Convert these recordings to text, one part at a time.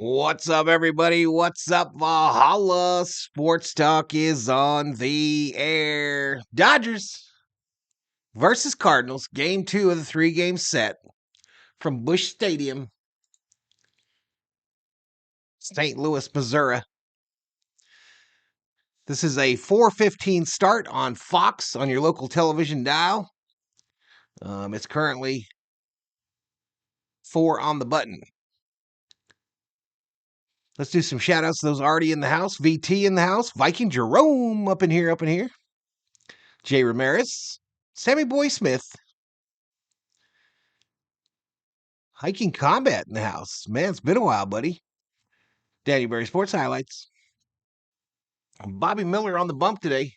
What's up, everybody? What's up, Valhalla? Sports Talk is on the air. Dodgers versus Cardinals, game 2 of the 3-game set from Busch Stadium, St. Louis, Missouri. This is a 4:15 start on Fox on your local television dial. It's currently 4 on the button. Let's do some shout outs to those already in the house. VT in the house. Viking Jerome up in here. Jay Ramirez. Sammy Boy Smith. Hiking Combat in the house. Man, it's been a while, buddy. Danny Berry Sports Highlights. Bobby Miller on the bump today.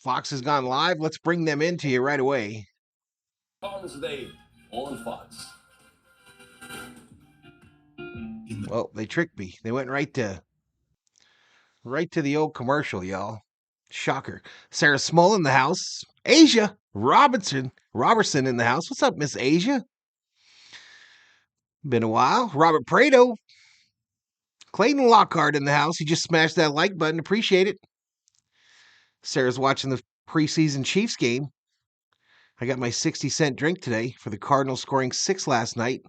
Fox has gone live. Let's bring them into you right away. Cardinals today on Fox. Well, they tricked me. They went right to the old commercial, y'all. Shocker. Sarah Small in the house. Asia Robertson in the house. What's up, Miss Asia? Been a while. Robert Prado. Clayton Lockhart in the house. He just smashed that like button. Appreciate it. Sarah's watching the preseason Chiefs game. I got my 60-cent drink today for the Cardinals scoring 6 last night.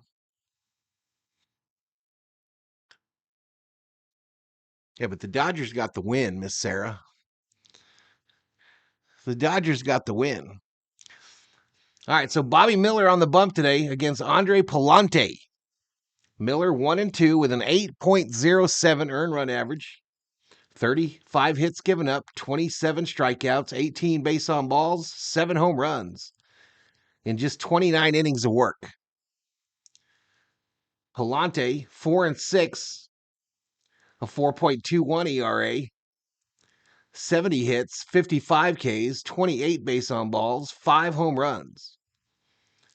Yeah, but the Dodgers got the win, Miss Sarah. The Dodgers got the win. All right, so Bobby Miller on the bump today against Andre Pallante. Miller 1-2 with an 8.07 earned run average. 35 hits given up, 27 strikeouts, 18 base on balls, 7 home runs in just 29 innings of work. Pallante 4-6, a 4.21 ERA, 70 hits, 55 Ks, 28 base on balls, 5 home runs,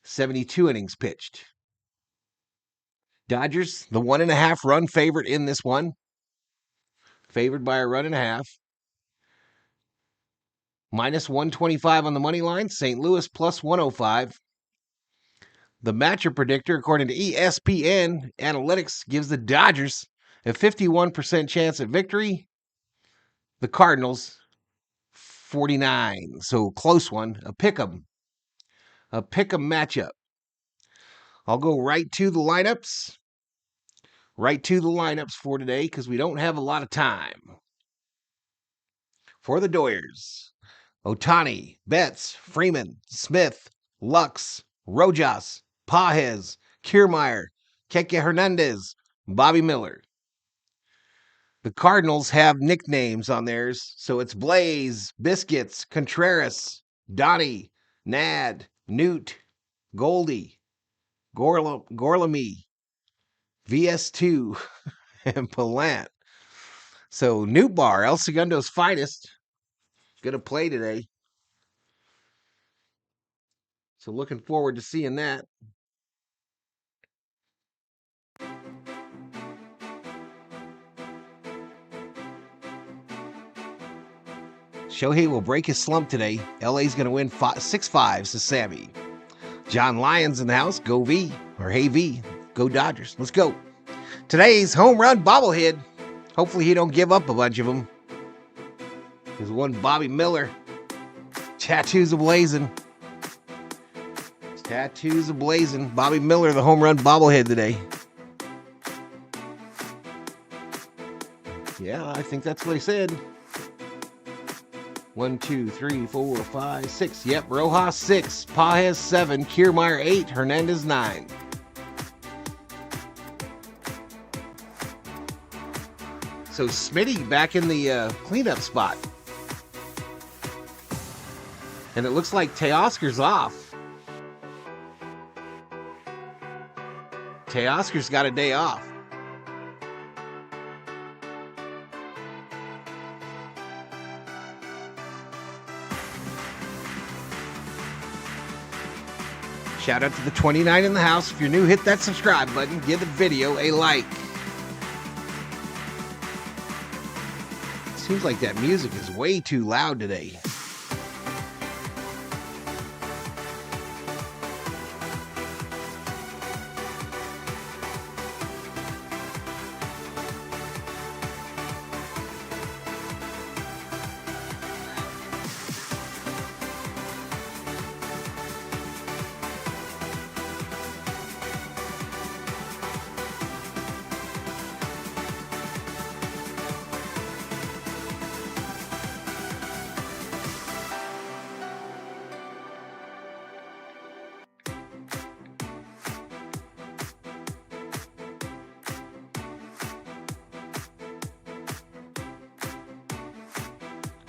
72 innings pitched. Dodgers, the 1.5 run favorite in this one. Favored by a run and a half. Minus 125 on the money line. St. Louis plus 105. The matchup predictor, according to ESPN Analytics, gives the Dodgers a 51% chance at victory. The Cardinals, 49. So close one. A pick'em. A pick'em matchup. I'll go right to the lineups. Right to the lineups for today because we don't have a lot of time. For the Doyers, Ohtani, Betts, Freeman, Smith, Lux, Rojas, Pajes, Kiermaier, Keke Hernandez, Bobby Miller. The Cardinals have nicknames on theirs, so it's Blaze, Biscuits, Contreras, Donnie, Nad, Newt, Goldie, Gorlamy, VS2, and Palant. So Newt Bar, El Segundo's finest, going to play today. So looking forward to seeing that. Shohei will break his slump today. LA's going to win 6-5 to Sammy. John Lyons in the house. Go V. Or hey V. Go Dodgers. Let's go. Today's home run bobblehead. Hopefully he don't give up a bunch of them. There's one Bobby Miller. Tattoos ablazing. Tattoos ablazing. Bobby Miller, the home run bobblehead today. Yeah, I think that's what he said. 1, 2, 3, 4, 5, 6. Yep, Rojas 6, Pajes 7, Kiermaier 8, Hernandez 9. So Smitty back in the cleanup spot. And it looks like Teoscar's off. Teoscar's got a day off. Shout out to the 29 in the house. If you're new, hit that subscribe button. Give the video a like. Seems like that music is way too loud today.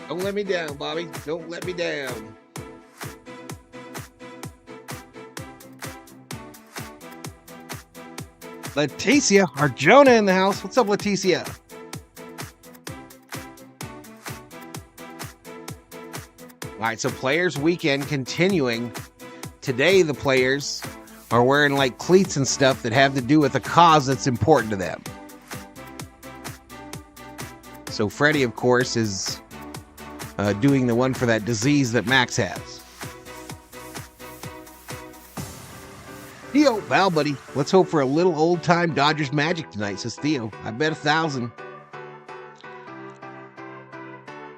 Don't let me down, Bobby. Don't let me down. Leticia, our Jonah in the house. What's up, Leticia? All right, so Players Weekend continuing. Today, the players are wearing like cleats and stuff that have to do with a cause that's important to them. So Freddy, of course, is doing the one for that disease that Max has. Theo, Val, buddy, let's hope for a little old-time Dodgers magic tonight, says Theo. I bet 1,000.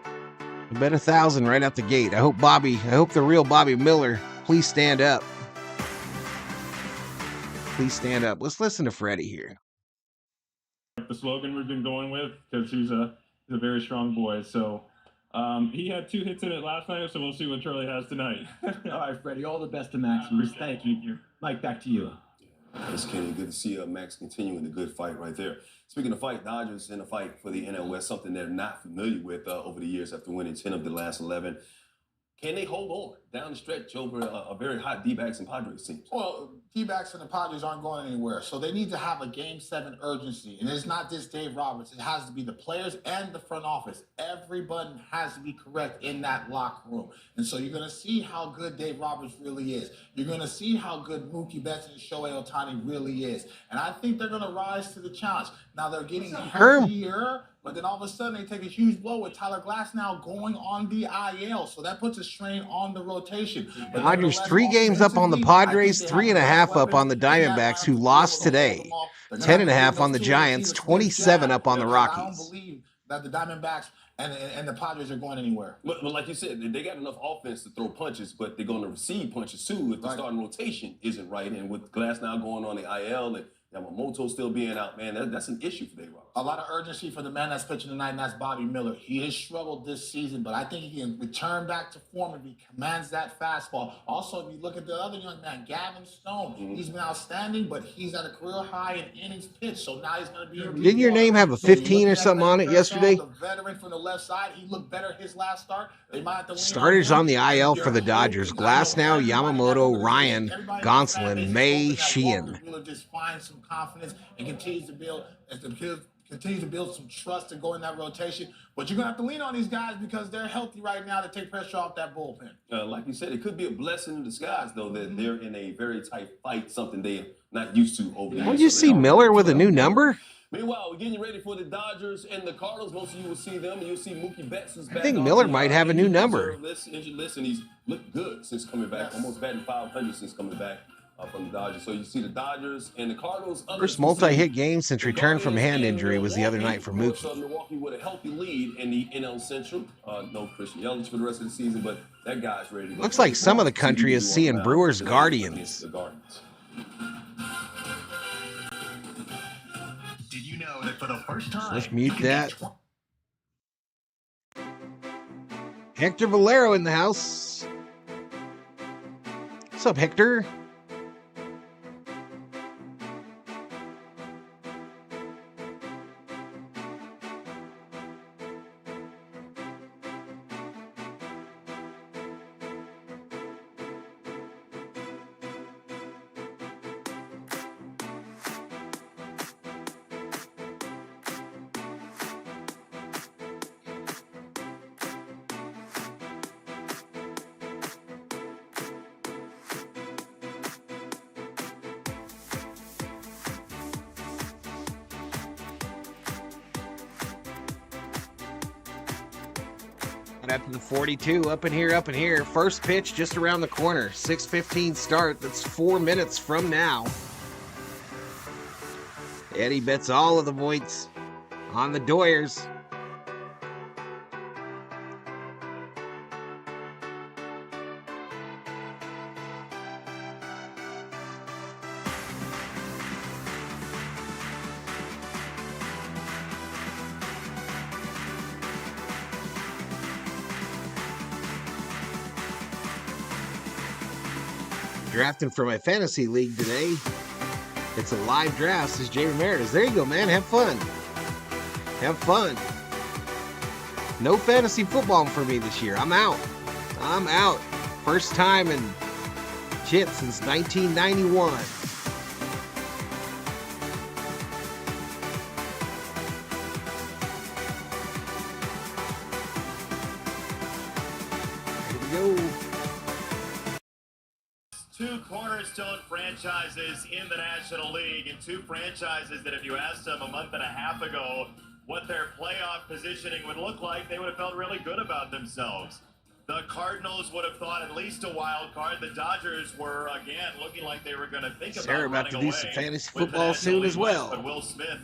I bet 1,000 right out the gate. I hope the real Bobby Miller, please stand up. Please stand up. Let's listen to Freddy here. The slogan we've been going with, because he's a very strong boy. So he had 2 hits in it last night, so we'll see what Charlie has tonight. All right, Freddie, all the best to Max. Thank you. Mike, back to you. Thanks, Kenny. Good to see Max continuing the good fight right there. Speaking of fight, Dodgers in a fight for the NL West, something they're not familiar with over the years after winning 10 of the last 11. Can they hold on down the stretch over a very hot D-backs and Padres team? Well, D-backs and the Padres aren't going anywhere, so they need to have a Game 7 urgency. And it's not just Dave Roberts. It has to be the players and the front office. Every button has to be correct in that locker room. And so you're going to see how good Dave Roberts really is. You're going to see how good Mookie Betts and Shohei Ohtani really is. And I think they're going to rise to the challenge. Now, they're getting healthier, but then all of a sudden they take a huge blow with Tyler Glasnow going on the IL. So that puts a strain on the rotation. Dodgers 3 games up on the Padres, 3.5 up on the Diamondbacks, who lost today. 10.5 on the Giants, 27 up on the Rockies. I don't believe that the Diamondbacks and the Padres are going anywhere. But like you said, they got enough offense to throw punches, but they're going to receive punches too if the starting rotation isn't right. And with Glasnow going on the IL and Yamamoto still being out, man, that's an issue for Dave Roberts. A lot of urgency for the man that's pitching tonight, and that's Bobby Miller. He has struggled this season, but I think he can return back to form if he commands that fastball. Also, if you look at the other young man, Gavin Stone, he's been outstanding, but he's at a career high in innings pitched, so now he's going to be... Didn't your name have a 15 or something on it yesterday? The veteran from the left side, he looked better his last start. They might have to Starters on the IL for the Dodgers: Glasnow, Yamamoto, Ryan, Gonsolin, May, Sheehan. Just find some confidence and continues to build some trust to go in that rotation. But you're going to have to lean on these guys because they're healthy right now to take pressure off that bullpen. Like you said, it could be a blessing in disguise, though, that they're in a very tight fight, something they're not used to over the years. Did you see Miller with a new number? Meanwhile, we're getting ready for the Dodgers and the Cardinals. Most of you will see them, and you'll see Mookie Betts is back. I think Miller might have a new number. Injured list, and he's looked good since coming back, almost batting 500 since coming back from the Dodgers. So you see the Dodgers and the Cardinals. First multi-hit game since return from hand injury was the other night for Mookie. Milwaukee with a healthy lead in the NL Central. No Christian Yelich for the rest of the season, but that guy's ready to go. Looks like some of the country is seeing Brewers Guardians. The Guardians. Did you know that for the first time... Let's mute that. Hector Valero in the house. What's up, Hector? Up to the 42, up in here. First pitch just around the corner. 6:15 start. That's 4 minutes from now. Eddie bets all of the points on the Doyers. Drafting for my fantasy league today. It's a live draft, says Jay Ramirez. There you go, man. Have fun. Have fun. No fantasy football for me this year. I'm out. I'm out. First time in shit since 1991. Here we go. Two cornerstone franchises in the National League, and two franchises that if you asked them a month and a half ago what their playoff positioning would look like, they would have felt really good about themselves. The Cardinals would have thought at least a wild card. The Dodgers were, again, looking like they were going to think Sarah about about to running do some away fantasy with the football National soon League as West, well. but Will Smith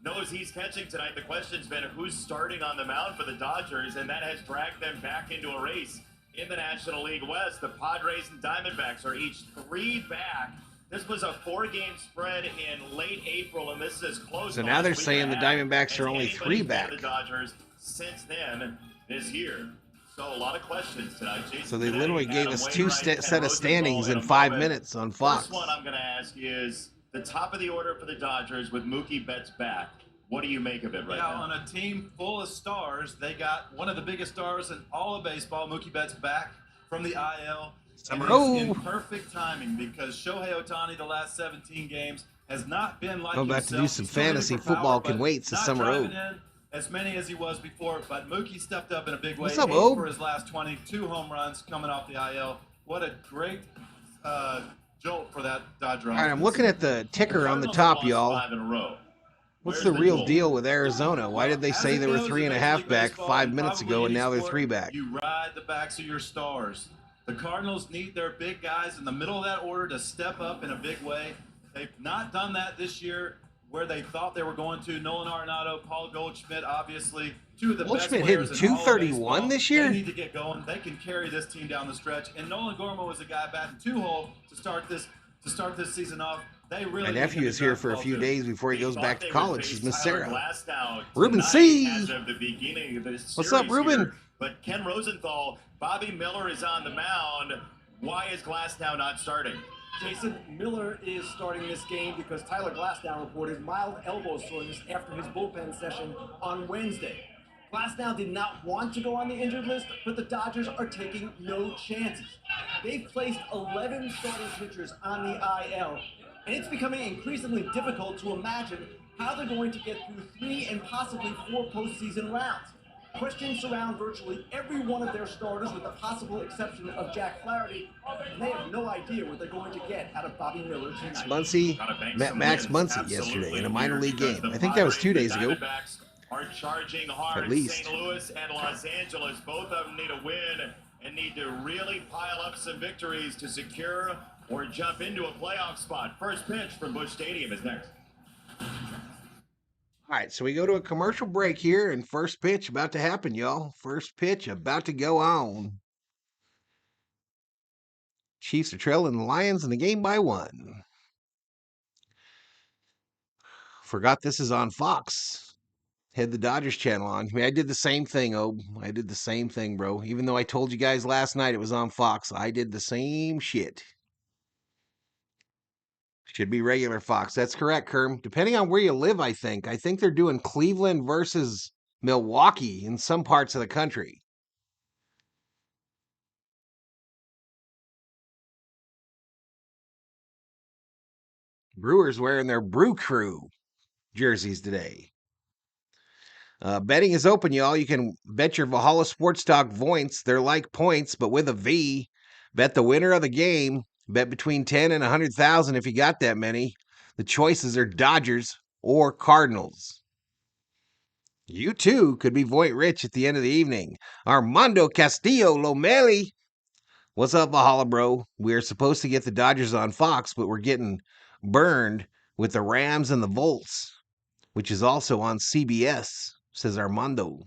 knows he's catching tonight. The question's been who's starting on the mound for the Dodgers, and that has dragged them back into a race in the National League West. The Padres and Diamondbacks are each 3 back. This was a 4-game spread in late April, and this is close. So now they're saying the Diamondbacks are only 3 back. The Dodgers since then this year. So a lot of questions tonight. Jason, So they today, literally gave Adam us two Wainwright, set Ken of standings Rosenthal in 5 moment. minutes on Fox. First one I'm going to ask is the top of the order for the Dodgers with Mookie Betts back. What do you make of it right now? On a team full of stars, they got one of the biggest stars in all of baseball, Mookie Betts, back from the IL. And it's in perfect timing because Shohei Ohtani the last 17 games has not been like I'm about to do some fantasy football can wait to Summer O. As many as he was before, but Mookie stepped up in a big way. What's up, O? For his last 22 home runs coming off the IL. What a great jolt for that Dodger. All right, I'm looking at the ticker on the top, y'all. 5 in a row. What's the real deal with Arizona? Why did they say they were 3.5 back 5 minutes ago and now they're 3 back? You ride the backs of your stars. The Cardinals need their big guys in the middle of that order to step up in a big way. They've not done that this year where they thought they were going to. Nolan Arenado, Paul Goldschmidt, obviously, two of the best Goldschmidt players hitting in all of 231 baseball. this year? They need to get going. They can carry this team down the stretch. And Nolan Gorman was a guy batting 2-hole to start this season off. They really My nephew is here for a few days before he goes back to college. He's Miss Sarah. Ruben C. As of the beginning of this What's up, Ruben? Here. But Ken Rosenthal, Bobby Miller is on the mound. Why is Glasnow not starting? Jason, Miller is starting this game because Tyler Glasnow reported mild elbow soreness after his bullpen session on Wednesday. Glasnow did not want to go on the injured list, but the Dodgers are taking no chances. They've placed 11 starting pitchers on the IL, and it's becoming increasingly difficult to imagine how they're going to get through 3 and possibly 4 postseason rounds. Questions surround virtually every one of their starters with the possible exception of Jack Flaherty, and they have no idea what they're going to get out of Bobby Miller tonight. Muncy met Max Muncy yesterday in a minor league game. I think that was 2 days ago. Are charging hard. At least. St. Louis and Los Angeles, both of them need a win and need to really pile up some victories to secure or jump into a playoff spot. First pitch from Busch Stadium is next. All right, so we go to a commercial break here, and first pitch about to happen, y'all. First pitch about to go on. Chiefs are trailing the Lions in the game by 1. Forgot this is on Fox. Had the Dodgers channel on. I mean, I did the same thing, I did the same thing, bro. Even though I told you guys last night it was on Fox, I did the same shit. Should be regular Fox. That's correct, Kerm. Depending on where you live, I think. I think they're doing Cleveland versus Milwaukee in some parts of the country. Brewers wearing their Brew Crew jerseys today. Betting is open, y'all. You can bet your Valhalla Sports Talk points. They're like points, but with a V. Bet the winner of the game. Bet between 10 and 100,000 if you got that many. The choices are Dodgers or Cardinals. You too could be Voight Rich at the end of the evening. Armando Castillo Lomeli. What's up, Valhalla, bro? We're supposed to get the Dodgers on Fox, but we're getting burned with the Rams and the Volts, which is also on CBS, says Armando.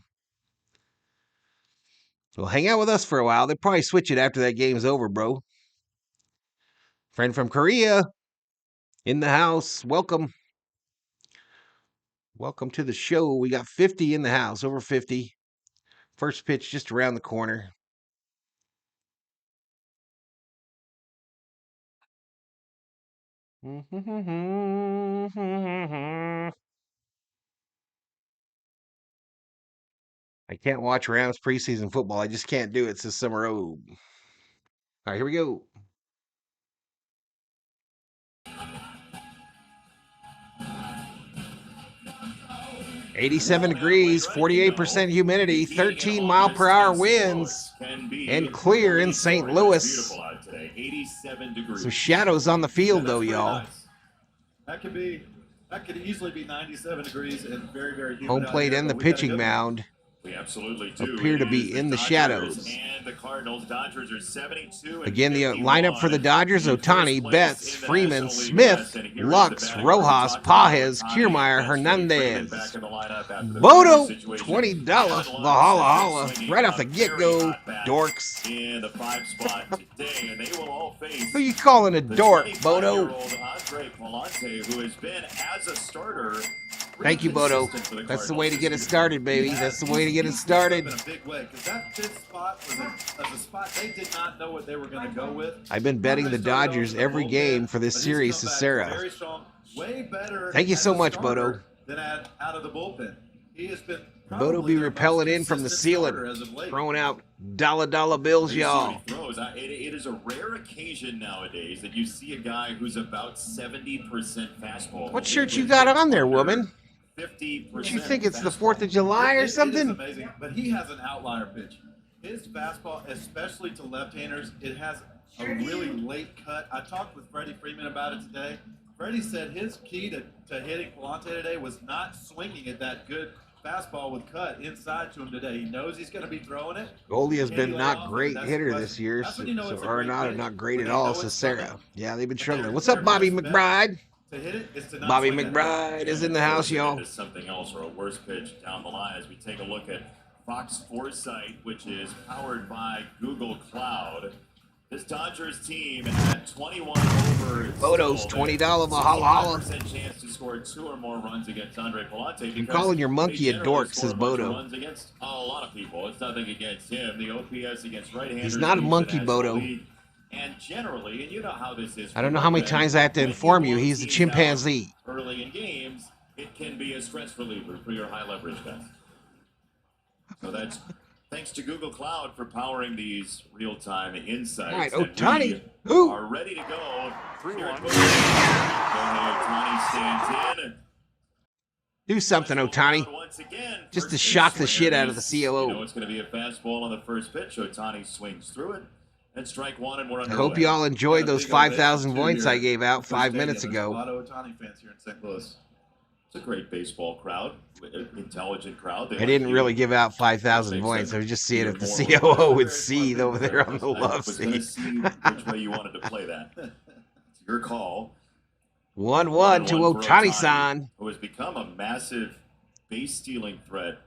Well, hang out with us for a while. They'll probably switch it after that game's over, bro. Friend from Korea in the house. Welcome. Welcome to the show. We got 50 in the house, over 50. First pitch just around the corner. I I can't watch Rams preseason football. I just can't do it, says Summer O. All right, here we go. 87 degrees, 48% humidity, 13-mile-per-hour winds, and clear in St. Louis. Some shadows on the field, though, y'all. That could easily be 97 degrees and very, very humid. Home plate and the pitching mound We absolutely do. appear to be in the shadows. And the Cardinals, Dodgers are 72. Again, the lineup for the Dodgers: Ohtani, Betts, Freeman, Smith, Lux, Rojas, Pajes, Kiermaier, Hernandez. Bodo, $20, Valhalla, right off the get-go, dorks. In the 5 spot today, and they will all face Who you calling a dork, Bodo? Andre Palante, who has been as a starter. Thank you, Bodo. That's the way to get it started, baby. That's the way to get it started. In a big way, because that 5th spot was a spot they did not know what they were going to go with. I've been betting the Dodgers every game for this series, says Sarah. Thank you so much, Bodo. Than out of the bullpen. He has been Bodo be repelling in from the ceiling, throwing out dollar bills, y'all. It is a rare occasion nowadays that you see a guy who's about 70% fastball. What shirt you got on there, woman? 50%. What, you think it's the 4th of July or something? It is amazing, but he has an outlier pitch. His fastball, especially to left-handers, it has a really late cut. I talked with Freddie Freeman about it today. Freddie said his key to hitting Palante today was not swinging at that good fastball with cut inside to him today. He knows he's going to be throwing it. Goldie has been not great hitter this year, or not great at all, says Sarah. Yeah, they've been struggling. What's up, Bobby McBride? Bobby McBride is in the house, y'all. Something else or a worse pitch down the line as we take a look at Fox Foresight, which is powered by Google Cloud. This Dodgers team at 21 over. Bodo's $20 Valhalla. Chance to score 2 or more runs against Andre Palante. You're calling your monkey a dork, says Bodo. Runs against a lot of people. It's nothing against him. The OPS against right-handers. He's not a monkey, Bodo. And generally, and you know how this is. I don't know how many times I have to inform you. He's a chimpanzee. Early in games, it can be a stress reliever for your high leverage guys. So that's thanks to Google Cloud for powering these real-time insights. All right, Ohtani, who are ready to go. 3-1. Ohtani stands in. Do something, Ohtani. Just to shock the shit out of the COO. You know it's going to be a fastball on the first pitch. Ohtani swings through it. And strike 1, and we're I hope you all enjoyed those 5,000 points I gave out 5 minutes ago. A lot of Ohtani fans here in St. Louis. It's a great baseball crowd, intelligent crowd. I didn't really give out 5,000 points. I was just seeing if the COO would seethe over there on the love seat. Which way you wanted to play that. It's your call. 1-1 to Ohtani-san, who has become a massive base-stealing threat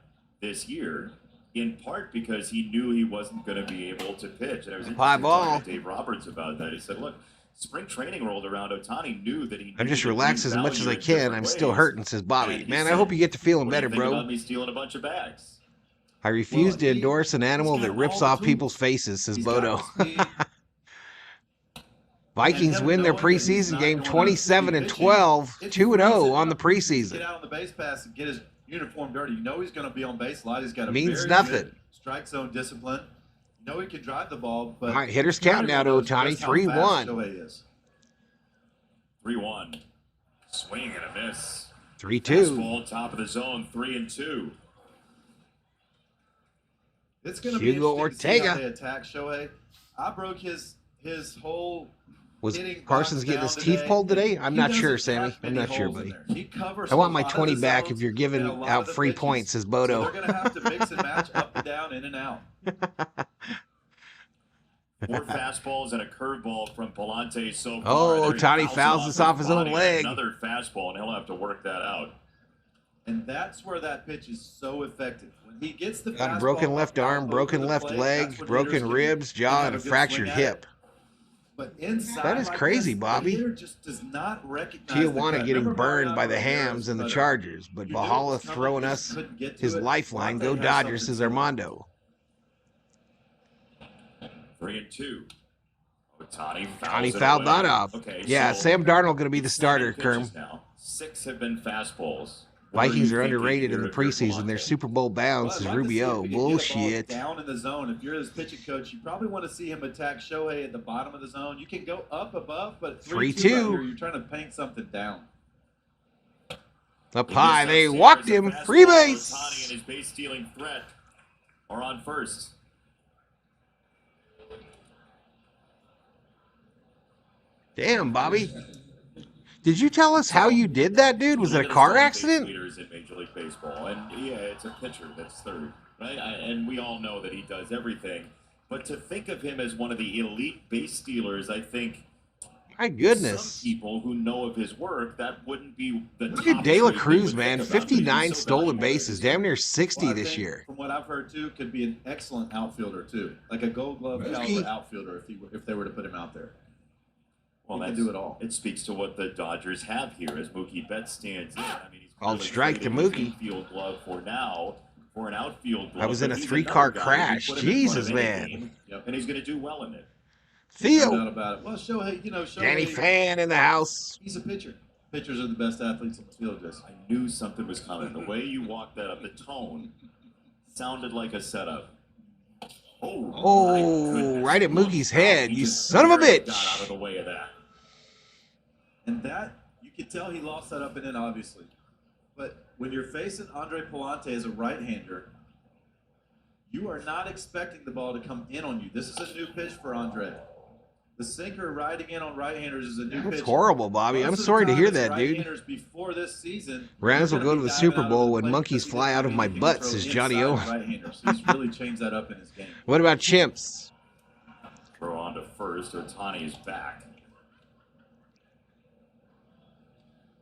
this year, in part because he knew he wasn't going to be able to pitch. And I was talking to Dave Roberts about that. He said, look, spring training rolled around. Ohtani knew that he. I'm just relaxed as much as I can. I'm still hurting, says Bobby. Man, I hope you get to feeling better, bro. About me stealing a bunch of bags? I refuse to endorse an animal that rips off people's faces, says Bodo. Vikings win their preseason game 27-12, 2-0 on the preseason. Get out on the base pass and get his uniform dirty. You know he's going to be on base a lot. He's got a means very nothing. Good strike zone discipline. You know he can drive the ball, but all right, hitters count now to Ohtani. 3-1. 3-1. Swing and a miss. 3-2. Ball top of the zone. 3-2. It's going to be Hugo interesting to see how Ortega. they attack Shohei. I broke his whole. Was Parsons getting his teeth pulled today? I'm not sure, Sammy. I'm not sure, buddy. I want my 20 back if you're giving out free points, says Bodo. So they're going to have to mix and match up and down, in and out. 4 fastballs and a curveball from Palante so far. Oh, Ohtani fouls this off his own leg. Another fastball, and he'll have to work that out. And that's where that pitch is so effective. When he gets the Got a fastball broken left arm, broken left leg, broken ribs, jaw, and a fractured hip. But inside, that is crazy, Bobby. Tijuana getting burned by the Hams and the Chargers, but Valhalla throwing us his lifeline. Go Dodgers, says Armando. 3-2. Ohtani fouled that off. Okay, yeah, so Sam Darnold going to be the starter, Kerm. Now. 6 have been fastballs. Vikings are underrated in the preseason. Their Super Bowl bounce is Rubio. Bullshit. Down in the zone. If you're his pitching coach, you probably want to see him attack Shohei at the bottom of the zone. You can go up above, but 3-2 right here, you're trying to paint something down. Up high, they walked him. Free base. Ohtani and his base stealing threat are on first. Damn, Bobby. Did you tell us how you did that, dude? Was it a car accident? Leaders in Major League Baseball, and yeah, it's a pitcher that's third, right? And we all know that he does everything. But to think of him as one of the elite base stealers, I think. My goodness. Some people who know of his work, that wouldn't be the Look at De La Cruz, man. 59 stolen bases, damn near 60 this year. From what I've heard, too, could be an excellent outfielder, too. Like a Gold Glove caliber outfielder if they were to put him out there. Well, he can do it all. It speaks to what the Dodgers have here as Mookie Betts stands in. I mean, he's called strike to Mookie. Infield glove for now, for an outfield glove. I was in a 3-car crash. Jesus, man. And he's going to do well in it. Theo. No doubt about it. Well, Shohei, Danny Fan in the house. He's a pitcher. Pitchers are the best athletes in the field, Jess. I knew something was coming. The way you walked that up, the tone sounded like a setup. Oh, right at Mookie's head. You son of a bitch. Got out of the way of that. And that, you could tell he lost that up and in, obviously. But when you're facing Andre Palante as a right-hander, you are not expecting the ball to come in on you. This is a new pitch for Andre. The sinker riding in on right-handers is a new pitch. That's horrible, Bobby. I'm sorry to hear that, dude. Before this season, Rams will go to the Super Bowl when monkeys fly out of my butt, says Johnny Owen. Right-handers. He's really changed that up in his game. What about chimps? Throw on to first. Ohtani is back.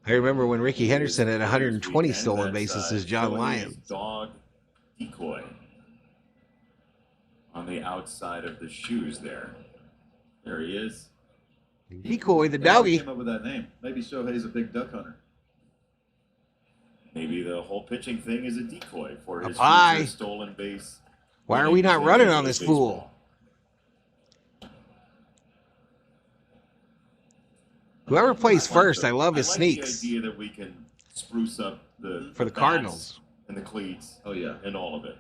I remember when Ricky Henderson had 120 stolen bases, says John Lyons. Dog decoy on the outside of the shoes there. There he is. Decoy, the doggy. Came up with that name. Maybe Shohei's a big duck hunter. Maybe the whole pitching thing is a decoy for his future stolen base. Why are we not running on this fool? Whoever plays first, I love his sneaks. The idea that we can spruce up for the Cardinals and the cleats. Oh yeah, and all of it.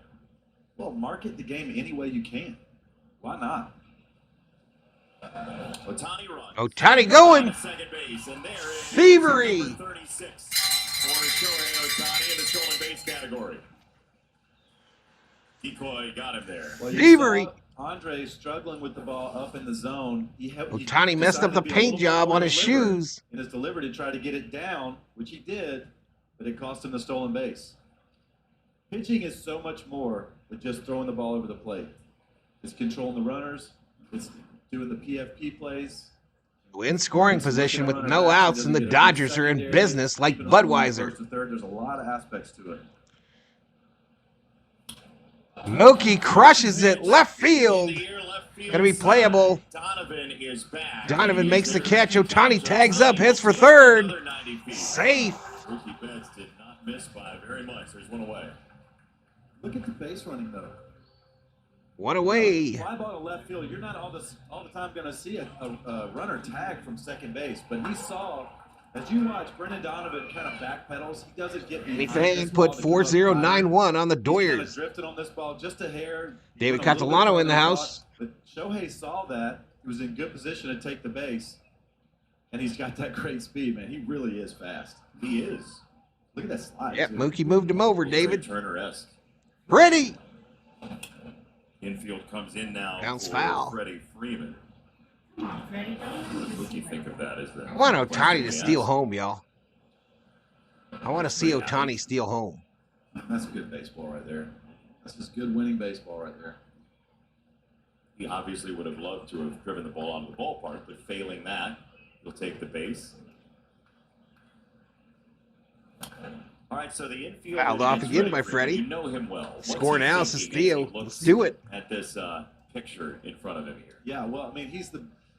Well, market the game any way you can. Why not? Ohtani runs. Ohtani going. Second base, and there is thievery. 36 for Shohei Ohtani in the stolen base category. Decoy got him there. Well, thievery. Andre struggling with the ball up in the zone. Ohtani messed up the paint job on his shoes. In his delivery to try to get it down, which he did, but it cost him the stolen base. Pitching is so much more than just throwing the ball over the plate. It's controlling the runners. It's doing the PFP plays. In scoring position with no outs, and the Dodgers are in business like Budweiser. First to third, there's a lot of aspects to it. Mookie crushes it left field. Gonna be playable. Donovan is back. Donovan makes the catch. Ohtani tags up, hits for third. Safe. Mookie Betts did not miss by very much. There's one away. Look at the base running though. One away. Fly ball to left field. You're not all the time going to see a runner tag from second base, but he saw. As you watch, Brendan Donovan kind of backpedals. He doesn't get behind. Anything put 4091 on the Doyers. Kind of drifted on this ball just a hair. David Catalano in the house. But Shohei saw that. He was in good position to take the base, and he's got that great speed, man. He really is fast. He is. Look at that slide. Yep, Mookie moved him over, David. Turner-esque. Freddy. Infield comes in now. Bounce for foul. Freddie Freeman. What do you think of that? I want Ohtani to steal home, y'all. I want to see Ohtani steal home. That's good baseball right there. That's just good winning baseball right there. He obviously would have loved to have driven the ball out of the ballpark, but failing that, he'll take the base. All right, so the infield fouled off again by Freddie. You know him well. Score analysis, Theo. Let's do it. At this picture in front of him here. Yeah, well, I mean,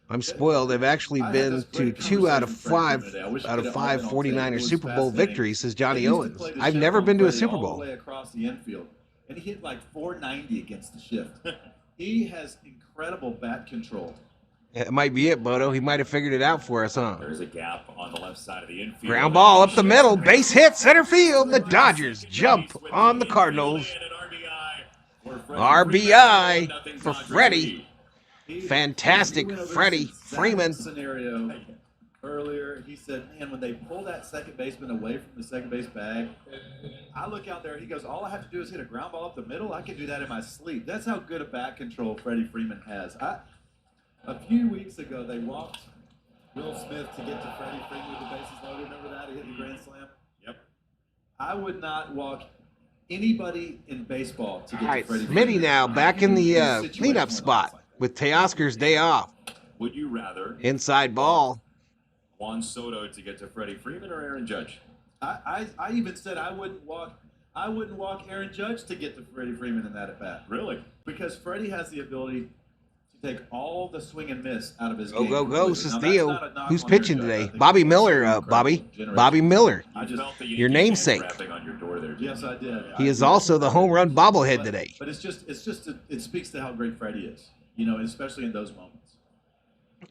I'm spoiled. They've actually been to 2 out of 5 49er Super Bowl victories, says Johnny Owens. I've never been to a Super Bowl. All the way across the infield, and he hit like 490 against the shift. He has incredible bat control. It might be it, Bodo. He might have figured it out for us, huh? There's a gap on the left side of the infield. Ground ball up the middle. Base hit. Center field. The Dodgers jump on the Cardinals. RBI for Freddy. Fantastic Freddy Freeman. Scenario earlier, he said, man, when they pull that second baseman away from the second base bag, I look out there, he goes, all I have to do is hit a ground ball up the middle. I can do that in my sleep. That's how good a bat control Freddie Freeman has. A few weeks ago, they walked Will Smith to get to Freddie Freeman with the bases loaded. Remember that? He hit the grand slam. Yep. I would not walk anybody in baseball to get All right, to Freddie Freeman. Smitty now back in the cleanup spot with Teoscar's day off. Would you rather Inside ball. Juan Soto to get to Freddie Freeman or Aaron Judge? I even said I wouldn't walk Aaron Judge to get to Freddie Freeman in that at bat. Really? Because Freddie has the ability to take all the swing and miss out of his Go, game. go, go, Now, Cecilio. that's not a knock Who's on pitching Aaron Judge. I today? think Bobby he's Miller, an Bobby. incredible generation. Bobby Miller. I just felt the Your Yankee namesake. fans rapping on your door there. Yes, I did. He is also the home run bobblehead today. But it speaks to how great Freddie is. Especially in those moments.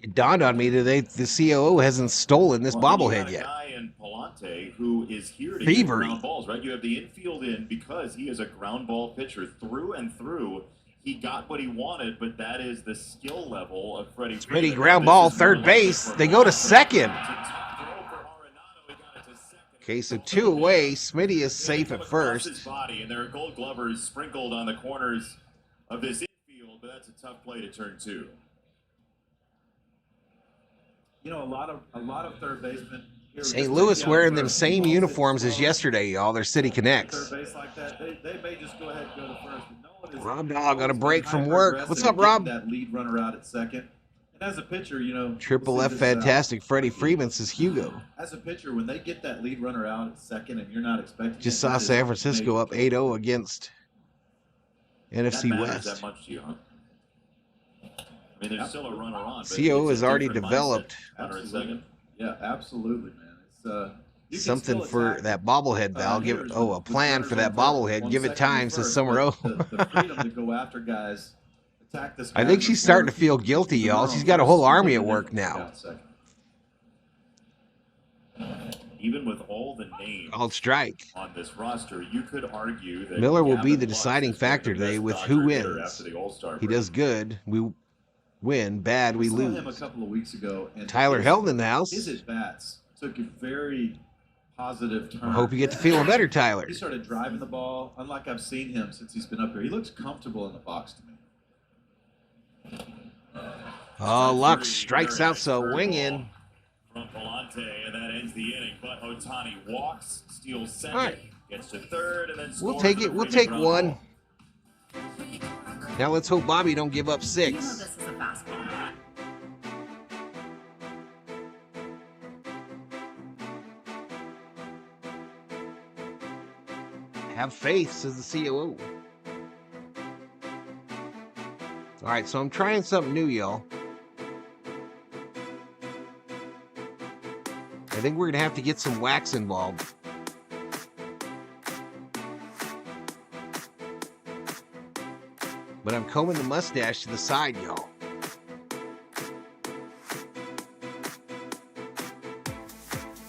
It dawned on me today the COO hasn't stolen this bobblehead You yet. got a guy in Palante who is here to Thievery. get ground balls, right? You have the infield in because he is a ground ball pitcher through and through. He got what he wanted, but that is the skill level of Freddie. Freddie ground ball, third base. They go to second. Okay, so 2 away. Smitty is safe at first. Body, and there are Gold Glovers sprinkled on the corners of this infield, but that's a tough play to turn to. A lot of third basemen. St. Louis wearing them same uniforms as yesterday, y'all. They're City Connects. Third base like that, they may just go ahead and go to first. But no one is, Rob Dog on a break from work. What's up, Rob? That lead runner out at second. And as a pitcher, Triple F fantastic. Freddie Freeman says Hugo. As a pitcher, when they get that lead runner out at second, and you're not expecting. Just saw San Francisco up 8-0 against NFC That matters West. that much to you, huh? I mean, there's still a runner on. But CO it's has a already different developed mindset. Runner at second. Yeah, absolutely, man. It's you can something still for attack, that bobblehead, Val. A plan for that bobblehead. Give it time, says Summer O. The freedom to go after guys, attack this. I think she's starting to feel guilty, y'all. She's got a whole army at work now. Even with all the names Called strike. on this roster, you could argue that Miller will be Gavin the Lux deciding is factor the best today with Dodger who hitter wins. after the All-Star He break. does good. We win. Bad, we saw him a lose. couple of weeks ago, and Tyler Helton in the house. his at bats took a very positive turn. I hope you get to feeling better, Tyler. He started driving the ball, unlike I've seen him since he's been up here. He looks comfortable in the box to me. Oh, Lux strikes out, so wing in. From Palante, and that ends the inning. But Ohtani walks, steals second, All right. gets to third, and then We'll scores take the it. We'll Freeman take ground one. ball. Now let's hope Bobby don't give up You know 6. this is a fastball. Have faith, says the COO. All right, so I'm trying something new, y'all. I think we're going to have to get some wax involved. But I'm combing the mustache to the side, y'all.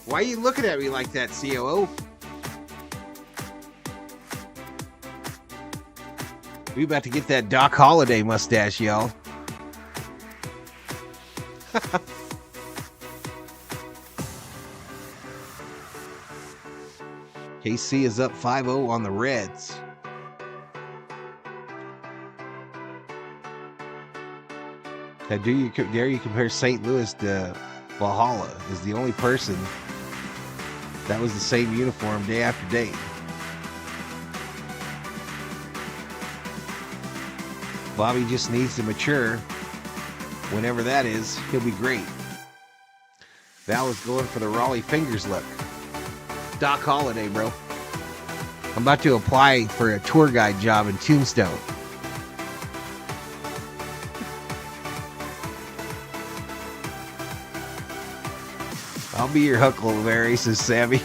Why are you looking at me like that, COO? We about to get that Doc Holliday mustache, y'all. KC is up 5-0 on the Reds. Now, dare you compare St. Louis to Valhalla? Is the only person that was the same uniform day after day. Bobby just needs to mature. Whenever that is, he'll be great. Val is going for the Raleigh fingers look. Doc Holliday, bro. I'm about to apply for a tour guide job in Tombstone. I'll be your Huckleberry, says Sammy.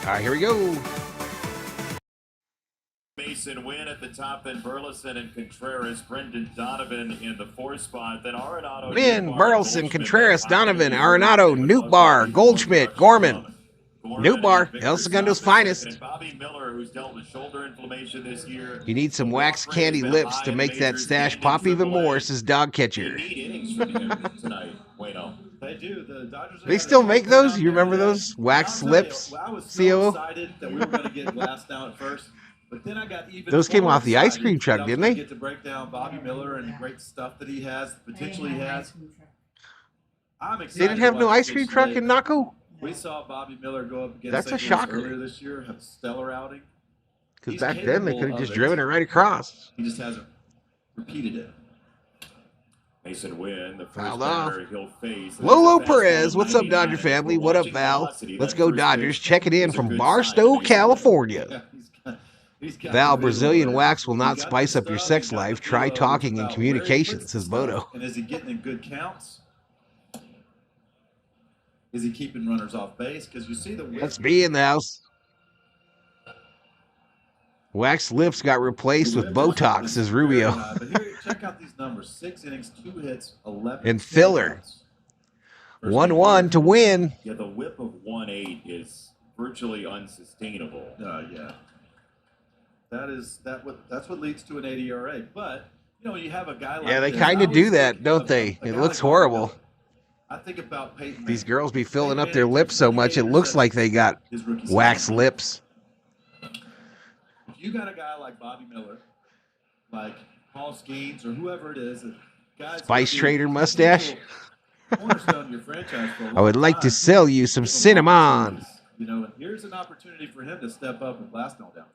All right, here we go. Mason Wynn at the top, then Burleson and Contreras, Brendan Donovan in the 4th spot, then Arenado. Wynn, Burleson, Contreras, Donovan, Arenado, Nootbaar, Goldschmidt, Gorman. Nootbaar, El Segundo's finest. And Bobby Miller, who's dealt with shoulder inflammation this year. You need some wax candy lips to make that stash pop even more, says Dog Catcher. They need innings from him tonight. Wayno. They do. The Dodgers. They still make those? You remember those wax lips? I was COO? so excited that we were going to get Glass now at first, but then I got even. Those came more off the ice excited cream truck, that I was didn't gonna they? Get to break down Bobby Miller and the great stuff that he has, the potential he has. I'm excited. They didn't have to no watch ice the cream pitch truck today. in Naco? We saw Bobby Miller go up against That's a St. Louis shocker. earlier this year, have a stellar outing. Because He's back then they capable could have of just it. driven it right across. He just hasn't repeated it. Mason Wynn, the first Fouled off. batter he'll face. Lolo Perez, what's up, Dodger family? What up, Val? Let's go Dodgers. Check it in from Barstow, California. Yeah, he's got Val, the Brazilian visual. wax will not He's got spice the up your stuff, sex he's got the life. Try feel of talking it. and Where he communication, puts says the Bodo. stuff, and is he getting in good counts? Is he keeping runners off base? Because you see the whip. Let's be in the house. Wax lips got replaced with Botox, says Rubio. But here, check out these numbers: 6 innings, 2 hits, 11. And filler. First 1-1 to win. Yeah, the whip of 1.8 is virtually unsustainable. Yeah. That's what leads to an 80 ERA. But you know, you have a guy like Yeah, they this. kind I of do always that, think don't of they? a It guy looks like horrible. Valhalla. I think about Peyton These Manning. girls be filling up Peyton their Manning lips so took much, it haters looks at like they got his rookie wax season. lips. If you got a guy like Bobby Miller, like Paul Skeens, or whoever it is, guys Spice that be Trader mustache. cornerstone of your franchise for a I would long like to time, sell you some give him cinnamon. opportunities. You know, and here's an opportunity for him to step up and blast on down.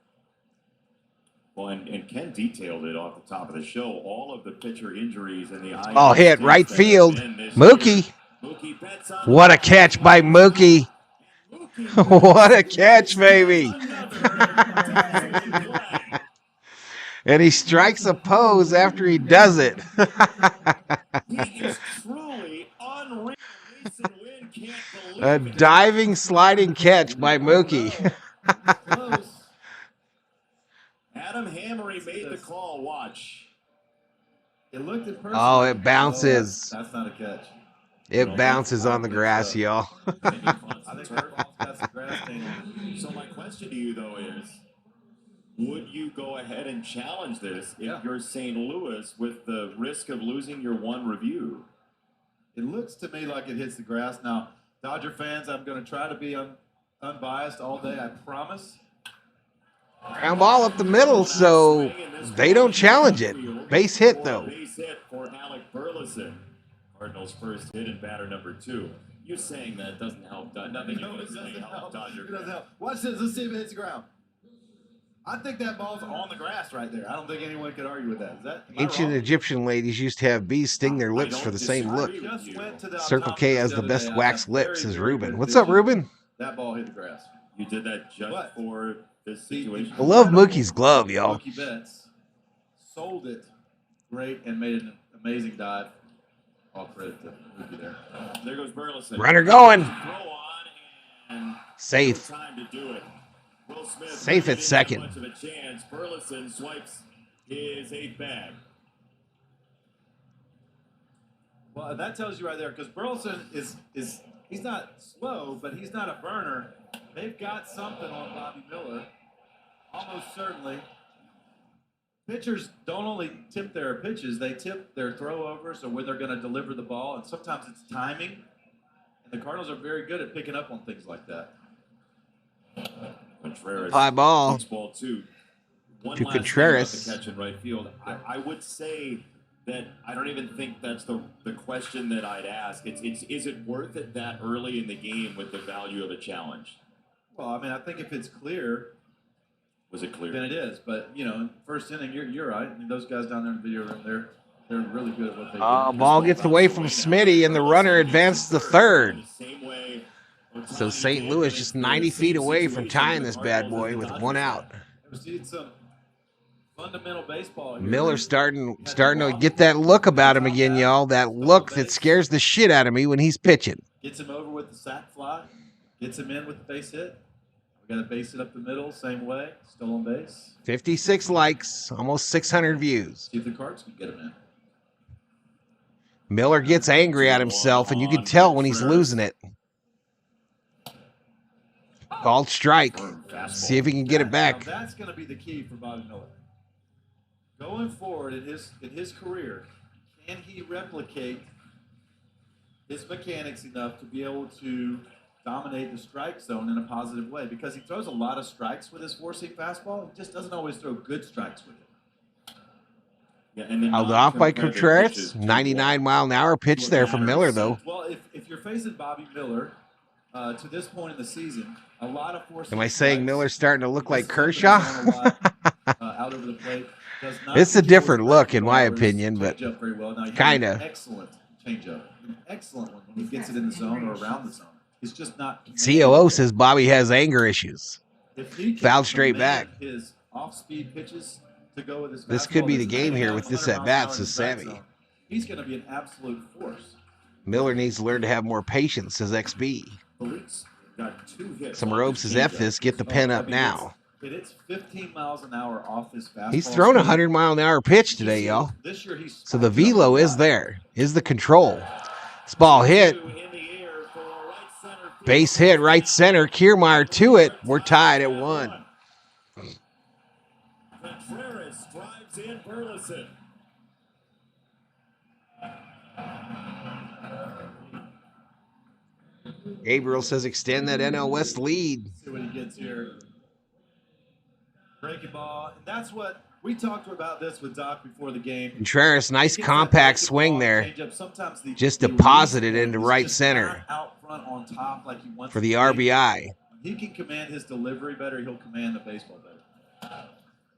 Well, and Ken detailed it off the top of the show. All of the pitcher injuries and the eye. Oh, hit right field. Mookie. Mookie bets on What a catch by Mookie. What a catch, baby. And he strikes a pose after he does it. He is truly unreal. Mason Wynn can't believe A it. diving, sliding catch by Mookie. Close. Adam Hammery made the call. Watch. It looked at first. Oh, it bounces. That's not a catch. It bounces on the grass, y'all. I think the ball's got some grass stain on it. So my question to you though is, would you go ahead and challenge this if you're St. Louis with the risk of losing your one review? It looks to me like it hits the grass. Now, Dodger fans, I'm going to try to be unbiased all day, I promise. Ground ball up the middle, so they don't challenge it. Base hit, though. Base hit for Alec Burleson. Cardinals' first hit and batter number 2. You saying that doesn't help. Nothing you can say help Dodger. It doesn't help. Watch this. Let's see if it hits the ground. I think that ball's on the grass right there. I don't think anyone could argue with that. Am I Ancient wrong? Egyptian ladies used to have bees sting their lips for the same look. Just went to the Circle K has the other best day. wax I got lips, very, says very Ruben. good What's up, vision. Ruben? That ball hit the grass. You did that just What? for this situation? I love Mookie's glove, y'all. Mookie Betts sold it great and made an amazing dive. All credit to Mookie there. There goes Burleson. Runner going. Throw on and Safe. no time to do it. Will Smith Safe at didn't second. have much of a chance. Burleson swipes his 8th bag. Well, that tells you right there, because Burleson is he's not slow, but he's not a burner. They've got something on Bobby Miller, almost certainly. Pitchers don't only tip their pitches, they tip their throwovers or when they're going to deliver the ball, and sometimes it's timing. And the Cardinals are very good at picking up on things like that. Contreras. High ball. Takes ball 2. One To last thing Contreras. about the catch in right field. I would say that I don't even think that's the question that I'd ask. Is it worth it that early in the game with the value of a challenge? Well, I mean, I think if it's clear, Was it clear? then it is. But, you know, first inning, you're right. I mean, those guys down there in the video room, they're really good at what they do. Ball gets away from Smitty, and the runner advances to third. Same way So St. Louis just 90 feet away from tying this bad boy with 1 out. We've seen some fundamental baseball here. Miller starting to get that look about him again, y'all. That look that scares the shit out of me when he's pitching. Gets him over with the sac fly. Gets him in with the base hit. We Got to base it up the middle, same way. Stolen base. 56 likes, almost 600 views. See if the Cards can get him in. Miller gets angry at himself, and you can tell when he's losing it. Called strike. See if he can get it back. Now that's going to be the key for Bobby Miller. Going forward in his career, can he replicate his mechanics enough to be able to dominate the strike zone in a positive way? Because he throws a lot of strikes with his four-seam fastball. He just doesn't always throw good strikes with it. Yeah, and then Held off by Contreras. 99-mile-an-hour pitch there from Miller, though. Well, if you're facing Bobby Miller to this point in the season, a lot of four-seam Am I saying strikes, Miller's starting to look like this Kershaw? out over the plate. Does not It's a control different his look, in my control his opinion, but changeup very well. Now, he has kinda. an excellent changeup, an excellent one when he gets it in the zone or around the zone. It's just not. COO says Bobby has anger issues. If he can Fouled straight command back. his off-speed pitches to go with his This could fastball be the that's game here 99 with this 100 at bats, miles an says hour in the Sammy. strike zone. He's going to be an absolute force. Miller needs to learn to have more patience, says XB. Police got 2 hits. Some on ropes his says F changeup. this, get the pen up now. It's 15 miles an hour off his fastball. He's thrown a 100-mile-an-hour pitch today, y'all. This year he's So the velo is there, is the control. This ball hit. In the air for right center field. Base hit, right center. Kiermaier to it. We're tied at 1. Contreras drives in Burleson. Gabriel says extend that NL West lead. See what he gets here. Breaking ball. And that's what we talked about this with Doc before the game. Contreras, nice Gets that compact breaking swing ball, there. changeup. Sometimes Just the deposited release into is right just center not out front on top like he wants for it the to be. RBI. When he can command his delivery better, he'll command the baseball better.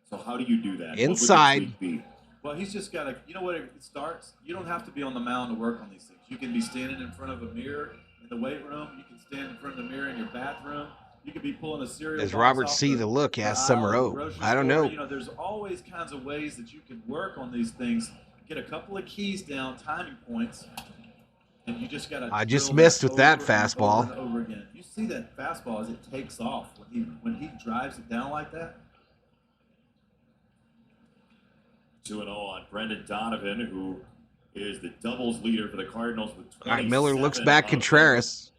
So how do you do that? What would the Inside. tweak be? Well, he's just got to, you know what it starts? You don't have to be on the mound to work on these things. You can be standing in front of a mirror in the weight room. You can stand in front of the mirror in your bathroom. You could be pulling a cereal Does box Robert off see the look? Asked Summer O. grocery I don't store. know. You know, there's always kinds of ways that you can work on these things. Get a couple of keys down, timing points, and you just got to. I just missed with that fastball. Over and over again. You see that fastball as it takes off when he drives it down like that. 2-0 on Brendan Donovan, who is the doubles leader for the Cardinals with 27. All right, Miller looks back. of Contreras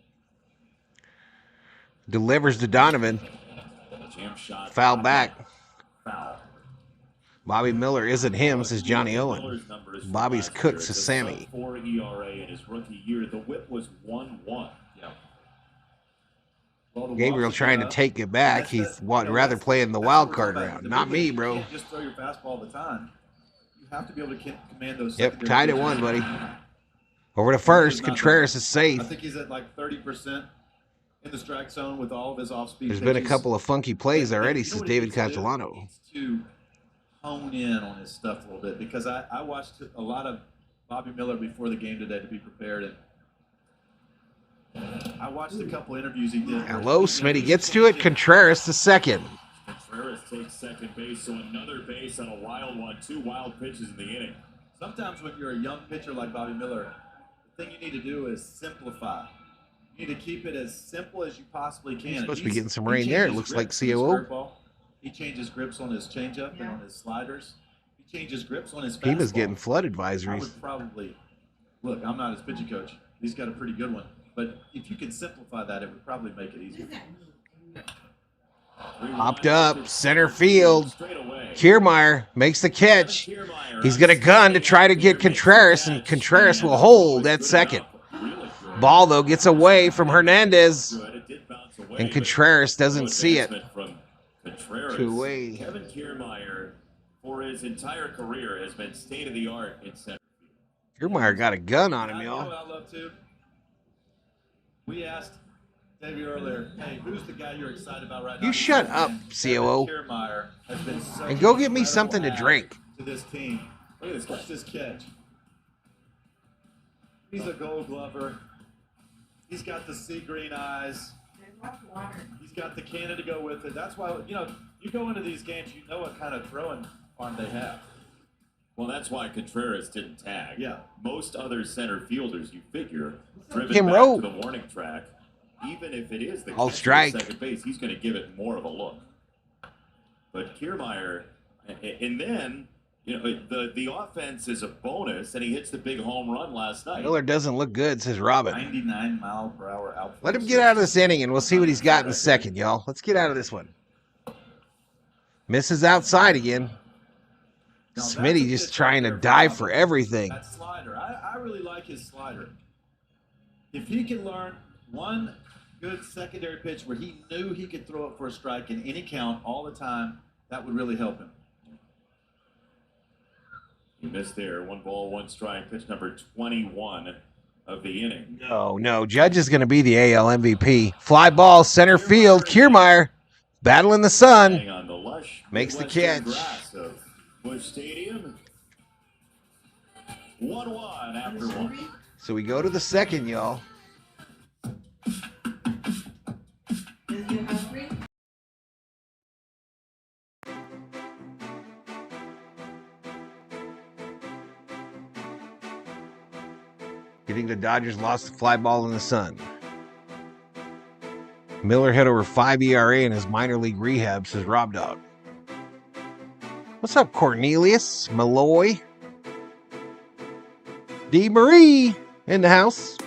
delivers to Donovan. them. Jam shot. Foul back. Foul. Bobby Miller isn't him, says Johnny Owen. Miller's numbers from Bobby's last cook, year. says It's a Sammy. sub-4 ERA in his rookie year. The whip was 1-1. Yeah. Well, the Gabriel walks, trying to take it back. He's rather play in the wild card round. Not me, bro. You can't just throw your fastball all the time. You have to be able to command those. Yep, secondary tied at pitches. 1, buddy. Over to first. Contreras is safe. I think he's at like 30% in the strike zone with all of his off-speed. There's been a pitches. couple of funky plays And already, you know says what he David needs to do? Catalano. He needs to hone in on his stuff a little bit because I watched a lot of Bobby Miller before the game today to be prepared, and I watched a couple interviews he did. Hello, Smitty gets to it. Contreras to second. Contreras takes second base, so another base on a wild one. 2 wild pitches in the inning. Sometimes when you're a young pitcher like Bobby Miller, the thing you need to do is simplify. You need to keep it as simple as you possibly can. He's supposed to be He's- getting some he rain there. It changes looks like grips on his COO. curveball. He changes grips on his changeup and on his sliders. He changes grips on his fastball. He was getting flood I advisories. would probably look. I'm not his pitching coach. He's got a pretty good one, but if you could simplify that, it would probably make it easier. Hopped up, center field. Straight away. Kiermaier makes the catch. Kiermaier He's got a gun to try to get Contreras, and Contreras will hold at second. Really good. Ball, though, gets away from Hernandez, Good. It did bounce away, and but Contreras doesn't good see it. advancement From Contreras. Two away. Kevin Kiermaier, for his entire career, has been state of the art in center field. Kiermaier got a gun on him, You know what y'all. I love too? We asked Davey earlier, hey, who's the guy you're excited about right now? You shut up, Kevin COO. Kiermaier has been such And go an get me something to incredible drink. add to this team. Look at this, watch this catch. He's a Gold Glover. He's got the sea green eyes. He's got the cannon to go with it. That's why, you go into these games, you know what kind of throwing arm they have. Well, that's why Contreras didn't tag. Yeah. Most other center fielders, you figure, driven Kim back Rowe. to the warning track, even if it is the All catcher strike. at second base, he's going to give it more of a look. But Kiermaier, and then, you know, the offense is a bonus, and he hits the big home run last night. Miller doesn't look good, says Robin. 99-mile-per-hour outfield. Let him get out of this inning, and we'll see what he's got in the second, y'all. Let's get out of this one. Misses outside again. Smitty just trying to dive for everything. That slider, I really like his slider. If he can learn one good secondary pitch where he knew he could throw it for a strike in any count all the time, that would really help him. He missed there. 1 ball, 1 strike. Pitch number 21 of the inning. No. Judge is going to be the AL MVP. Fly ball, center field. Kiermaier battling the sun. On the lush Makes the Midwestern catch. Grass of Busch Stadium. 1-1 after 1. So we go to the second, y'all. You think the Dodgers lost the fly ball in the sun? Miller had over 5 ERA in his minor league rehab, says Rob Dog. What's up, Cornelius? Malloy? D. Marie in the house.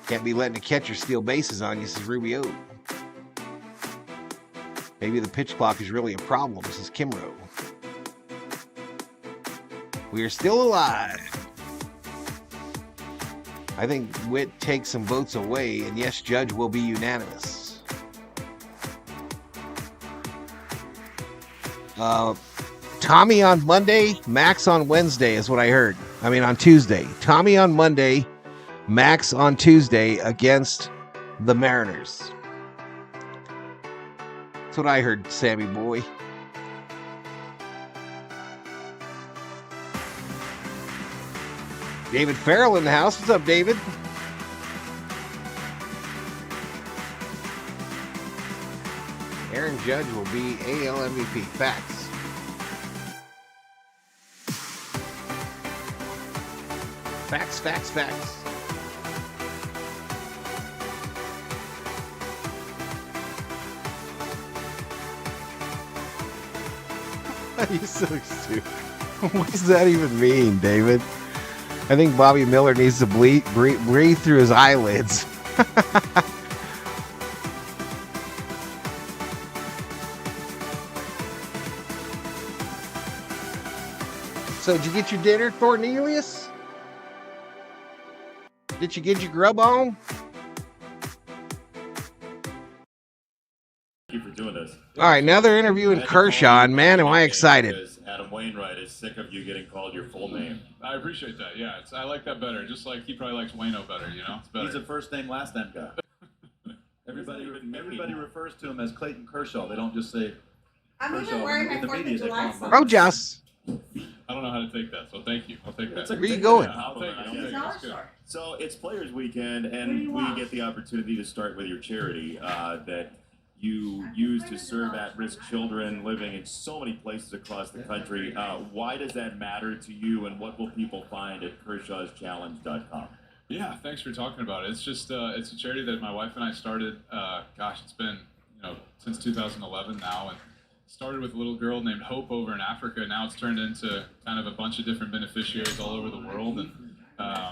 Can't be letting the catcher steal bases on you, says Rubio. Maybe the pitch clock is really a problem, says Kimro. We are still alive. I think Witt takes some votes away, and yes, Judge will be unanimous. Tommy on Monday, Max on Wednesday is what I heard. I mean, on Tuesday. Tommy on Monday, Max on Tuesday against the Mariners. That's what I heard, Sammy boy. David Farrell in the house. What's up, David? Aaron Judge will be AL MVP. Facts. Facts, facts, facts. You're so stupid. What does that even mean, David? I think Bobby Miller needs to breathe through his eyelids. So, did you get your dinner, Cornelius? Did you get your grub on? Thank you for doing this. All right, now they're interviewing Kershaw, and man, am I excited. Because Adam Wainwright is sick of you getting called your full name. I appreciate that. Yeah, I like that better. Just like he probably likes Wayno better. You know, it's better. He's a first name, last name guy. Everybody refers to him as Clayton Kershaw. They don't just say I'm Kershaw. even wearing my In the 4th media, of they July call him song. Rojas. I don't know how to take that, so thank you. I'll take that. Where you going? Yeah, I'll take it. I'll take it. That's good. So it's Players Weekend, What do and you we want? get the opportunity to start with your charity that you use to serve at-risk children living in so many places across the country. Why does that matter to you, and what will people find at KershawsChallenge.com? Yeah, thanks for talking about it. It's just it's a charity that my wife and I started. It's been since 2011 now, and started with a little girl named Hope over in Africa. Now it's turned into kind of a bunch of different beneficiaries all over the world, and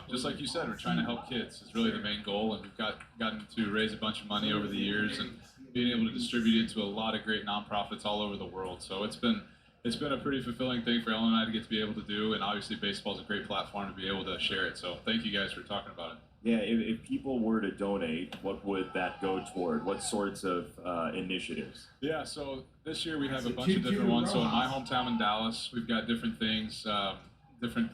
just like you said, we're trying to help kids. It's really the main goal, and we've gotten to raise a bunch of money over the years and being able to distribute it to a lot of great nonprofits all over the world. So it's been a pretty fulfilling thing for Ellen and I to get to be able to do, and obviously baseball is a great platform to be able to share it. So thank you guys for talking about it. Yeah, if people were to donate, what would that go toward? What sorts of initiatives? Yeah, so this year we have a bunch of different ones. So in my hometown in Dallas, we've got different things, different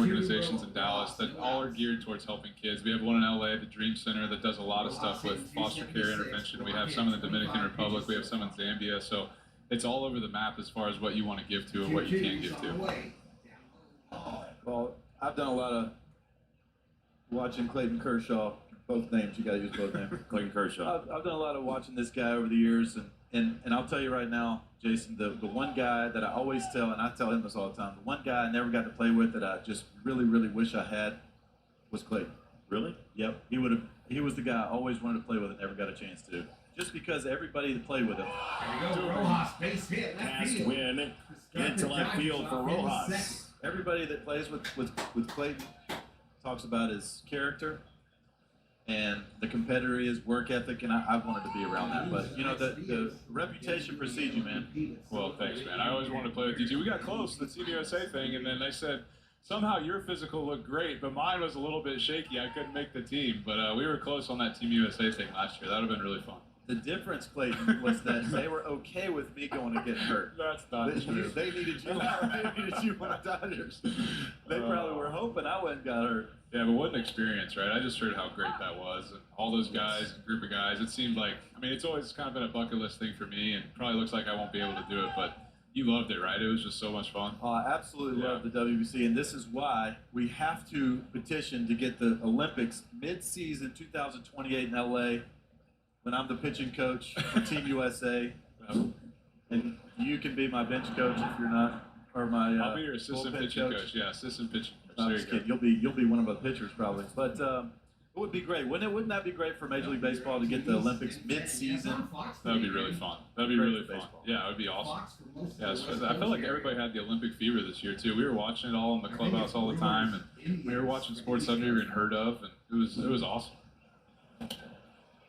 organizations in Dallas that all are geared towards helping kids. We have one in LA, the Dream Center, that does a lot of stuff with foster care intervention. We have some in the Dominican Republic. We have some in Zambia. So it's all over the map as far as what you want to give to and what you can't give to. Well, I've done a lot of watching Clayton Kershaw. Both names, you got to use both names. Clayton Kershaw. I've done a lot of watching this guy over the years, and And I'll tell you right now, Jason, the one guy that I always tell, and I tell him this all the time, the one guy I never got to play with that I just really, really wish I had was Clayton. Really? Yep. He was the guy I always wanted to play with and never got a chance to. Just because everybody that played with him. There we go, Rojas, base hit. Pass win into left field for Rojas. Everybody that plays with Clayton talks about his character and the competitor he is, work ethic, and I wanted to be around that. But, you know, the reputation precedes you, man. Well, thanks, man. I always wanted to play with you, too. We got close to the Team USA thing, and then they said, somehow your physical looked great, but mine was a little bit shaky. I couldn't make the team, but we were close on that Team USA thing last year. That would have been really fun. The difference, Clayton, was that they were okay with me going and getting hurt. That's not true. They needed you. They needed you on the Dodgers. They probably were hoping I went and got hurt. Yeah, but what an experience, right? I just heard how great that was. And all those guys, group of guys, it seemed like, I mean, it's always kind of been a bucket list thing for me, and probably looks like I won't be able to do it, but you loved it, right? It was just so much fun. I absolutely love the WBC, and this is why we have to petition to get the Olympics mid-season 2028 in LA when I'm the pitching coach for Team USA. And you can be my bench coach if you're not, or my I'll be your assistant pitching coach. Yeah, assistant pitching coach. I'm just kidding. You'll be one of the pitchers probably. But it would be great. Wouldn't that be great for Major League Baseball to get the Olympics mid-season? That would be really fun. That would be really fun. Yeah, it would be awesome. Yeah, I felt like everybody had the Olympic fever this year too. We were watching it all in the clubhouse all the time, and we were watching sports I've never even heard of, and it was awesome.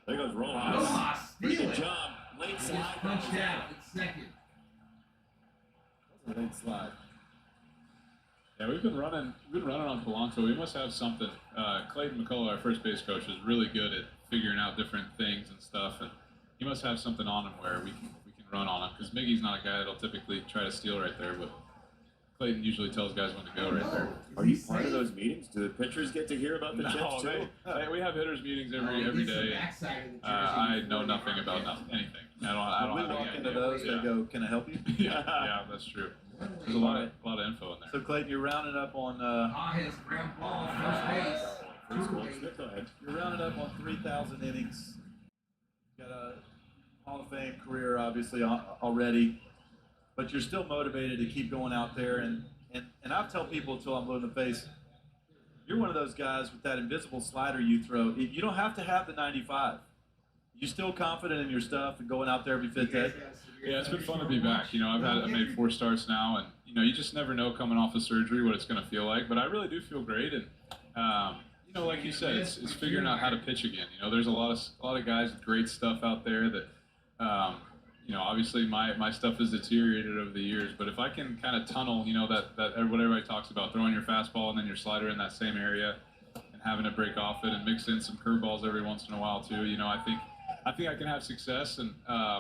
There goes Rojas. Pretty good job. Late slide. Touchdown. Second. Late slide. Yeah, we've been running on Polanco. We must have something. Clayton McCullough, our first base coach, is really good at figuring out different things and stuff, and he must have something on him where we can run on him, because Miggy's not a guy that'll typically try to steal right there, but Clayton usually tells guys when to go right there. Are you part of those meetings? Do the pitchers get to hear about the chips too? We have hitters meetings every day. I know nothing about anything. I don't When have we walk any into idea. those, they go, "Can I help you?" yeah, that's true. There's a lot of info in there. So Clayton, you're rounding up on His ground ball, first base. you're rounding up on 3,000 innings. Got a Hall of Fame career, obviously already, but you're still motivated to keep going out there. And I tell people until I'm blue in the face, you're one of those guys with that invisible slider you throw. You don't have to have the 95. You still confident in your stuff and going out there every fifth day? Yeah, it's been fun to be back. You know, I've made 4 starts now, and you know, you just never know coming off of surgery what it's going to feel like. But I really do feel great, and you know, like you said, it's figuring out how to pitch again. You know, there's a lot of guys with great stuff out there that, you know, obviously my stuff has deteriorated over the years. But if I can kind of tunnel, you know, that what everybody talks about, throwing your fastball and then your slider in that same area, and having it break off it, and mix in some curveballs every once in a while too. You know, I think I can have success, and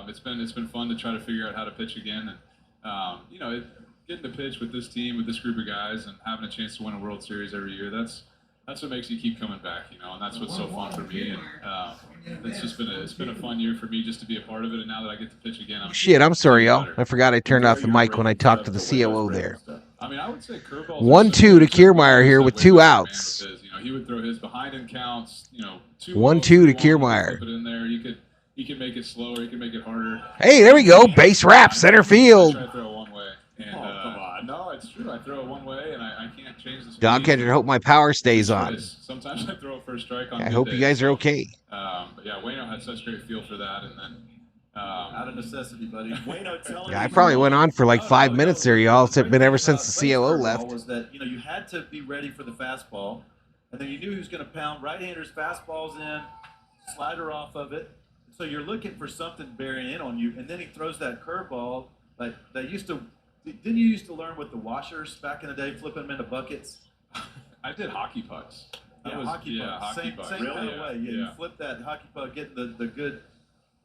it's been fun to try to figure out how to pitch again, and you know, getting to pitch with this team, with this group of guys, and having a chance to win a World Series every year. That's what makes you keep coming back, you know, and that's what's so fun for me. And it's been a fun year for me just to be a part of it. And now that I get to pitch again, I'm sorry, y'all. I forgot I turned off the mic when I talked to the COO there. I mean, I would say curveballs. 1-2 to Kiermaier here with 2 outs. You know, he would throw his behind in counts. You know, 1-2 to Kiermaier. Put it in there. He could make it slower. He could make it harder. Hey, there we go. Base wrap, center field. I try to throw it one way. And, come on. No, it's true. I throw it one way, and I can't change the speed. Dog catcher, hope my power stays on. Sometimes I throw a first strike on. I hope you guys are okay. But yeah, Wayno had such great feel for that, and then out of necessity, buddy. Yeah, I probably went on for like 5 minutes there, y'all. It's been ever since the COO left. Was that, you know, you had to be ready for the fastball, and then you knew he was going to pound right-handers fastballs in, slider off of it. So you're looking for something bearing in on you, and then he throws that curveball. Like that didn't you used to learn with the washers back in the day, flipping them into buckets? I did hockey pucks. Hockey pucks. Same pucks. kind of way. Yeah, you flip that hockey puck, getting the good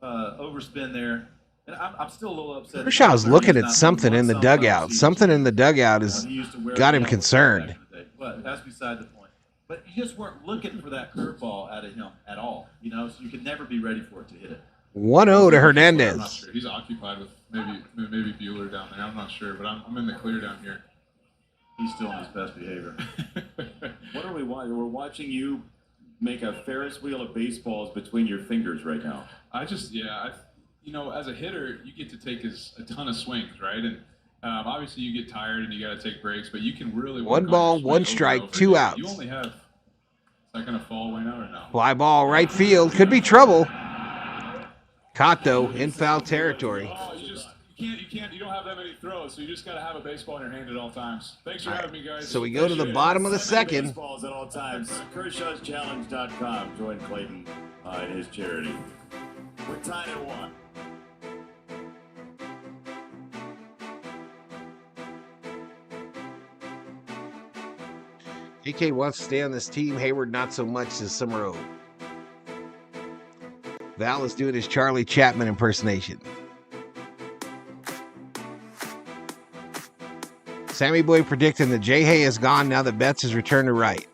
overspin there. And I'm still a little upset. Kershaw's looking at something in the dugout. Something in the dugout has got him concerned. But that's beside the point. But you just weren't looking for that curveball out of him at all, you know, so you could never be ready for it to hit it. 1-0 to I'm Hernandez. not sure. He's occupied with maybe Bueller down there. I'm not sure, but I'm in the clear down here. He's still in his best behavior. What are we watching? We're watching you make a Ferris wheel of baseballs between your fingers right now. you know, as a hitter, you get to take a ton of swings, right? And obviously you get tired and you got to take breaks, but you can really work 1 on ball, your 1 swing strike, over and 2 over. outs. You only have, is that going to fall away now or no? Fly ball, right field. Could be trouble. Caught, though, in foul territory. Oh, you don't have that many throws, so you just got to have a baseball in your hand at all time. Thanks for having me, guys. So we go to the bottom of the second. Baseballs at all times. Kershaw'sChallenge.com. Join Clayton in his charity. We're tied at 1. AK wants to stay on this team. Hayward not so much this summer. Val is doing his Charlie Chapman impersonation. Sammy Boy predicting that Shohei is gone now that Betts has returned to right.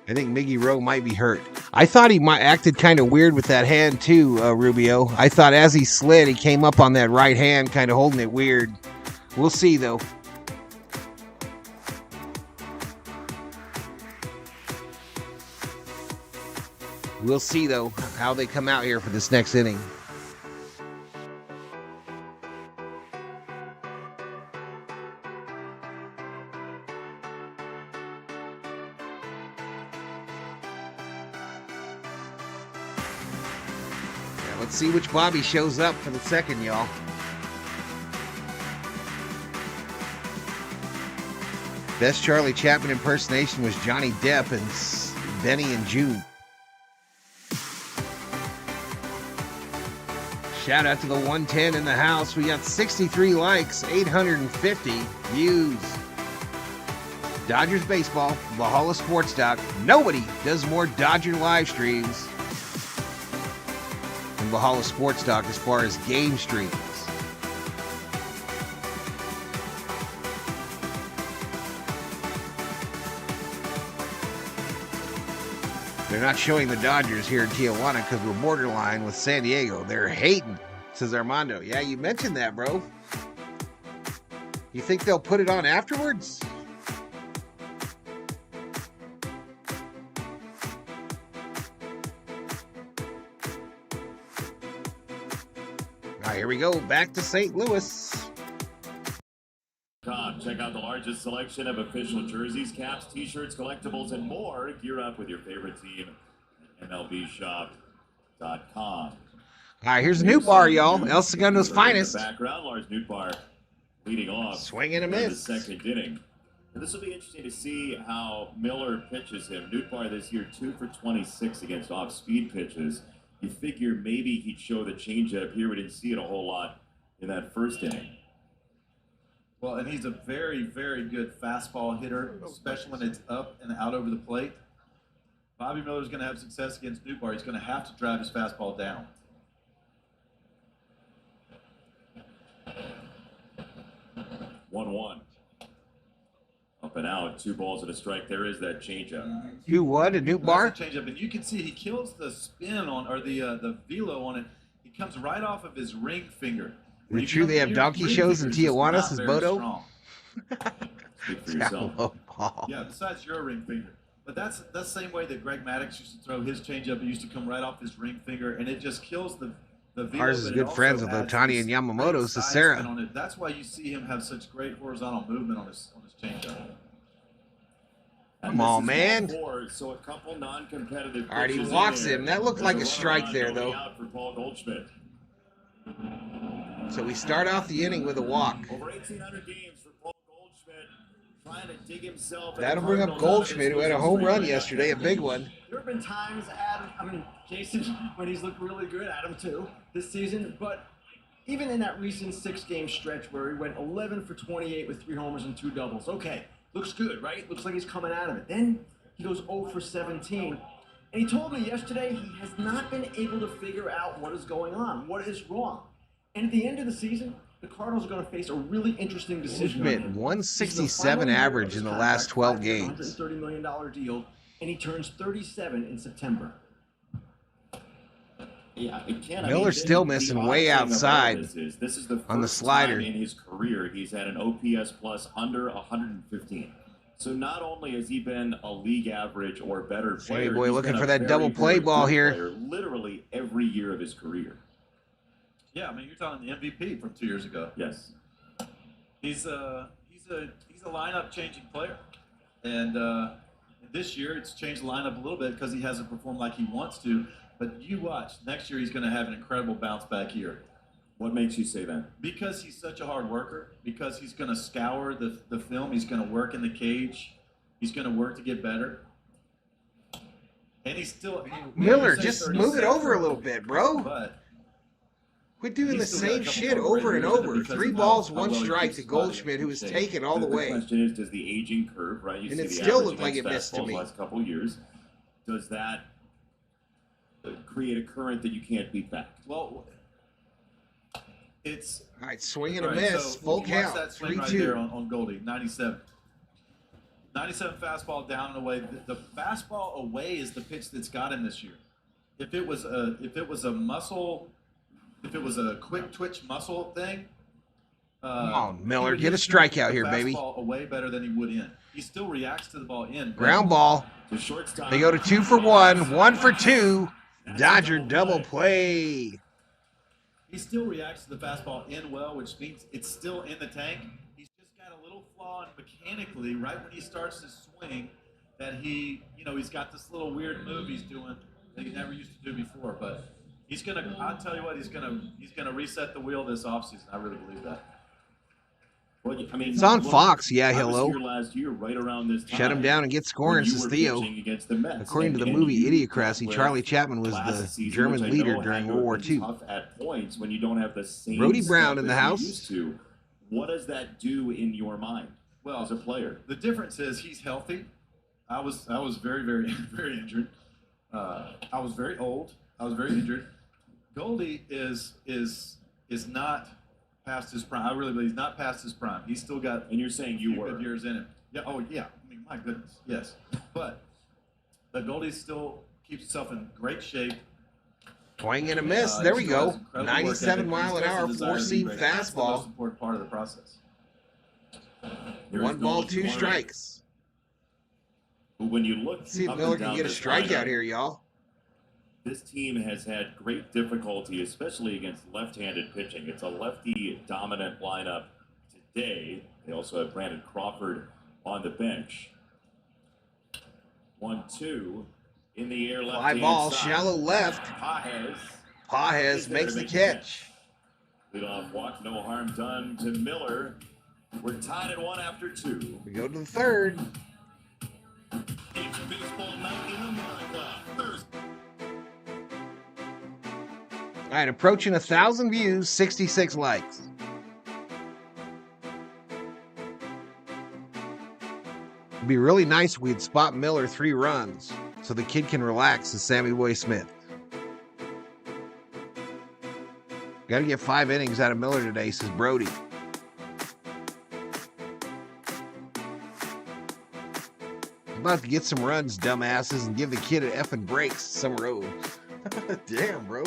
I think Miggy Rowe might be hurt. I thought he might acted kind of weird with that hand too, Rubio. I thought as he slid, he came up on that right hand, kind of holding it weird. We'll see, though. We'll see, though, how they come out here for this next inning. Yeah, let's see which Bobby shows up for the second, y'all. Best Charlie Chapman impersonation was Johnny Depp and Benny and June. Shout out to the 110 in the house. We got 63 likes, 850 views. Dodgers baseball, Valhalla Sports Doc. Nobody does more Dodger live streams than Valhalla Sports Doc as far as game streams. They're not showing the Dodgers here in Tijuana because we're borderline with San Diego. They're hating, says Armando. Yeah, you mentioned that, bro. You think they'll put it on afterwards? All right, here we go. Back to St. Louis. Check out the largest selection of official jerseys, caps, t-shirts, collectibles, and more. Gear up with your favorite team at MLBshop.com. All right, here's a new bar, y'all. El Segundo's finest. Background, Lars Nootbaar leading off. Swing and a miss. The second inning. And this will be interesting to see how Miller pitches him. Nootbaar this year 2 for 26 against off-speed pitches. You figure maybe he'd show the changeup here. We didn't see it a whole lot in that first inning. Well, and he's a very, very good fastball hitter, especially when it's up and out over the plate. Bobby Miller's going to have success against Nootbaar. He's going to have to drive his fastball down. 1-1. Up and out, 2 balls and a strike. There is that changeup. You what? A Nootbaar? Changeup, and you can see he kills the spin on, or the velo on it. He comes right off of his ring finger. Is it true they have donkey shows in Tijuana, says Bodo? Speak for yourself. Yeah, besides your ring finger. But that's the same way that Greg Maddux used to throw his changeup. It used to come right off his ring finger, and it just kills the velo. Ours is good friends with Ohtani and Yamamoto, says Sarah. That's why you see him have such great horizontal movement on his changeup. Come on, man. So a couple non-competitive. All right, he walks him. That looked like a strike there, though. For Paul Goldschmidt. So we start off the inning with a walk. Over 1,800 games for Paul Goldschmidt, trying to dig himself. That'll bring up Goldschmidt, who had a home run yesterday, a big one. There have been times, Jason, when he's looked really good, Adam too, this season, but even in that recent 6-game stretch where he went 11 for 28 with 3 homers and 2 doubles, okay, looks good, right? Looks like he's coming out of it. Then he goes 0 for 17, and he told me yesterday he has not been able to figure out what is going on, what is wrong. And at the end of the season, the Cardinals are going to face a really interesting decision. 167 average in the last 12 games. $130 million deal, and he turns 37 in September. Yeah, it can. Miller's still missing way outside this is the first on the slider. time in his career he's had an OPS plus under 115. So not only has he been a league average or better Sammy player, boy he's looking been for a that very, double play very ball good here. player, literally every year of his career. Yeah, I mean, you're talking the MVP from 2 years ago. Yes. He's a lineup changing player, and this year it's changed the lineup a little bit because he hasn't performed like he wants to. But you watch, next year he's going to have an incredible bounce back year. What makes you say that? Because he's such a hard worker. Because he's going to scour the film. He's going to work in the cage. He's going to work to get better. And he's still Miller, just move it over a little bit, bro. But Quit doing the he's still got a same couple shit more over and great years in him over. because 3 of balls, how 1 well he strike keeps to his body Goldschmidt, who was in shape. taken all the way. question is, does the aging curve, right? You And see it the still average looked like it against missed to fastballs me. the last couple of years. Does that create a current that you can't beat back? Well, it's All right, swing and a all right, miss. so Full watch count. that swing right 3-2. there on Goldie, 97. 97 fastball down and away. The fastball away is the pitch that's got him this year. If it was a quick twitch muscle thing, Come on, Miller, he would get a hit strikeout the here, baby. Fastball away better than he would in. He still reacts to the ball in. Ground ball. To shortstop. They go to 2 for 1, 1 for 2. Dodger double play. He still reacts to the fastball in well, which means it's still in the tank. He's just got a little flaw mechanically right when he starts to swing that he's got this little weird move he's doing that he never used to do before. But I'll tell you what, he's gonna reset the wheel this offseason. I really believe that. Well, I mean, It's on look, Fox. Yeah, I was hello. here last year, right around this time. Shut him down and get scoring, when you says were Theo. pitching against the Mets. According to the And movie you Idiocracy, dealt Charlie with Chapman was last the season, German which I leader know during had World War been II. tough at points when you don't have the same Brody Brown stuff in the as you house. used to. What does that do in your mind as a player? The difference is he's healthy. I was very, very, very injured. I was very old. I was very injured. Goldie is not past his prime. I really believe he's not past his prime. He's still got. And you're saying you were good years in him. Yeah. Oh yeah. I mean, my goodness. Yes. But Goldie still keeps himself in great shape. Swing and a miss. There we He still go. has incredible work 97 ethic. mile an He still hour, has a desire to be 4-seam great. That's the most fastball. important part of the process. 1 ball, 2 strikes. But when you look, Let's see if up Miller and can down get a this strikeout lineup, here, y'all. This team has had great difficulty, especially against left-handed pitching. It's a lefty-dominant lineup today. They also have Brandon Crawford on the bench. 1-2 in the air, Fly left-hand ball, side. shallow left. Pajes makes the catch. Leadoff walk, no harm done to Miller. We're tied at 1 after 2. We go to the 3rd. It's baseball night in America. Thursday. All right, approaching 1,000 views, 66 likes. It'd be really nice if we'd spot Miller 3 runs so the kid can relax, says Sammy Boy Smith. Got to get 5 innings out of Miller today, says Brody. About to get some runs, dumbasses, and give the kid an effing break, some road. Damn, bro.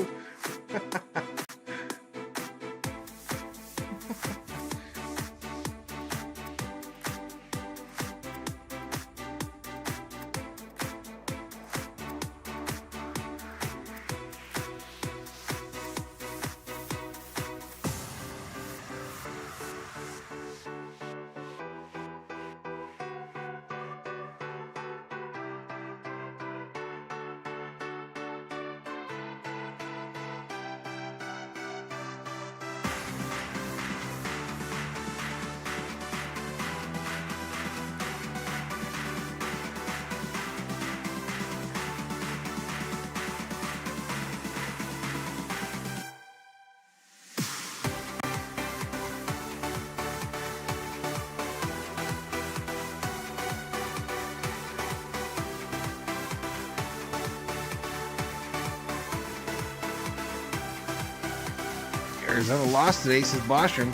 Arizona lost today, says Bostrom.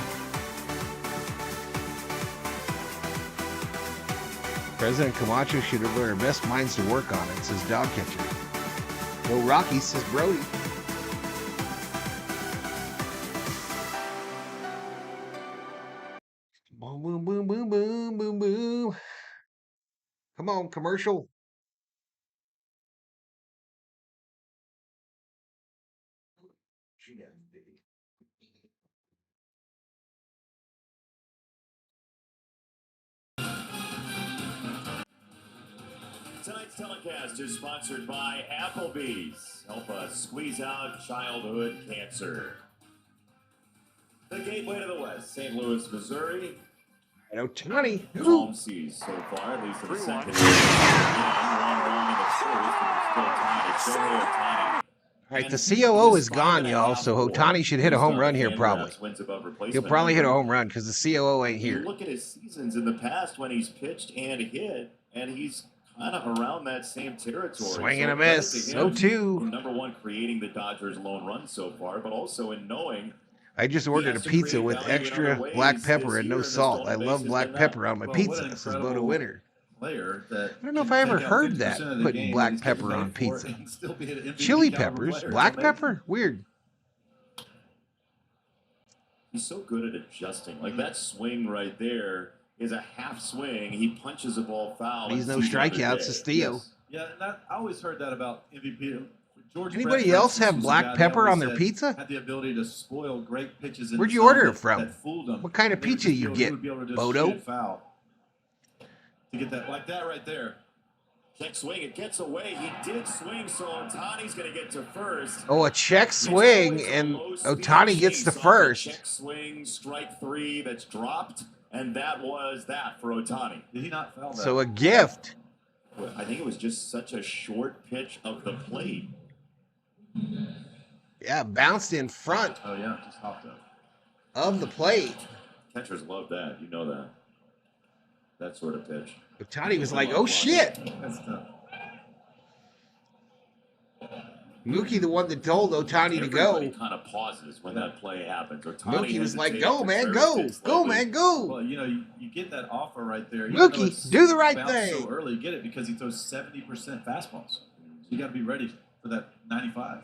President Camacho should have our best minds to work on it, says Dog Catcher. Go Rockies, says Brody. Boom, boom, boom, boom, boom, boom, boom. Come on, commercial. Tonight's telecast is sponsored by Applebee's. Help us squeeze out childhood cancer. The gateway to the West, St. Louis, Missouri. And Ohtani. Calm seas so far, at least in the second. One wrong in the first, and we're still tied. It's Shohei Ohtani. All right, the COO is gone, y'all, so Ohtani should hit a home run here probably. He'll probably hit a home run because the COO ain't here. You look at his seasons in the past when he's pitched and hit, and he's kind of around that same territory. Swing and a miss. 0-2. Number one, creating the Dodgers' lone run so far, but also in knowing I just ordered a pizza with extra black pepper and no salt. I love black pepper on my pizza, says Bodo Winter. I don't know if I ever heard that, putting black pepper on pizza. Chili peppers? Black pepper? Weird. He's so good at adjusting. Like that swing right there is a half swing. He punches a ball foul. He's no strikeouts, it's Theo. Yes. Yeah, I always heard that about MVP. George Anybody Brett, else have black pepper on their said, pizza? Had the ability to spoil great pitches. Where'd you order it from? What kind of pizza you get, Bodo? Foul. To get that like that right there. Check swing, it gets away. He did swing, so Ohtani's going to get to first. Oh, a check swing, and Ohtani gets to first. Check swing, strike three that's dropped, and that was that for Ohtani. Did he not foul that? So a gift. I think it was just such a short pitch of the plate. Yeah, bounced in front. Oh, yeah, just hopped up. Of the plate. Catchers love that. You know that. That sort of pitch. Ohtani was like, oh, shit. That's tough. Mookie, the one that told Ohtani to go. Everybody kind of pauses when that play happens. Mookie was like, go, man, go. Go, man, go. Well, you know, you get that offer right there. Mookie, do the right bounced thing. So early, you get it because he throws 70% fastballs. So you got to be ready for that 95.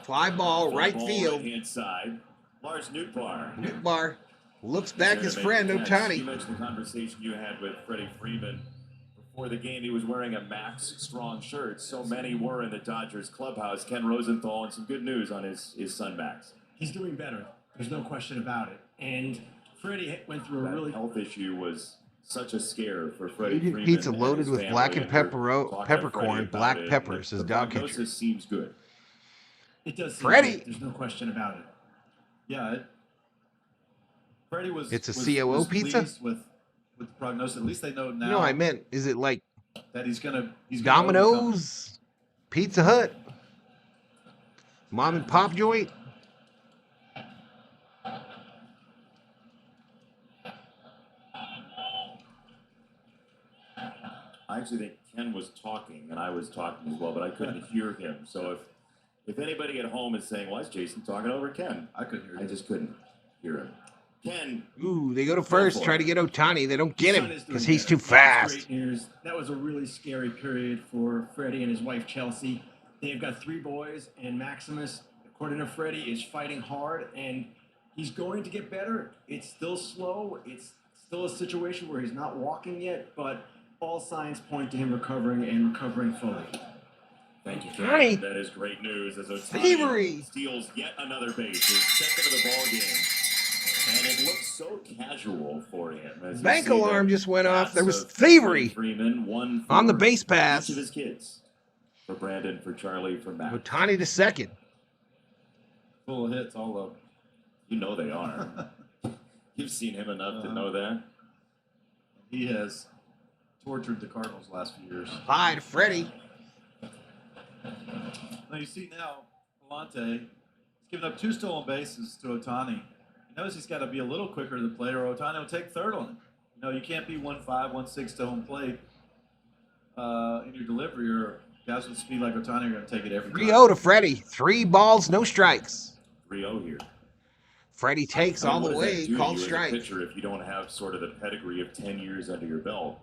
Fly ball, right Ball field. Right-hand side. Lars Nootbaar. Nootbaar looks back his friend Ohtani. You mentioned the conversation you had with Freddie Freeman. Before the game, he was wearing a Max Strong shirt. So many were in the Dodgers clubhouse. Ken Rosenthal, and some good news on his son Max. He's doing better. There's no question about it. And Freddie went through a really health issue was such a scare for Freddie Eating Freeman. pizza loaded with blackened peppercorn, black pepper, says dog catcher. Prognosis seems good. It does seem Freddie. good. There's no question about it. Yeah, Freddie was. It's a was, COO was pizza? pleased with the prognosis. At least they know now. No, I meant, is it like that he's gonna Domino's, Pizza Hut, mom and pop joint? I actually think Ken was talking, and I was talking as well, but I couldn't hear him. So if anybody at home is saying, why is Jason talking over Ken? I couldn't hear him. I just couldn't hear him. Ken. Ooh, they go to first, try to get Ohtani. They don't get him because he's too fast. Great news. That was a really scary period for Freddie and his wife, Chelsea. They've got 3 boys, and Maximus, according to Freddie, is fighting hard, and he's going to get better. It's still slow. It's still a situation where he's not walking yet, but all signs point to him recovering and recovering fully. Thank you, Ohtani. That is great news as Ohtani Thievery. steals yet another base, his second of the ball game. And it looks so casual for him. As Bank you see alarm the just went off. There was pass of thievery Freeman, one for on the base pass. each of his kids. For Brandon, for Charlie, for Matt. Ohtani to second. Full of hits, all of them. You know they are. You've seen him enough to know that. He has tortured the Cardinals the last few years. Hi to Freddie. Now you see now, Galante, he's given up 2 stolen bases to Ohtani. He knows he's got to be a little quicker to the plate, or Ohtani will take third on him. You know, you can't be 1-5, 1-6 to home plate in your delivery, or guys with speed like Ohtani are going to take it every time. 3-0 to Freddie. 3 balls, no strikes. 3-0 here. Freddie takes I mean, all the what does that way, do to called you as a strike. pitcher if you don't have sort of the pedigree of 10 years under your belt?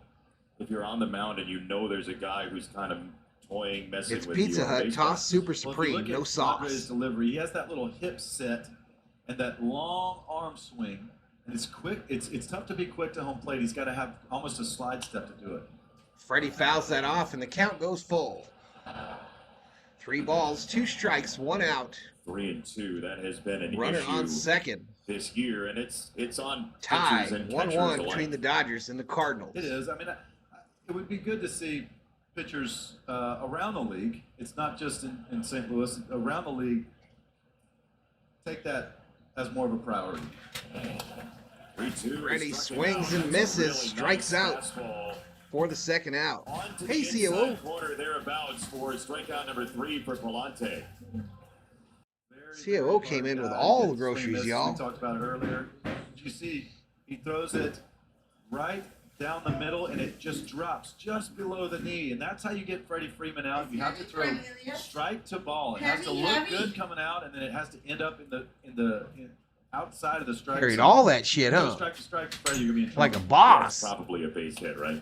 If you're on the mound and you know there's a guy who's kind of toying, messing It's with Pizza you on Hut, baseball. tossed super Well, if you supreme, look no at sauce. Padres' delivery, he has that little hip set and that long arm swing And it's quick. It's tough to be quick to home plate. He's got to have almost a slide step to do it. Freddie fouls that off, and the count goes full. 3 balls, 2 strikes, 1 out. 3-2. That has been an Runner issue on second. this year, and it's on Tie, pitchers and 1-1 catchers between the Dodgers and the Cardinals. It is. I mean, it would be good to see pitchers around the league. It's not just in St. Louis. Around the league, take that as more of a priority. 3-2. Freddie swings and misses, strikes out for the second out. Hey, COO. Corner thereabouts for strikeout number 3 for Palante. COO came in with all the groceries, y'all. We talked about it earlier. You see, he throws it right down the middle, and it just drops just below the knee, and that's how you get Freddie Freeman out. You have to throw strike to ball. It has to look good coming out, and then it has to end up in outside of the strike. Carried all that shit, huh? Strike to strike, Freddie, you're gonna be in trouble. Like a boss. Probably a base hit, right?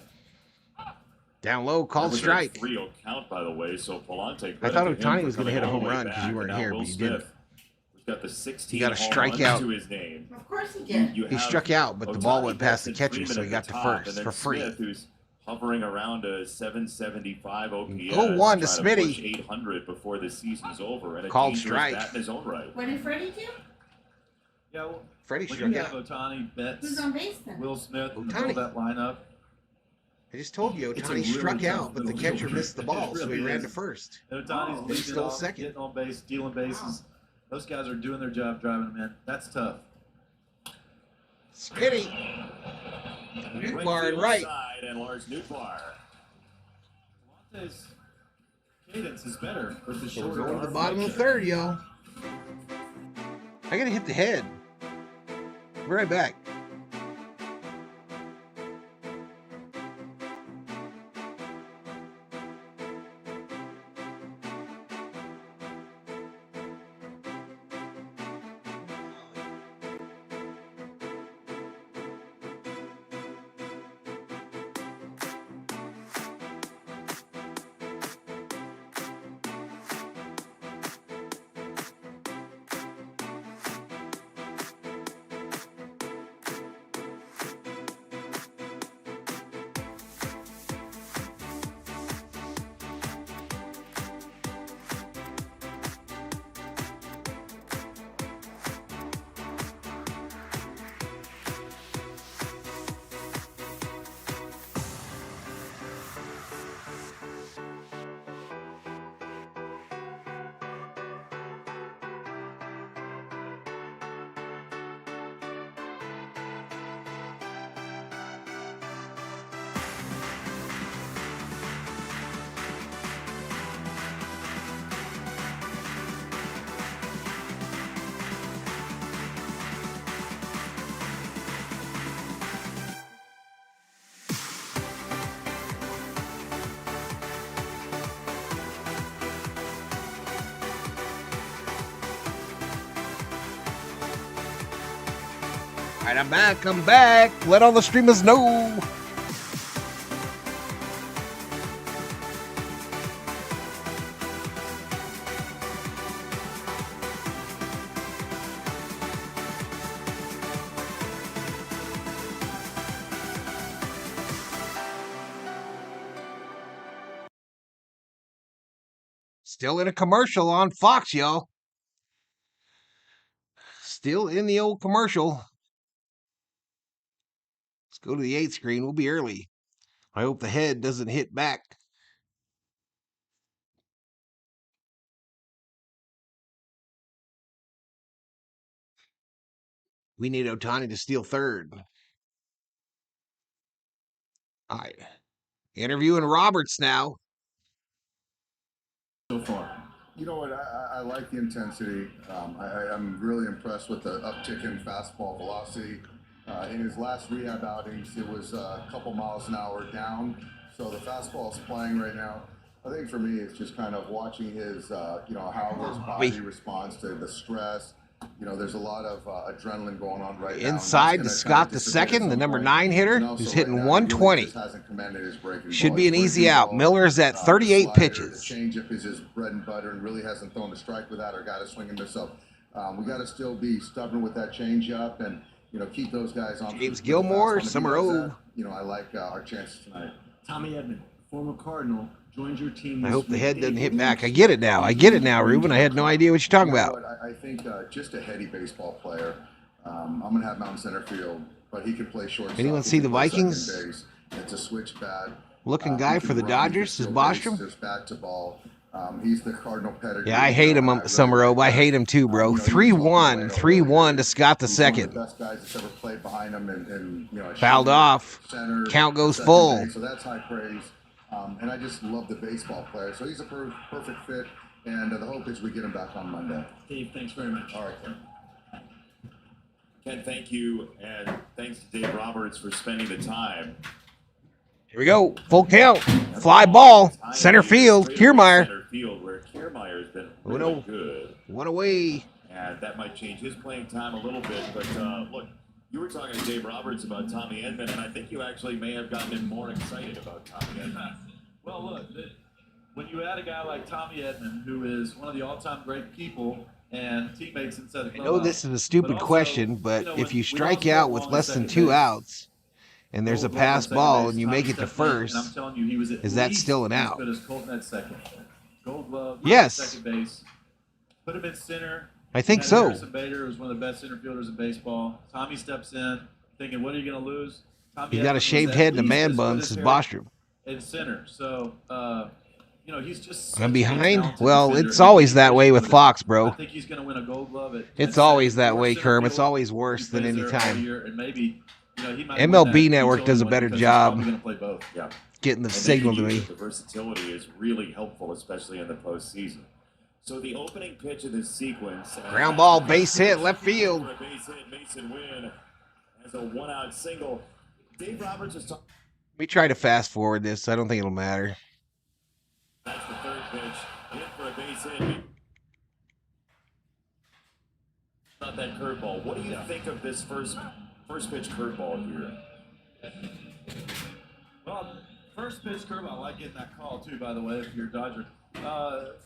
Down low, called strike. 3-0 count, by the way. So Palante. I thought Ohtani was going to hit a home run because you weren't here, but he didn't. He's got the 16 He got a home strikeout. runs to his name. Of course he did. You He have struck out, but the ball went past the Ohtani, catcher, Freeman so he at got the to top, first and then for free. Smith, who's hovering around a 775 OPS. Go one to trying Smitty. push 800 before the season's over, and a Called dangerous strike. bat in his own right. What did Freddie do? Yeah, well, Freddie when struck you have out. Ohtani, Betts, Who's on base then? Will Smith, in the Ohtani. middle of that lineup. I just told you, It's a Ohtani really struck tough out, but the little catcher field. missed the ball, It so he really ran is. to first. Ohtani's He leading stole off, second. getting on base, stealing bases. Those guys are doing their job driving them in. That's tough. Smitty. Newbar and right. Side and Lars Nootbaar. Talante's cadence is better with the So we're shorter going to the arm. bottom of the third, y'all. I got to hit the head. Be right back. All right, I'm back. I'm back. Let all the streamers know. Still in a commercial on Fox, y'all. Still in the old commercial. Let's go to the 8th screen. We'll be early. I hope the head doesn't hit back. We need Ohtani to steal third. All right. Interviewing Roberts now. So far. You know what? I like the intensity. I'm really impressed with the uptick in fastball velocity. In his last rehab outings, it was a couple miles an hour down. So the fastball is playing right now. I think for me, it's just kind of watching his, how his body responds to the stress. You know, there's a lot of adrenaline going on right now. Inside to Scott the second, the number 9 hitter, who's hitting 120. Should be an easy out. Miller's at 38 pitches. The changeup is his bread and butter, and really hasn't thrown a strike with that or got a swing and miss up. We got to still be stubborn with that changeup, and keep those guys on. James for the Gilmore, fast one. If he Summer does O. that, I like our chances tonight. Tommy Edman, former Cardinal, joins your team. I this hope the week. head doesn't hit Dave, back. I get it now. I get it now, Ruben. I had no idea what you're talking about. What? I think just a heady baseball player. I'm going to have mountain center field, but he can play shortstop. Anyone He see can the play second Vikings? base. It's a switch bat. Looking He guy can for the run, he can Dodgers is steal Bostrom. base, there's bat to ball. He's the Cardinal pedigree. Yeah, I hate him, I really Summer O. like I that. hate him too, bro. 3-1. 3-1 to Scott the He's one of second. the best guys that's ever played behind him, and Fouled shooter, off. center, Count goes second full. base, so that's high praise. And I just love the baseball player. So he's a perfect fit. And the hope is we get him back on Monday. Dave, thanks very much. All right, Ken. Ken, thank you, and thanks to Dave Roberts for spending the time. Here we go. Full count. Fly ball. Center field. Kiermaier. Center field, where Kiermaier's been Oh, really no. good. One away. And that might change his playing time a little bit. But look, you were talking to Dave Roberts about Tommy Edman, and I think you actually may have gotten him more excited about Tommy Edman. Well, look, when you add a guy like Tommy Edman, who is one of the all-time great people and teammates inside the I clubhouse. know this is a stupid also, question, but when if you we strike lost out Ball with on less than second 2 base, outs and there's a Gold Glove on pass second ball base, and you Tommy make it to stepped in, and first, I'm telling you, he was at is that least still an as out? good as Colton at second. Gold Glove, Yes. second base. Put him in center. I think Had so. Harrison Bader was one of the best center fielders in baseball. Tommy steps in, thinking, what are you going to lose? Tommy He's got a Edman shaved was head at and a least man as bun, good as says Harry Bostrom. in center. So, he's just such I'm a behind? talented Well, defender. it's always He that can way finish with with it. Fox, I bro. think he's going to win a Gold Glove at It's 10 always seconds that or way, center Kerm. It's field. always worse He than plays any there all time. year, and maybe, he might MLB win that Network utility does a one better because he's job probably going to play both. Yeah. getting the And they signal can to use me. it. The versatility is really helpful, especially in the postseason. So the opening pitch of this sequence. Ground ball, base hit, left field. For a base hit, Mason Wynn as a 1-out single. Dave Roberts was talking. Let me try to fast forward this. I don't think it'll matter. That's the third pitch. Hit for a base hit. Not that curveball. What do you think of this first pitch curveball here? Well, first pitch curveball, I like getting that call too, by the way, if you're a Dodger.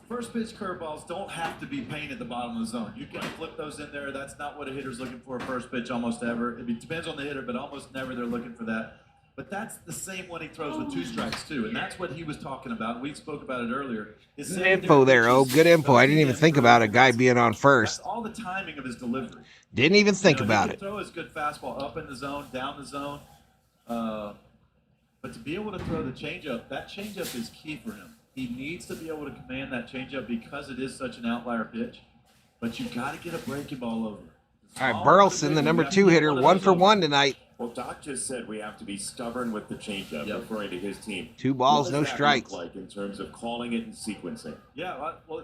First pitch curveballs don't have to be painted at the bottom of the zone. You can flip those in there. That's not what a hitter's looking for, first pitch almost ever. It depends on the hitter, but almost never they're looking for that. But that's the same one he throws with 2 strikes too, and that's what he was talking about. We spoke about it earlier. His Good secondary info there, pitches, oh. Good info. I didn't even think about a guy being on That's first. all the timing of his delivery. Didn't even think about He it. can throw his good fastball up in the zone, down the zone. But to be able to throw the changeup, that changeup is key for him. He needs to be able to command that changeup because it is such an outlier pitch. But you got to get a breaking ball over. All right, Burleson, the number 2 hitter, 1 for 1 tonight. Well, Doc just said we have to be stubborn with the changeup, referring to his team. 2 balls, What no does that strikes. look like in terms of calling it and sequencing? Yeah, well,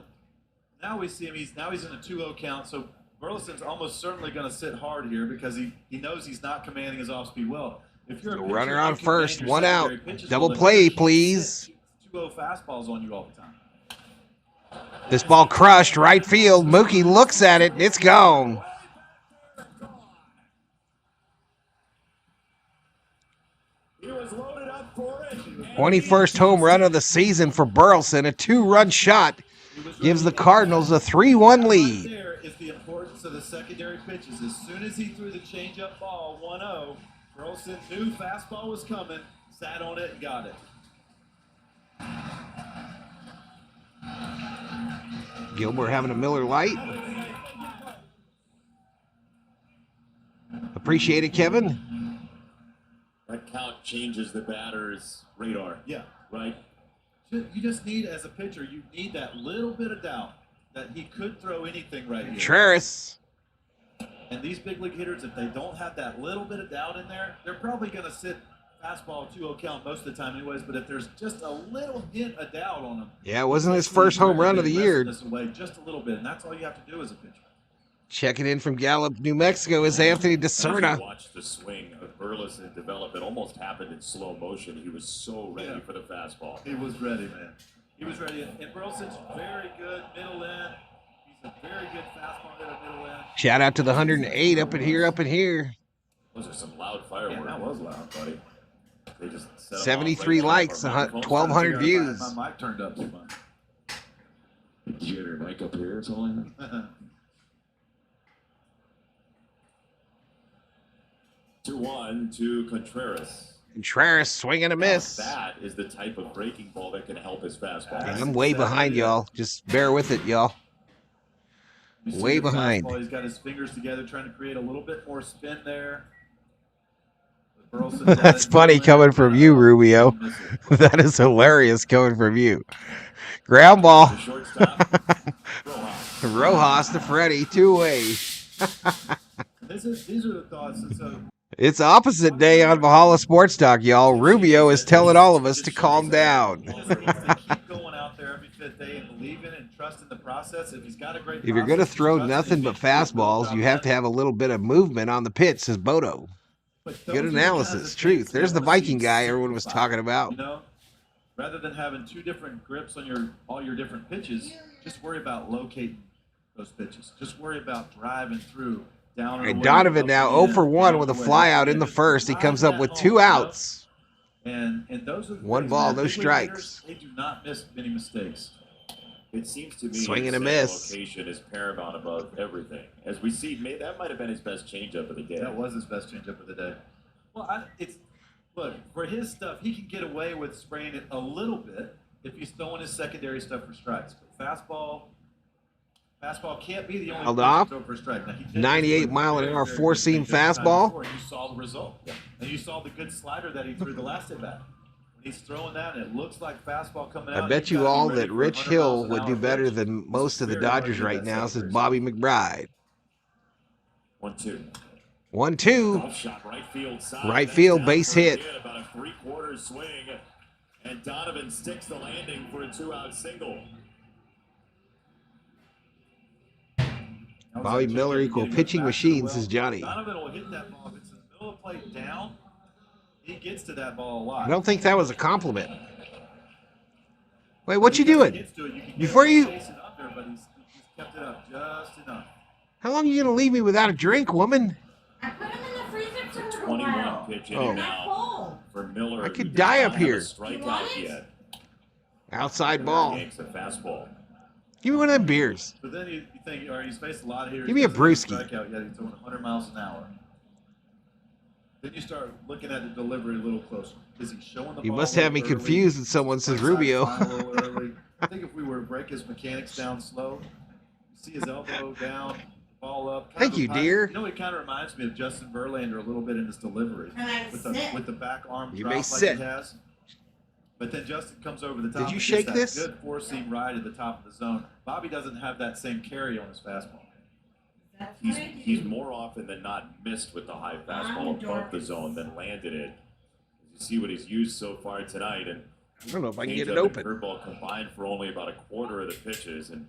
now we see him. He's in a 2-0 count. So Burleson's almost certainly going to sit hard here because he knows he's not commanding his off-speed well. If you're a pitcher, Runner you on can first, command your 1 out. secondary pitches Double well, play, you can't please. sit 2-0 fastballs on you all the time. This ball crushed, right field. Mookie looks at it. It's gone. He was loaded up for it. 21st home run of the season for Burleson. A 2-run shot gives the Cardinals a 3-1 lead. There is the importance of the secondary pitches. As soon as he threw the changeup ball 1-0, Burleson knew fastball was coming, sat on it, and got it. Gilmore having a Miller Lite. Appreciate it, Kevin. That count changes the batter's radar. Yeah. Right? You just need, as a pitcher, you need that little bit of doubt that he could throw anything right here. Traris. And these big league hitters, if they don't have that little bit of doubt in there, they're probably going to sit fastball 2-0 count most of the time anyways, but if there's just a little hint of doubt on them. Yeah, it wasn't his first home run of the year. This away just a little bit, and that's all you have to do as a pitcher. Checking in from Gallup, New Mexico is Anthony DeSerna. Watch the swing of Burleson develop. It almost happened in slow motion. He was so ready for the fastball. He was ready, man. He was ready. And Burleson's very good middle end. He's a very good fastball hitter middle end. Shout out to the 108 up in here. Those are some loud fireworks. Yeah, that was loud, buddy. They just set 73 likes, 1,200 views. My mic turned up too much. Did you have your mic up here or something? 2-1 to Contreras. Contreras swing and a miss. That is the type of breaking ball that can help his fastball. And I'm way behind y'all. Just bear with it, y'all. You see Way the behind. fastball, he's got his fingers together trying to create a little bit more spin there. Burleson That's funny coming from you, Rubio. That is hilarious coming from you. Ground ball. The shortstop, Rojas. Rojas to Freddy, 2-way. These are the thoughts. It's opposite day on Valhalla Sports Talk, y'all. Rubio is telling all of us to calm down. Keep going out there every fifth day and believe in it and trust in the process. If he's got a great If you're going to throw nothing but fastballs, you have to have a little bit of movement on the pitch, says Bodo. Good analysis. Truth. There's the Viking guy everyone was talking about. You know, rather than having two different grips on all your different pitches, just worry about locating those pitches. Just worry about driving through down. And Donovan now 0 for 1 with a fly out in the first. He comes up with 2 outs. And those are 1 ball, no strikes. They do not miss many mistakes. It seems to me Swing and a miss. Location is paramount above everything. As we see, that might have been his best changeup of the day. That was his best changeup of the day. Well, look, for his stuff, he can get away with spraying it a little bit if he's throwing his secondary stuff for strikes. But fastball can't be the only Held pitch off. to throw for a strike. Now, 98-mile-an-hour four-seam fastball. And you saw the result. And you saw the good slider that he threw the last at bat. He's throwing that, and it looks like fastball coming out. I bet you all that Rich Hill would do better than most of the Dodgers right now, says Bobby McBride. 1-2. 1-2. Golf shot right field side. Right field, base hit. About a 3/4 swing, and Donovan sticks the landing for a 2-out single. Bobby Miller equal pitching machine, says Johnny. Donovan will hit that ball if it's in the middle of the plate down. He gets to that ball a lot. I don't think that was a compliment. Wait, what you doing? Before you... Kept it up just enough. How long are you going to leave me without a drink, woman? I put him in the freezer for a 21 while. pitch Oh. inning now for Miller. I could who die does up not have a here. Strikeout yet. Outside ball. Yanks a fastball. Give me one of them beers. But then you think, all right, he's faced a lot of hitters. Give me a brewski. Strikeout yet. He's throwing 100 miles an hour. Then you start looking at the delivery a little closer. Is he showing the You ball must a have me little confused with someone, says Rubio. A little early? I think if we were to break his mechanics down slow, you see his elbow down, ball up. Thank you, dear. You know, he kind of reminds me of Justin Verlander a little bit in his delivery. With the back arm You drop may like sit. he has. But then Justin comes over the top. Did you and shake gets that this? Good four-seam right at the top of the zone. Bobby doesn't have that same carry on his fastball. He's more often than not missed with the high fastball above the zone than landed it. You see what he's used so far tonight, and I don't know if I can get it changeup and open. curveball combined for only about a quarter of the pitches, and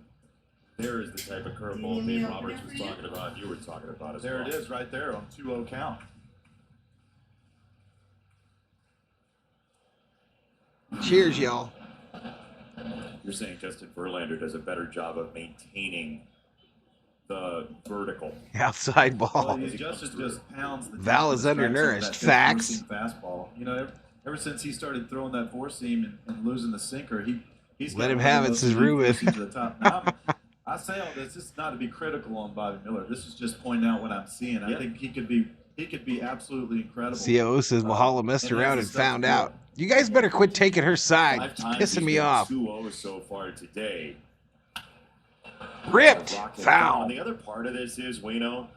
there is the type of curveball Dave Roberts was talking about. You were talking about as There well. it is, right there on 2-0 count. Cheers, y'all. You're saying Justin Verlander does a better job of maintaining the vertical. Outside ball. Well, Justin just pounds the Val is undernourished. Facts. Fastball. You know, ever since he started throwing that four seam and losing the sinker, he's Let got him one have of it, those says elite Ruben. four seams to the top. Now, I say all this is not to be critical on Bobby Miller. This is just pointing out what I'm seeing. I think he could be absolutely incredible. COO says Valhalla messed and around has and the stuff found to do out. it. You guys better quit taking her side. 5 It's times pissing he's me been off. 2-0 so far today. Ripped. Rocket Foul. And the other part of this is, Wayno,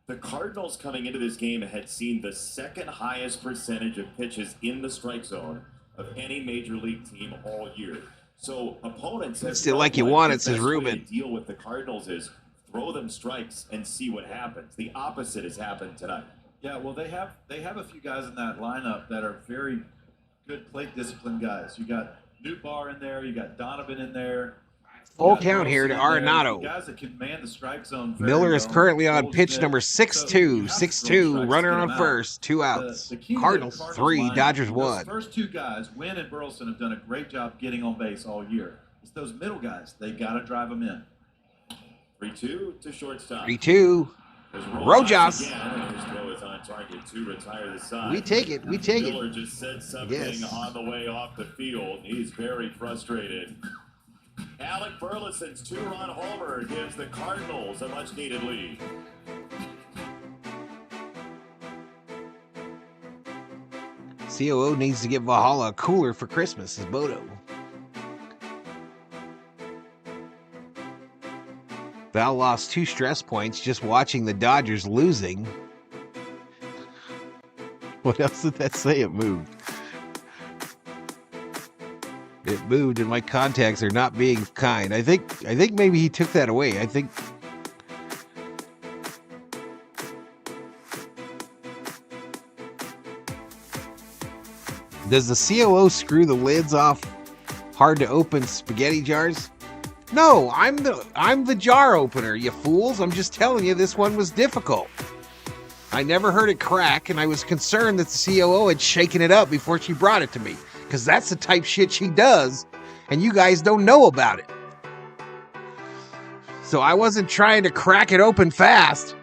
the Cardinals coming into this game had seen the second highest percentage of pitches in the strike zone of any major league team all year. So opponents have Still felt like you want it, the says best way Ruben. to deal with the Cardinals is throw them strikes and see what happens. The opposite has happened tonight. Yeah, well, they have a few guys in that lineup that are very good plate discipline guys. You got Newt Barr in there. You got Donovan in there. Full You got count here to Burleson in there. Arenado. Guys that can man the strike zone very Miller is well. currently on Goldsmith. pitch number So you 6-2. have to throw 6-2. strikes Runner to get on them out. first. 2 outs. The key to the Cardinals 3. lineup, Dodgers those 1. first two guys, Wynn and Burleson, have done a great job getting on base all year. It's those middle guys. They got to drive them in. 3-2 to shortstop. 3-2. Rojas. Again, his throw is on target to retire the side. We take it. We take Miller it. just said something Yes. on the way off the field. He's very frustrated. Alec Burleson's 2-run homer gives the Cardinals a much-needed lead. COO needs to get Valhalla a cooler for Christmas, says Bodo. Val lost 2 stress points just watching the Dodgers losing. What else did that say? It moved. It moved, and my contacts are not being kind. I think maybe he took that away. I think. Does the COO screw the lids off hard to open spaghetti jars? No, I'm the jar opener, you fools. I'm just telling you this one was difficult. I never heard it crack, and I was concerned that the COO had shaken it up before she brought it to me, because that's the type shit she does, and you guys don't know about it. So I wasn't trying to crack it open fast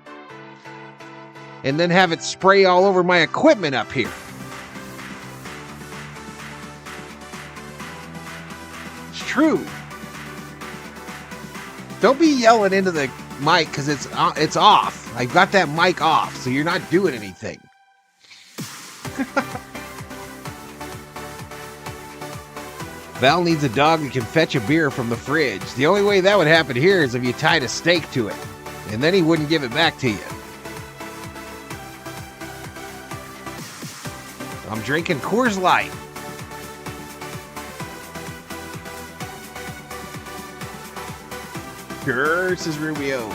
and then have it spray all over my equipment up here. It's true. Don't be yelling into the mic because it's off. I've got that mic off, so you're not doing anything. Val needs a dog that can fetch a beer from the fridge. The only way that would happen here is if you tied a stake to it, and then he wouldn't give it back to you. I'm drinking Coors Light. Grrr, says Rubio.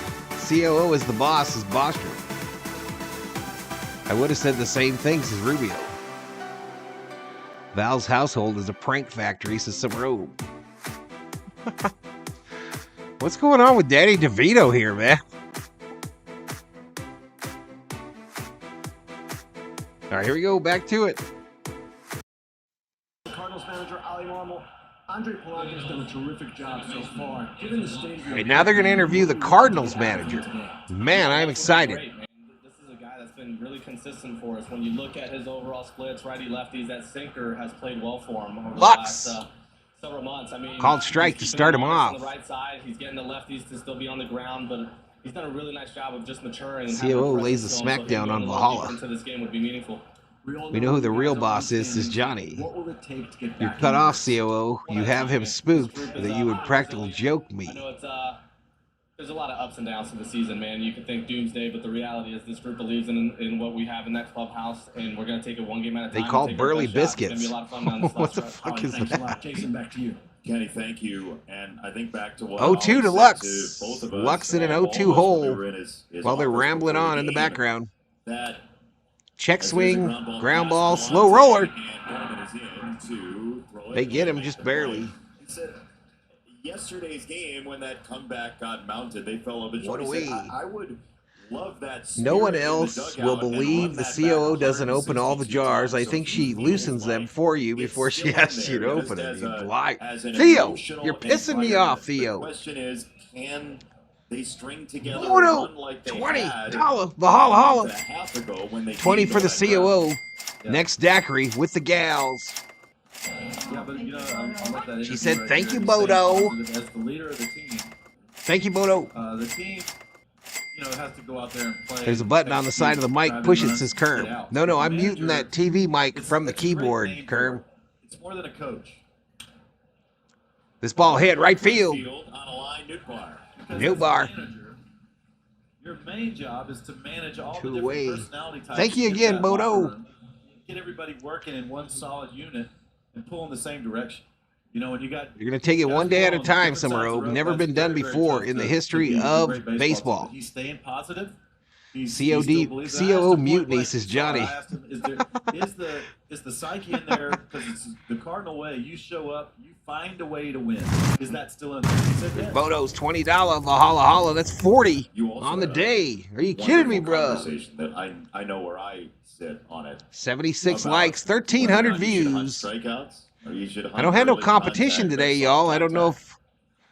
COO is the boss, is Bostrom. I would have said the same thing, says Rubio. Val's household is a prank factory, says some robe. What's going on with Danny DeVito here, man? All right, here we go. Back to it. Cardinals manager Ali Marmol. Andre Polanco has done a terrific job so far. Given the state of All right, now they're going to interview the Cardinals manager. Man, I'm excited. This is a guy that's been really consistent for us. When you look at his overall splits, righty-lefties, that sinker has played well for him over the last several months. I mean, called strike to start him off. On the right side, he's getting the lefties to still be on the ground, but he's done a really nice job of just maturing. COO lays the smackdown on Valhalla. Into this game would be meaningful. We know who the real boss is, says Johnny. You're cut off, COO. You have him spooked that you would practically joke me. I know there's a lot of ups and downs to the season, man. You can think doomsday, but the reality is this group believes in what we have in that clubhouse, and we're going to take it one game at a time. They call Burley Biscuits. What the fuck is that? Jason, back to you. Kenny, thank you. And I think back to what 0-2 to Lux. both of us, Lux in an all 0-2 of us hole when we were in his while they're office rambling before the on in the game, background. That Check as swing, there's a ground ball, pass slow to roller. Ohtani, and Norman is in to throw it They get him back just to barely. play. He said yesterday's game when that comeback got mounted, they fell a bit short. What a He said, way. I would love that. No one spirit in the else dugout will and believe run the that COO back doesn't open all the 162 jars. I times. think So she he loosens feels them like for you it's before she still asks in you to there, open just them. as You a- lie. as an Theo, emotional you're pissing me environment. off, The Theo. question is, can they string together Oh, a no. run like they 20. had Holla. a Valhalla, month holla. and a half ago when they 20 beat for the Nolan Brown? COO. Next daiquiri with the gals. Yeah, but you know, I'm with that She said, interview "Thank right you, here. He's Bodo." staying positive as the leader of the team. Thank you, Bodo. The team, you know, has to go out there and play. There's a button on the side of the mic. Drive Push and it, run, says get Kerm. out. No, The I'm muting manager, that TV mic from the it's a great keyboard, name Kerm. for it. It's more than a coach. This ball hit right field. On a line, Newbar. Because New as a bar. manager, your main job is to manage all the Two-way. different personality types. Thank you in again, that Bodo. locker room. Get everybody working in one solid unit and pull in the same direction. You know, when you got You're going to take it guys one day at a on time, different sides of the Summer road, Never that's been done very, very before tough in the to history beat a of great baseball. team. He's staying positive. He COD, still believes that. I asked COO him point mutiny, blank, says so Johnny. I asked him, is the psyche in there, because it's the Cardinal way, you show up, you find a way to win. Is that still in there? He said yes. Bodo's $20 Valhalla Holla. That's 40 You also on the had a day. Are you kidding me, wonderful bro? conversation that I know where I sit on it. 76 About likes, whether or 1,300 not you should hunt views. strikeouts, or you should I hunt don't have no early competition contact, today, make y'all. soft I don't know contact. if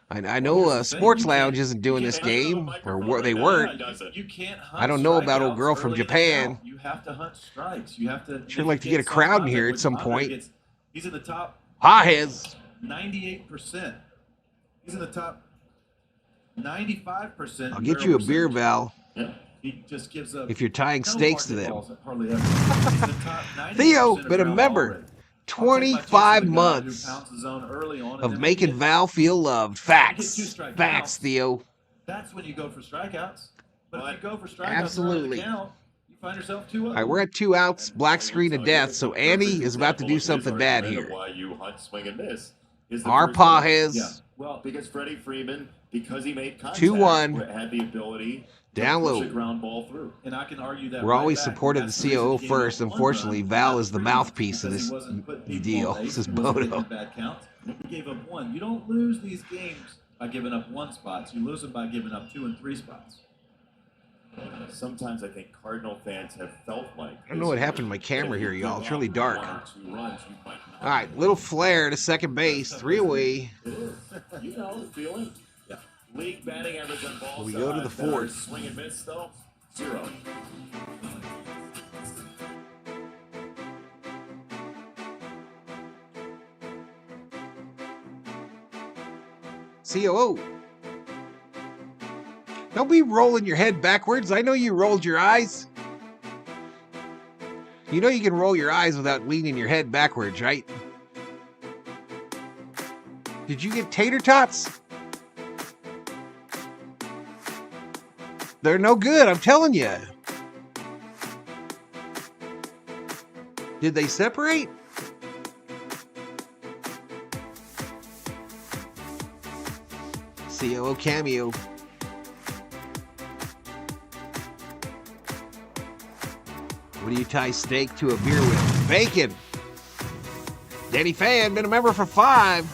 I know Sports Lounge isn't doing this game, or they weren't. You can't hunt I don't know about old strikeouts girl from early in the Japan. count. You have to hunt strikes. You have to. Sure if like you to get a soft crowd in contact here at with some Andre, point. he's in the top Ha-hez. 98%. He's in the top 95%. I'll get you a beer, Val. Yeah. He just gives up. If you're tying no stakes to hard them. balls, hardly ever. He's the top 90% Theo, of been a ground member. already. 25 months of making Val feel loved. Facts. Facts, Theo. That's when you go for strikeouts. But if you go for strikeouts, Absolutely. Count, you find yourself 2 All right, we're at 2 outs, black screen of death. So Andy is about to do something bad here. Why you hunt, swing, and miss is the Our first Pa inning. has Yeah. Well, because Freddie Freeman, because he made contact, 2-1. had the ability Down to push low. a ground ball through. And I can argue that We're always supported the COO first. Unfortunately, Val is the mouthpiece of this deal. This is Bodo. Bad count. He gave up 1. You don't lose these games by giving up 1 spot. You lose them by giving up 2 and 3 spots. Sometimes I think Cardinal fans have felt like. I don't know what happened to my camera here, y'all. It's really dark. 1 or 2 runs, you might not. All right, little flare to second base. 3 away. It is. You know the feeling. Yeah. League batting average on balls. We go to the fourth. Swing and miss though. 0. COO. Don't be rolling your head backwards. I know you rolled your eyes. You know you can roll your eyes without leaning your head backwards, right? Did you get tater tots? They're no good, I'm telling you. Did they separate? COO cameo. What do you tie steak to a beer with? Bacon. Danny Fan, been a member for 5.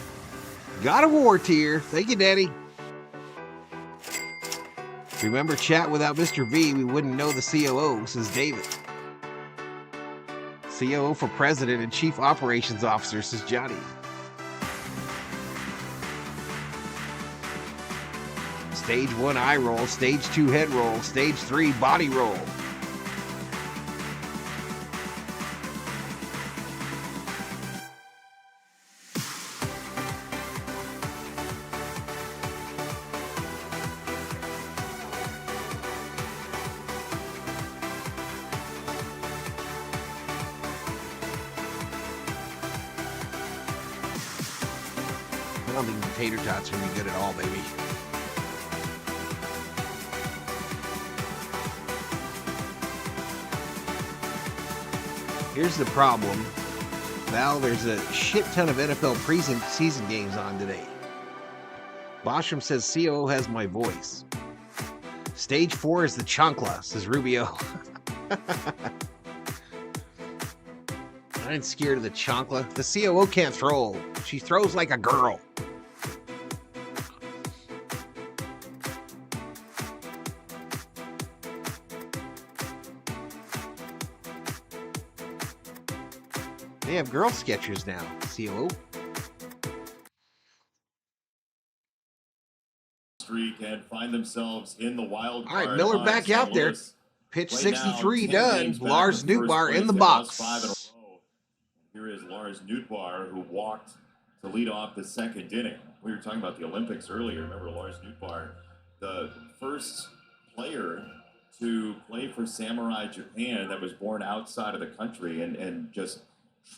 Got a war tier. Thank you, Danny. Remember, chat without Mr. V, we wouldn't know the COO, says David. COO for President and Chief Operations Officer, says Johnny. Stage 1 eye roll, stage 2 head roll, stage 3 body roll. I don't think the tater tots are going to be good at all, baby. Here's the problem. Val, there's a shit ton of NFL preseason games on today. Bosham says COO has my voice. Stage 4 is the chancla, says Rubio. I ain't scared of the chancla. The COO can't throw. She throws like a girl. They have girl sketchers now, COO. Streak and find themselves in the wild card. All right, Miller back out there. Pitch 63 done. Lars Nootbaar in the box. 5 in a row. Here is Lars Nootbaar, who walked to lead off the second inning. We were talking about the Olympics earlier. Remember Lars Nootbaar, the first player to play for Samurai Japan that was born outside of the country and just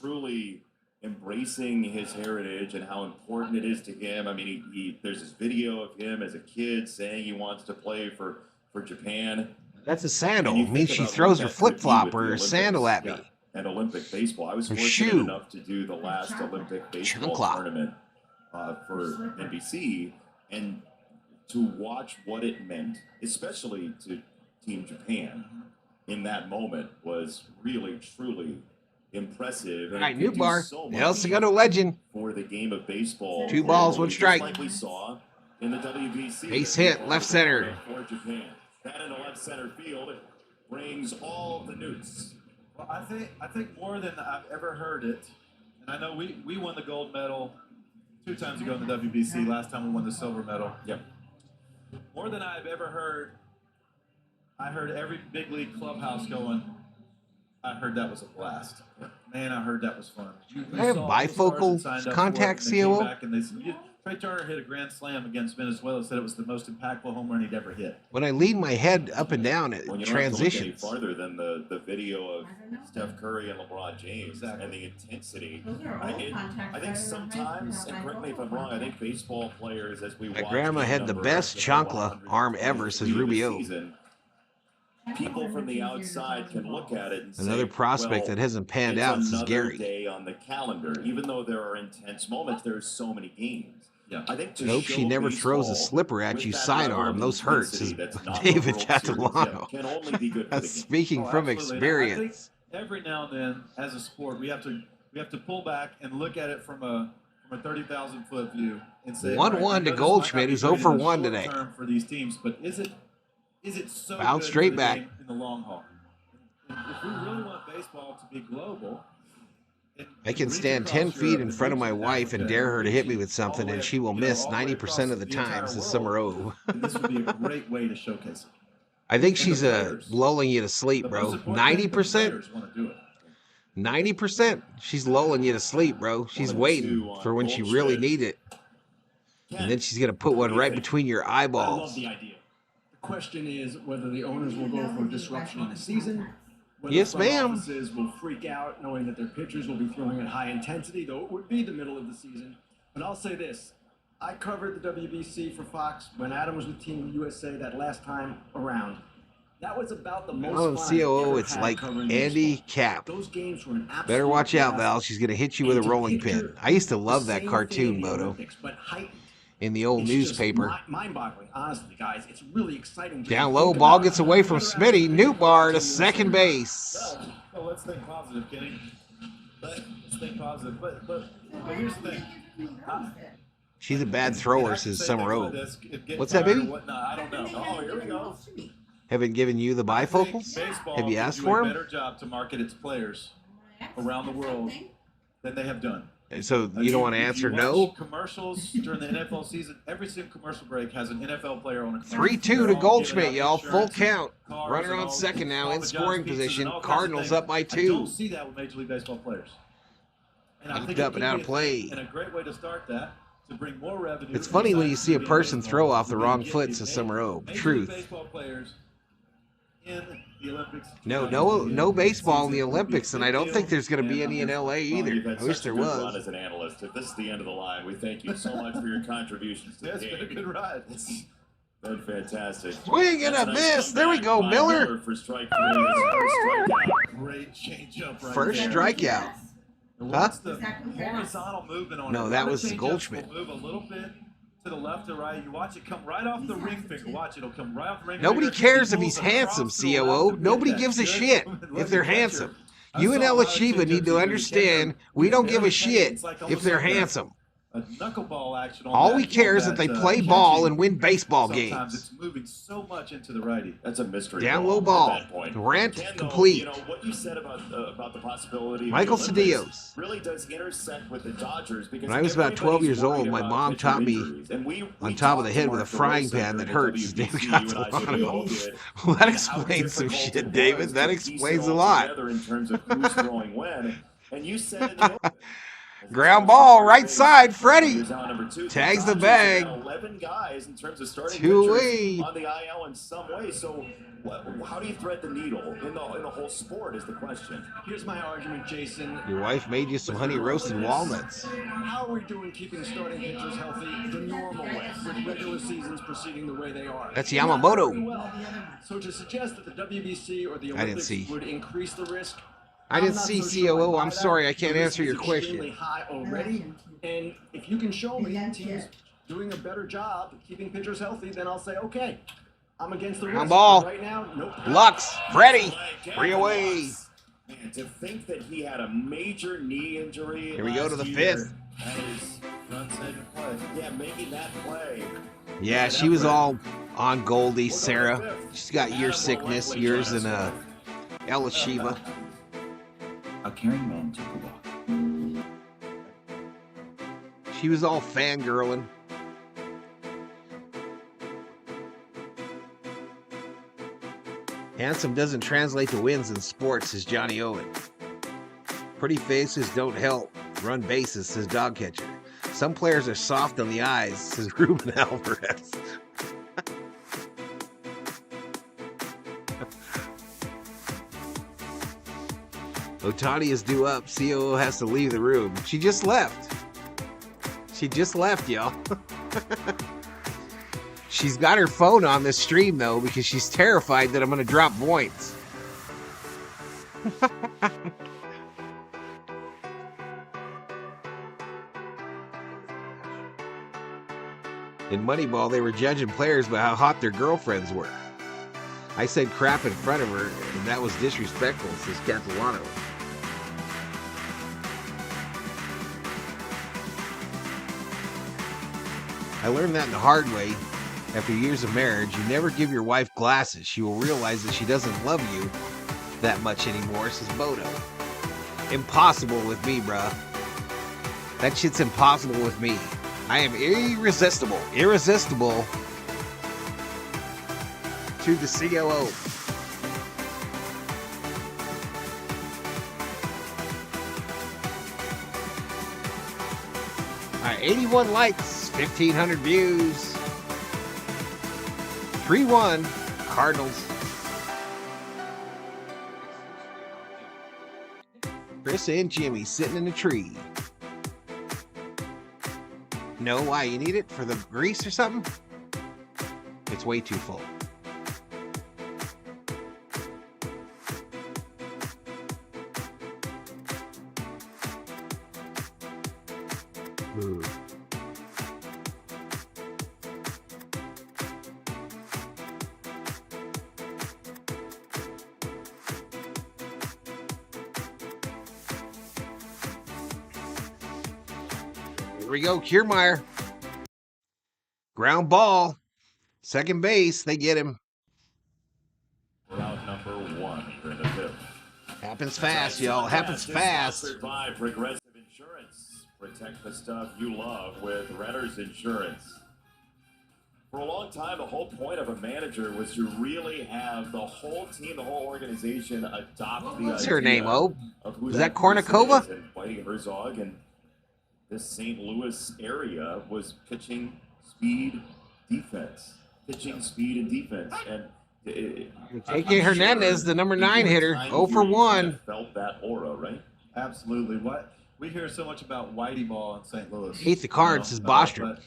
truly embracing his heritage and how important it is to him. I mean, he there's this video of him as a kid saying he wants to play for Japan. That's a sandal. It means she throws her flip-flop or her sandal at me. Yeah, and Olympic baseball. I was fortunate shoe. enough to do the last Olympic baseball tournament for NBC, and to watch what it meant, especially to Team Japan, in that moment was really, truly impressive. All right, Nootbaar, El Segundo legend. For the game of baseball. 2 balls, 1 strike. Like we saw in the WBC. Base hit, left center. For Japan. That in the left center field brings all the newts. Well, I think more than I've ever heard it, and I know we won the gold medal 2 times ago in the WBC. Last time we won the silver medal. Yep. More than I've ever heard, I heard every big league clubhouse going, I heard that was a blast. Man, I heard that was fun. I have bifocal contact, COO. Trey Turner hit a grand slam against Venezuela, said it was the most impactful home run he'd ever hit. When I lean my head up and down, it Well, you transitions. don't have to look any farther than the video of Steph Curry and LeBron James and the intensity. I think sometimes, and correct me if I'm wrong, I think baseball players, as we My watch grandma game had the numbers best of chancla 100 arm ever, says Rubio. season, people from the outside can look at it and Another say, prospect well, that hasn't panned it's out, says another Gary. day on the calendar. Even though there are intense moments, there's so many games. Yeah. I think to Hope she show never throws a baseball slipper at with you that sidearm. level of Those hurt, says intensity that's not David the World Series, Catalano. can only be good for the That's game. speaking from Absolutely. And I think experience. every now and then, as a sport, we have to pull back and look at it from a 30,000-foot view and say 1-1 all right, to we know this might Goldschmidt, not be who's great 0 for in the 1 short today. term for these teams, but is it so Bounced good straight for the back. game in the long haul? And if we really want baseball to be global, I can stand 10 feet in front of my wife and dare her to hit me with something, and she will miss 90% of the time, says Summer this would be a great way to showcase it. I think she's lulling you to sleep, bro. 90%? 90%? She's lulling you to sleep, bro. She's waiting for when she really needs it. And then she's going to put one right between your I love eyeballs. the idea. The question is whether the owners will go for a disruption in the season, whether Yes, front ma'am. offices will freak out knowing that their pitchers will be throwing at high intensity, though it would be the middle of the season. But I'll say this. I covered the WBC for Fox when Adam was with Team USA that last time around. That was about the most Oh, fun I've COO, ever it's had like covering Andy baseball. Cap. Those games were an absolute Better watch out, blast. Val. She's going to hit you with a And to rolling picture pin. I used to the love that same cartoon, thing in the Bodo, Olympics, but heightened. in the old It's newspaper. just mind-boggling, honestly, guys. It's really exciting. to Down think low, about. ball gets away from Smitty. Newtbar to second base. Well, let's think positive, Kenny. Let's think positive. But here's the thing. She's a bad thrower, says Summer O. What's that, baby? I don't know. Oh, here we go. Haven't given you the bifocals? Baseball Have you could asked do for a them? better job to market its players around the world than they have done. So you don't want to answer If you no? watch commercials during the NFL season, every single commercial break has an NFL player on a commercial. 3-2 They're to all Goldschmidt, giving y'all. out Full insurance, count. cars, Runner and on all second now in Papa John's scoring pizzas position. and all kinds of Cardinals things. up by I 2. don't see that with Major League Baseball players. And I Looked think up it and out could of be play. and a great way to start that to bring more revenue. It's funny when you inside see a the person baseball throw off the would be wrong get foot, these says Summer O. Major League Truth. Baseball players in the Olympics. No baseball in the Olympics, and I don't think there's going to be any in LA either. You've had I wish such there a good run was. as an analyst. If this is the end of the line, we thank you so much for your contributions to the It's been a game. good ride. It's been fantastic. Swing and That's a nice miss. There we comeback go, by Miller. For strike three. His first strikeout. Great changeup right First there. strikeout. And Huh? what's the horizontal movement on it? No, A that lot of was changeups Goldschmidt. will move a little bit to the left or right. You watch it come right off the ring finger. Watch, it'll come right off the ring Nobody finger. cares if He he's pulls across handsome, to the left COO. to get Nobody that gives a good shit movement. if Let they're the catcher- handsome. I You and saw a lot of Shiva changeups need to where the understand catcher we don't gets give a everything. shit It's like if almost they're like handsome. a knuckleball action on All that, we care is on that they that, play ball catching. and win baseball Sometimes games. it's moving so much into the righty. That's a mystery. Down ball low ball. At that point. Rent Ken, though, complete. You know what you said about the possibility. Michael of the Olympics Cedillos. really does intersect with the Dodgers because When I was about 12 years everybody's old, my worried mom about taught me pitcher injuries. And we on top of the talked head to with a Mark frying DeRosa pan that during hurts. WBC, David you and I certainly all Catalano. did, Well, that how explains some difficult shit, it David. was That to piece it explains a all lot. together in terms of who's throwing when. And you said in the open, Ground ball, right side, Freddy. Here's out number 2. Tags the Dodgers bag. have 11 guys in terms of starting Two pitchers away. on the IL in some way. So, how do you thread the needle in the whole sport? Is the question. Here's my argument, Jason. Your wife made you some honey roasted walnuts. How are we doing keeping starting pitchers healthy the normal way, with regular seasons proceeding the way they are? That's Not Yamamoto. very well. So to suggest that the WBC or the I didn't Olympics see. would increase the risk, I didn't I'm not see so sure COO. I I'm buy sorry, that. I can't The risk answer your is question. extremely high already, and if you can show me teams doing a better job keeping pitchers healthy, then I'll say, okay, I'm against the risk. Ground ball. Right now, nope. Lux, Freddy, 3 away. Man, to think that he had a major knee injury. Here we go to the last 5th. year, that is run-saving play. Yeah, making that play. Yeah, she was all on Goldie, Sarah. She's got ear sickness, yours and Ella Shiva. A caring man took a walk. She was all fangirling. Handsome doesn't translate to wins in sports, says Johnny Owen. Pretty faces don't help run bases, says Dog Catcher. Some players are soft on the eyes, says Ruben Alvarez. Ohtani is due up. COO has to leave the room. She just left. She just left, y'all. She's got her phone on this stream, though, because she's terrified that I'm going to drop points. In Moneyball, they were judging players by how hot their girlfriends were. I said crap in front of her, and that was disrespectful, says Catalano. I learned that the hard way. After years of marriage, you never give your wife glasses. She will realize that she doesn't love you that much anymore, says Bodo. Impossible with me, bruh. That shit's impossible with me. I am irresistible. Irresistible to the COO. All right, 81 likes, 1,500 views. 3-1 Cardinals. Chris and Jimmy sitting in a tree. No, why? You need it for the grease or something? It's way too full. Ooh. Here we go, Kiermaier. Ground ball. Second base, they get him. Round number 1 for the 5th. Happens fast, y'all. Happens fast. Sponsored by Progressive Insurance. Protect the stuff you love with Renter's Insurance. For a long time, the whole point of a manager was to really have the whole team, the whole organization adopt the idea. What's her name, O? Of who Is that Kornikova? And Whitey Herzog and this St. Louis area was pitching, speed, defense. Pitching, speed, and defense. And J.K. Hernandez, the number 9 hitter, 0 for 1. Felt that aura, right? Absolutely. What we hear so much about Whitey ball in St. Louis. Hate the cards, says Bostrom.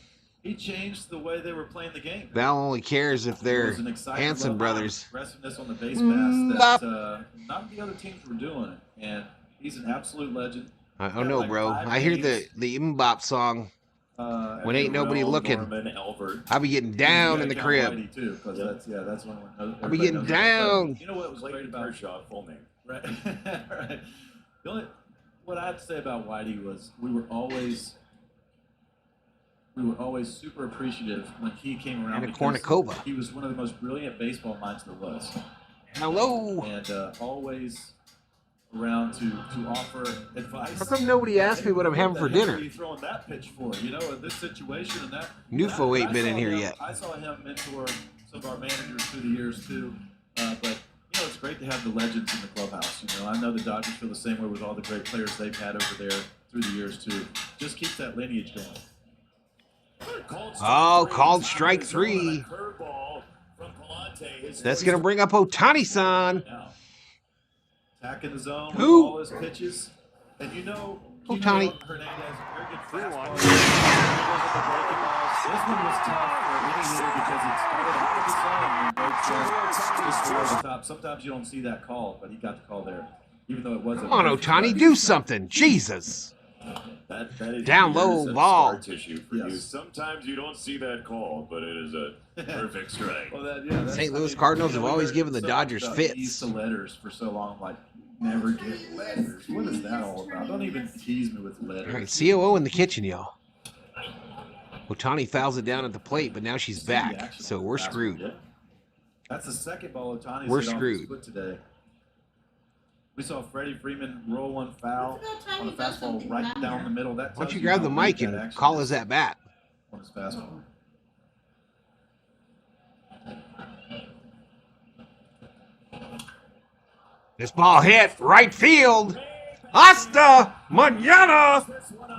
He changed the way they were playing the game. Val only cares if they're Hanson brothers. Aggressiveness on the base pass that not the other teams were doing, and he's an absolute legend. I don't know, bro. I hear the Mbop song. When ain't nobody looking, I'll be getting down in the crib. Too, that's when I'll be getting down. You know what was great about Kershaw, full name. Right. Right. What I had to say about Whitey was we were always super appreciative when he came around. And a Kornikova. He was one of the most brilliant baseball minds there was. Hello. And always around to offer advice. How come nobody asked me what I'm having for dinner? What are you throwing that pitch for? You know, in this situation and that. Nufo ain't been in here yet. I saw him mentor some of our managers through the years too. But you know, it's great to have the legends in the clubhouse. You know, I know the Dodgers feel the same way with all the great players they've had over there through the years too. Just keep that lineage going. Oh, called strike 3. That's going to bring up Ohtani-san. Attacking the zone with Who? all his pitches. And you know, Ohtani. Hernandez, very good fastball. This one was tough for any hitter because it started out of the zone and broke just over the top. Sometimes you don't see that call, but he got the call there, even though it wasn't. Come on, Ohtani, do something. Jesus. That is Down low ball. Tissue for you. Sometimes you don't see that call, but it is a perfect strike. Well, St. Louis Cardinals have always given the Dodgers fits. Used to letters for so long, like never get letters. What is that all about? Don't even tease me with letters. All right, COO in the kitchen, y'all. Ohtani fouls it down at the plate, but now she's back, so we're screwed. That's the second ball Ohtani's We're hit screwed. off his foot today. We saw Freddie Freeman roll one foul on a fastball right down the middle. That Why don't you grab the mic and call his at bat? On his fastball. This ball hit right field. Hasta mañana,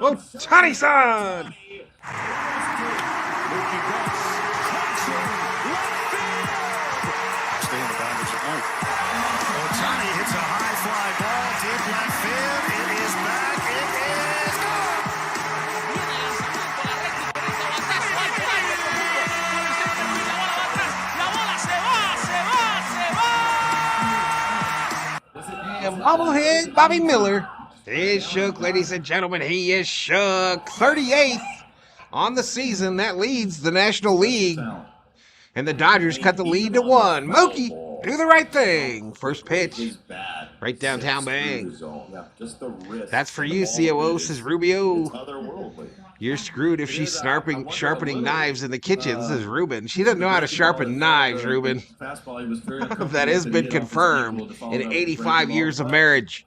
Ohtani-san. Mookie Betts takes it left field. Stay in the Dodgers tonight. Ohtani hits a high fly ball deep left field. It is back. It is gone. And bobblehead Bobby Miller is shook, ladies and gentlemen. He is shook. 38th on the season. That leads the National League. And the Dodgers cut the lead to 1. Mookie, do the right thing. First pitch. Right downtown bang. That's for you, COO, says Rubio. You're screwed if she's sharpening knives in the kitchen, says Ruben. She doesn't know how to sharpen knives, Ruben. That has been confirmed in 85 years of marriage.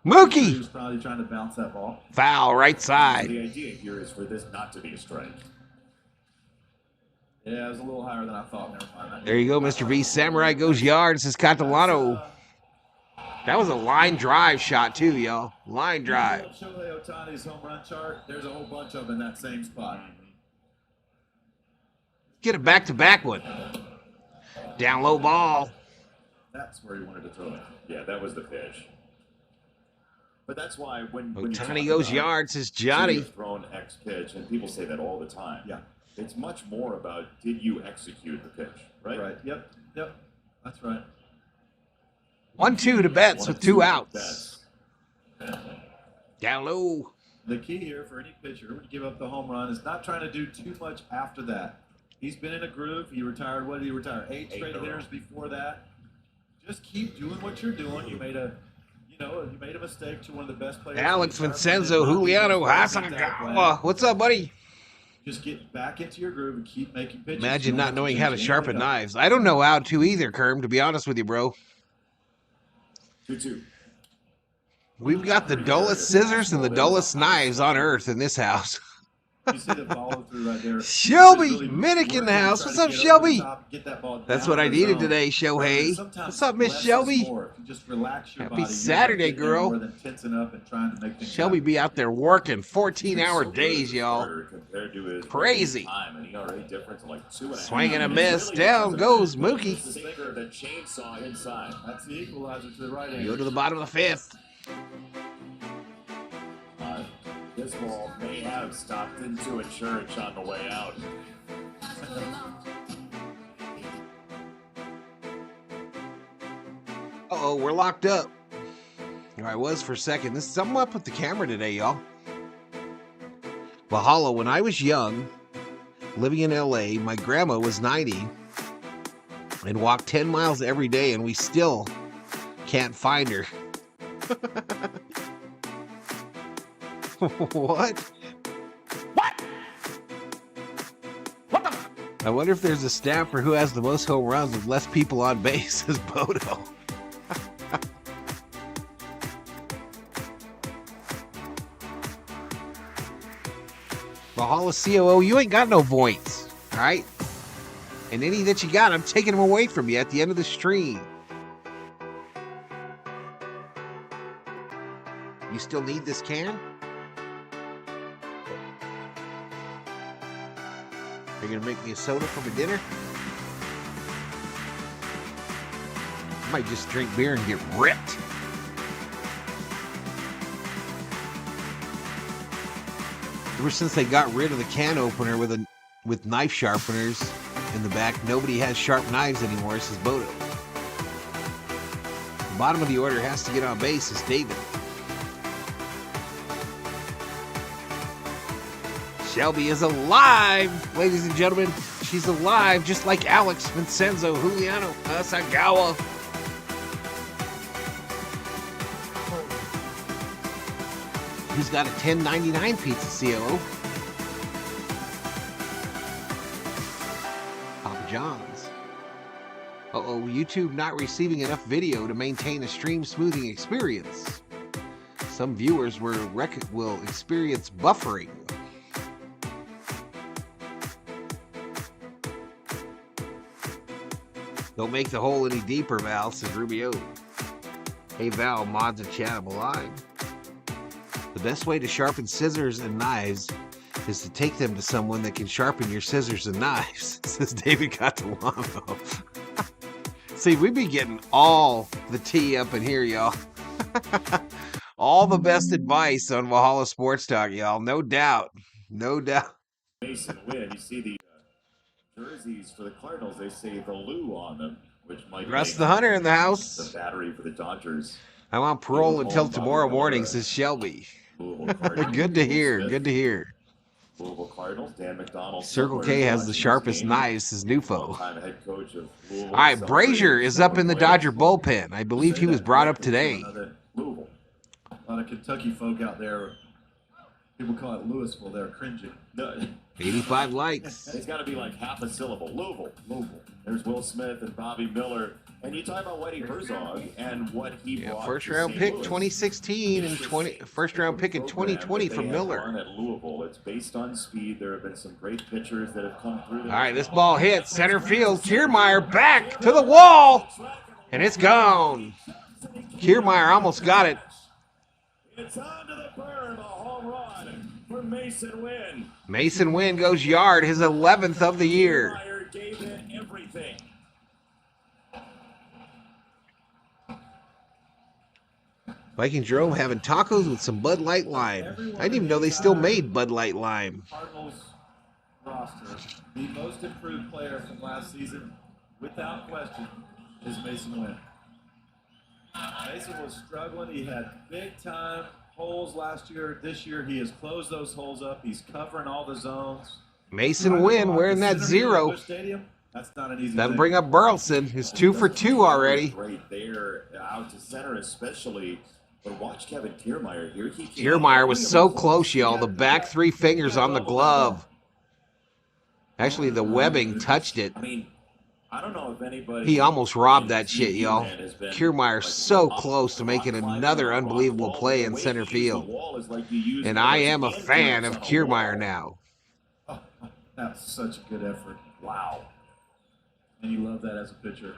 Mookie! was probably trying to bounce that ball. Foul, right side. The idea here is for this not to be a strike. Yeah, it was a little higher than I thought. Never mind. There you go, Mr. V. Samurai goes yard, says Catalano. That was a line drive shot, too, y'all. Line drive. Shohei Ohtani's home run chart, there's a whole bunch of them in that same spot. Get a back-to-back one. Down low ball. That's where he wanted to throw it. Yeah, that was the pitch. But that's why when Ohtani goes yard, says Johnny. Thrown X pitch, and people say that all the time. Yeah. It's much more about did you execute the pitch, right? Right. Yep. That's right. 1-2 to Betts with 2 outs. Down low. The key here for any pitcher when you give up the home run is not trying to do too much after that. He's been in a groove. He retired. What did he retire? 8 straight hitters before that. Just keep doing what you're doing. You made a mistake to one of the best players. Alex Vincenzo, Juliano Hasagawa. What's up, buddy? Just get back into your groove and keep making pitches. Imagine not knowing how to sharpen knives. I don't know how to either, Kerm, to be honest with you, bro. 2-2. We've got the dullest scissors and the dullest knives on earth in this house. You see the follow through right there. Shelby really Minnick in the house. What's up, Shelby? That's what I needed today, Shohei. What's up, Miss Shelby? Just relax your Happy body. Saturday, girl. More than tensing up and trying to make things Shelby be out there working 14-hour days, y'all. Compared to his Crazy. time, and ERA difference of like 2.5. Swing and a miss. Down goes Mookie. Sinker, the chainsaw inside. That's the equalizer to the right hand. Go to the bottom of the 5th. This ball may have stopped into a church on the way out. Uh-oh, we're locked up. Or I was for a second. This is something up with the camera today, y'all. Valhalla, when I was young, living in LA, my grandma was 90 and walked 10 miles every day, and we still can't find her. What? What? What the? I wonder if there's a stat for who has the most home runs with less people on base, says Bodo. Valhalla COO, you ain't got no points, all right? And any that you got, I'm taking them away from you at the end of the stream. You still need this can? Are you gonna make me a soda for my dinner? I might just drink beer and get ripped. Ever since they got rid of the can opener with knife sharpeners in the back, nobody has sharp knives anymore, says Bodo. The bottom of the order has to get on base, says David. Shelby is alive, ladies and gentlemen. She's alive, just like Alex Vincenzo, Juliano Hasagawa. Who's got a $10.99 pizza, COO? Papa John's. Uh-oh, YouTube not receiving enough video to maintain a stream smoothing experience. Some viewers will experience buffering. Don't make the hole any deeper, Val, says Rubio. Hey, Val, mods and chat, I'm alive. The best way to sharpen scissors and knives is to take them to someone that can sharpen your scissors and knives, says David Catalano. See, we be getting all the tea up in here, y'all. All the best advice on Valhalla Sports Talk, y'all. No doubt. No doubt. Mason Wynn, you see the jerseys for the Cardinals, they say the Lou on them, which might Russ make the Hunter in the house. the battery for the Dodgers. I'm on parole until tomorrow morning, says Shelby. Good to hear. Good to hear. Louisville Cardinals, Dan McDonald. Circle K has the sharpest knives, says Nufo. Head coach of Louisville. All right, Brazier is up in the Dodger bullpen. I believe he was brought up today. A lot of Kentucky folk out there, people call it Louisville, they're cringing. 85 likes. It's got to be like half a syllable. Louisville. There's Will Smith and Bobby Miller. And you talk about Whitey Herzog and what he brought. First round pick 2016 and first round pick in 2020 for Miller. At Louisville, it's based on speed. There have been some great pitchers that have come through. All right, this ball hits center field. Kiermaier back to the wall, and it's gone. Kiermaier almost got it. It's on to the burn, a home run for Mason Wynn. Mason Wynn goes yard, his 11th of the year. Kiermaier gave it everything. Viking Jerome having tacos with some Bud Light Lime. I didn't even know they still made Bud Light Lime. Cardinals roster, the most improved player from last season, without question, is Mason Wynn. Mason was struggling. He had big-time holes last year. This year, he has closed those holes up. He's covering all the zones. Mason Wynn wearing that 0. That's not an easy That'll thing. bring up Burleson, who's 2 for 2 already. Right there, out to center especially. But watch Kevin Kiermaier here. Kiermaier was so close, y'all. The back 3 fingers on the glove. Actually, the webbing touched it. I mean, I don't know if anybody. He almost robbed that shit, y'all. Kiermaier so close to making another unbelievable play in center field. And I am a fan of Kiermaier now. That's such a good effort. Wow. And you love that as a pitcher.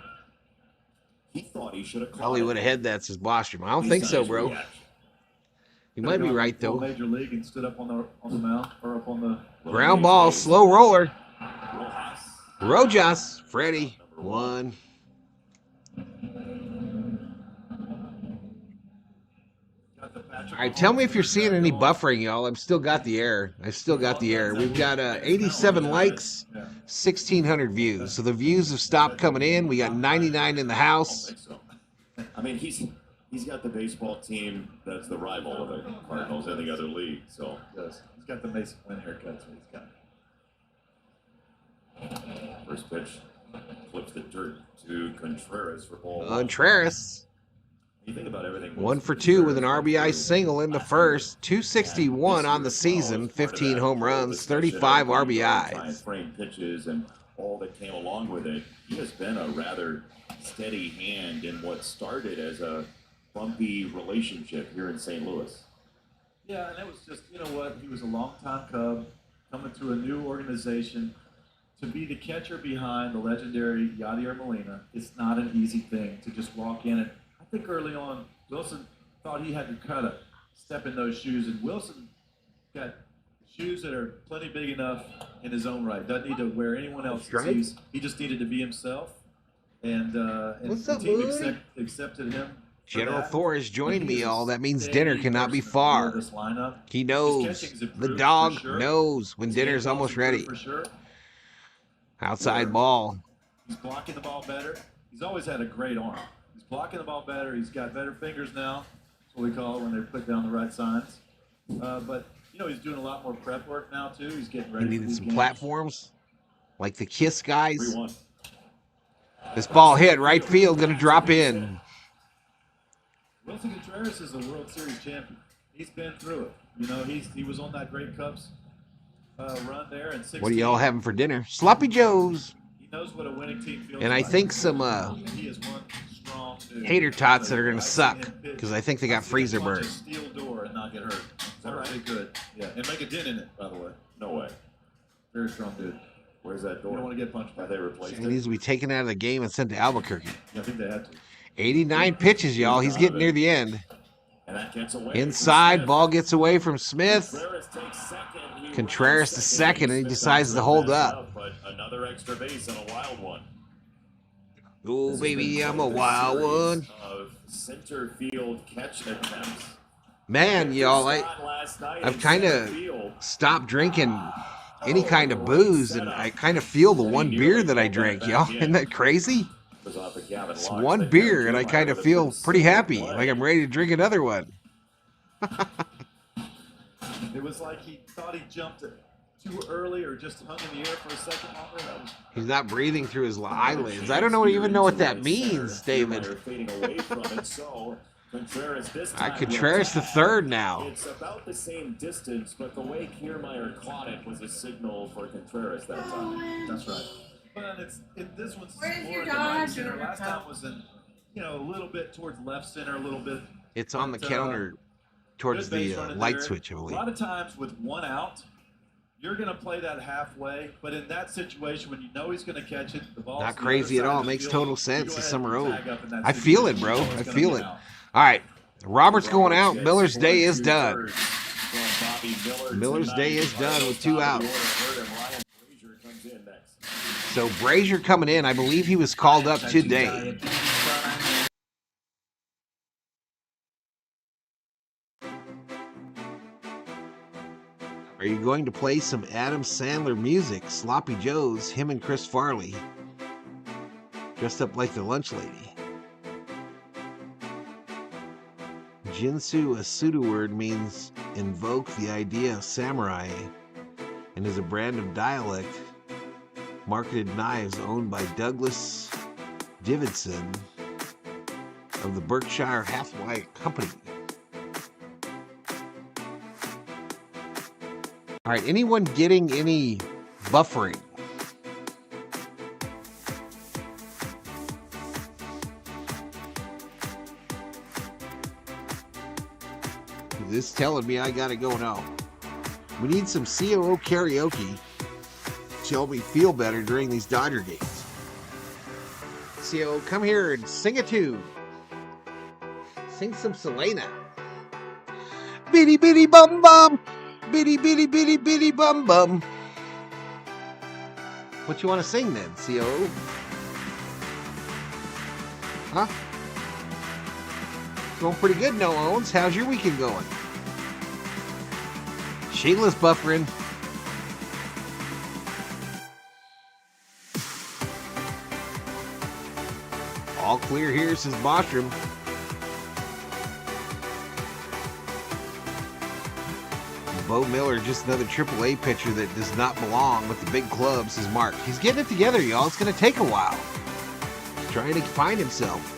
He thought he should have called. Probably would have had that, says Bostrom. I don't think so, bro. You might be right, though. Major league and stood up on the mound or up on the Ground ball, slow roller. Rojas, Freddy, 1. All right, tell me if you're seeing any buffering, y'all. I've still got the error. We've got 87 likes, 1,600 views. So the views have stopped coming in. We got 99 in the house. I mean, he's got the baseball team that's the rival of the Cardinals in the other league. So he's got the Mason Wynn haircut. So he's got. First pitch flips the dirt to Contreras for ball. Contreras. You think about everything. 1 for 2 with an RBI single in the first. 261 on the season. 15 home runs. 35 RBIs. Frame pitches and all that came along with it. He has been a rather steady hand in what started as a bumpy relationship here in St. Louis. Yeah, and it was just, you know what? He was a longtime Cub coming to a new organization. To be the catcher behind the legendary Yadier Molina, it's not an easy thing to just walk in. And I think early on, Wilson thought he had to kind of step in those shoes, and Wilson got shoes that are plenty big enough in his own right. Doesn't need to wear anyone else's shoes. He just needed to be himself, and the team accepted him. General Thor has joined me, y'all. That means dinner cannot be far. He knows. The dog knows when dinner's almost ready. Outside ball. He's blocking the ball better. He's always had a great arm. He's blocking the ball better. He's got better fingers now. That's what we call it when they put down the right signs. But, you know, he's doing a lot more prep work now, too. He's getting ready. He needed some platforms, like the Kiss guys. 3-1. This ball hit right field, going to drop in. Wilson Contreras is a World Series champion. He's been through it. You know, he was on that great Cubs run there. And what are y'all having for dinner? Sloppy Joes. He knows what a winning team feels and I think some hater tots that are going to suck because I think they got freezer burn. Steel door and not get hurt. Is that right? Good. Yeah, and make a dent in it, by the way. No way. Very strong dude. Where's that door? You don't want to get punched by. They replaced it. He needs to be taken out of the game and sent to Albuquerque. Yeah, I think they had to. 89 pitches, y'all. He's getting near the end. And that gets away. Inside, ball gets away from Smith. Contreras to second, and he decides to hold up. But another extra base and a wild one. Oh, baby, I'm a wild one. Of center field catch attempts. Man, y'all, I've kind of stopped drinking any kind of booze, and I kind of feel the one beer that I drank, y'all. Isn't that crazy? It's one beer, and I kind of feel pretty happy, like I'm ready to drink another one. It was like he thought he jumped it too early or just hung in the air for a second longer. He's not breathing through his eyelids. I don't even know what that means, David. Contreras to third now. It's about the same distance, but the way Kiermaier caught it was a signal for Contreras that time. That's right. But this one's more in the right center. Last time was in, a little bit towards left center, a little bit. It's on the counter towards the light switch, I believe. A lot of times with one out, you're going to play that halfway, but in that situation, when you know he's going to catch it, the ball's not crazy at all. It makes total sense. The summer road. I feel it, bro. I feel it. All right. Robert's going out. Miller's day is done. Miller's day is done with 2 outs. So Brazier coming in. I believe he was called up today. Are you going to play some Adam Sandler music? Sloppy Joe's, him and Chris Farley. Dressed up like the lunch lady. Jinsu, a pseudo word, means invoke the idea of samurai and is a brand of dialect marketed knives owned by Douglas Davidson of the Berkshire Hathaway Company. All right, anyone getting any buffering? This is telling me I gotta go now. We need some COO karaoke to help me feel better during these Dodger games. COO, come here and sing a tune. Sing some Selena. Bitty bitty bum bum. Bitty bitty bitty bitty bum bum. What you want to sing then, COO? Huh? Going pretty good, No Owens. How's your weekend going? Sheila's buffering. All clear here, says Bostrom. Bo Miller, just another AAA pitcher that does not belong with the big clubs, says Mark. He's getting it together, y'all. It's going to take a while. He's trying to find himself.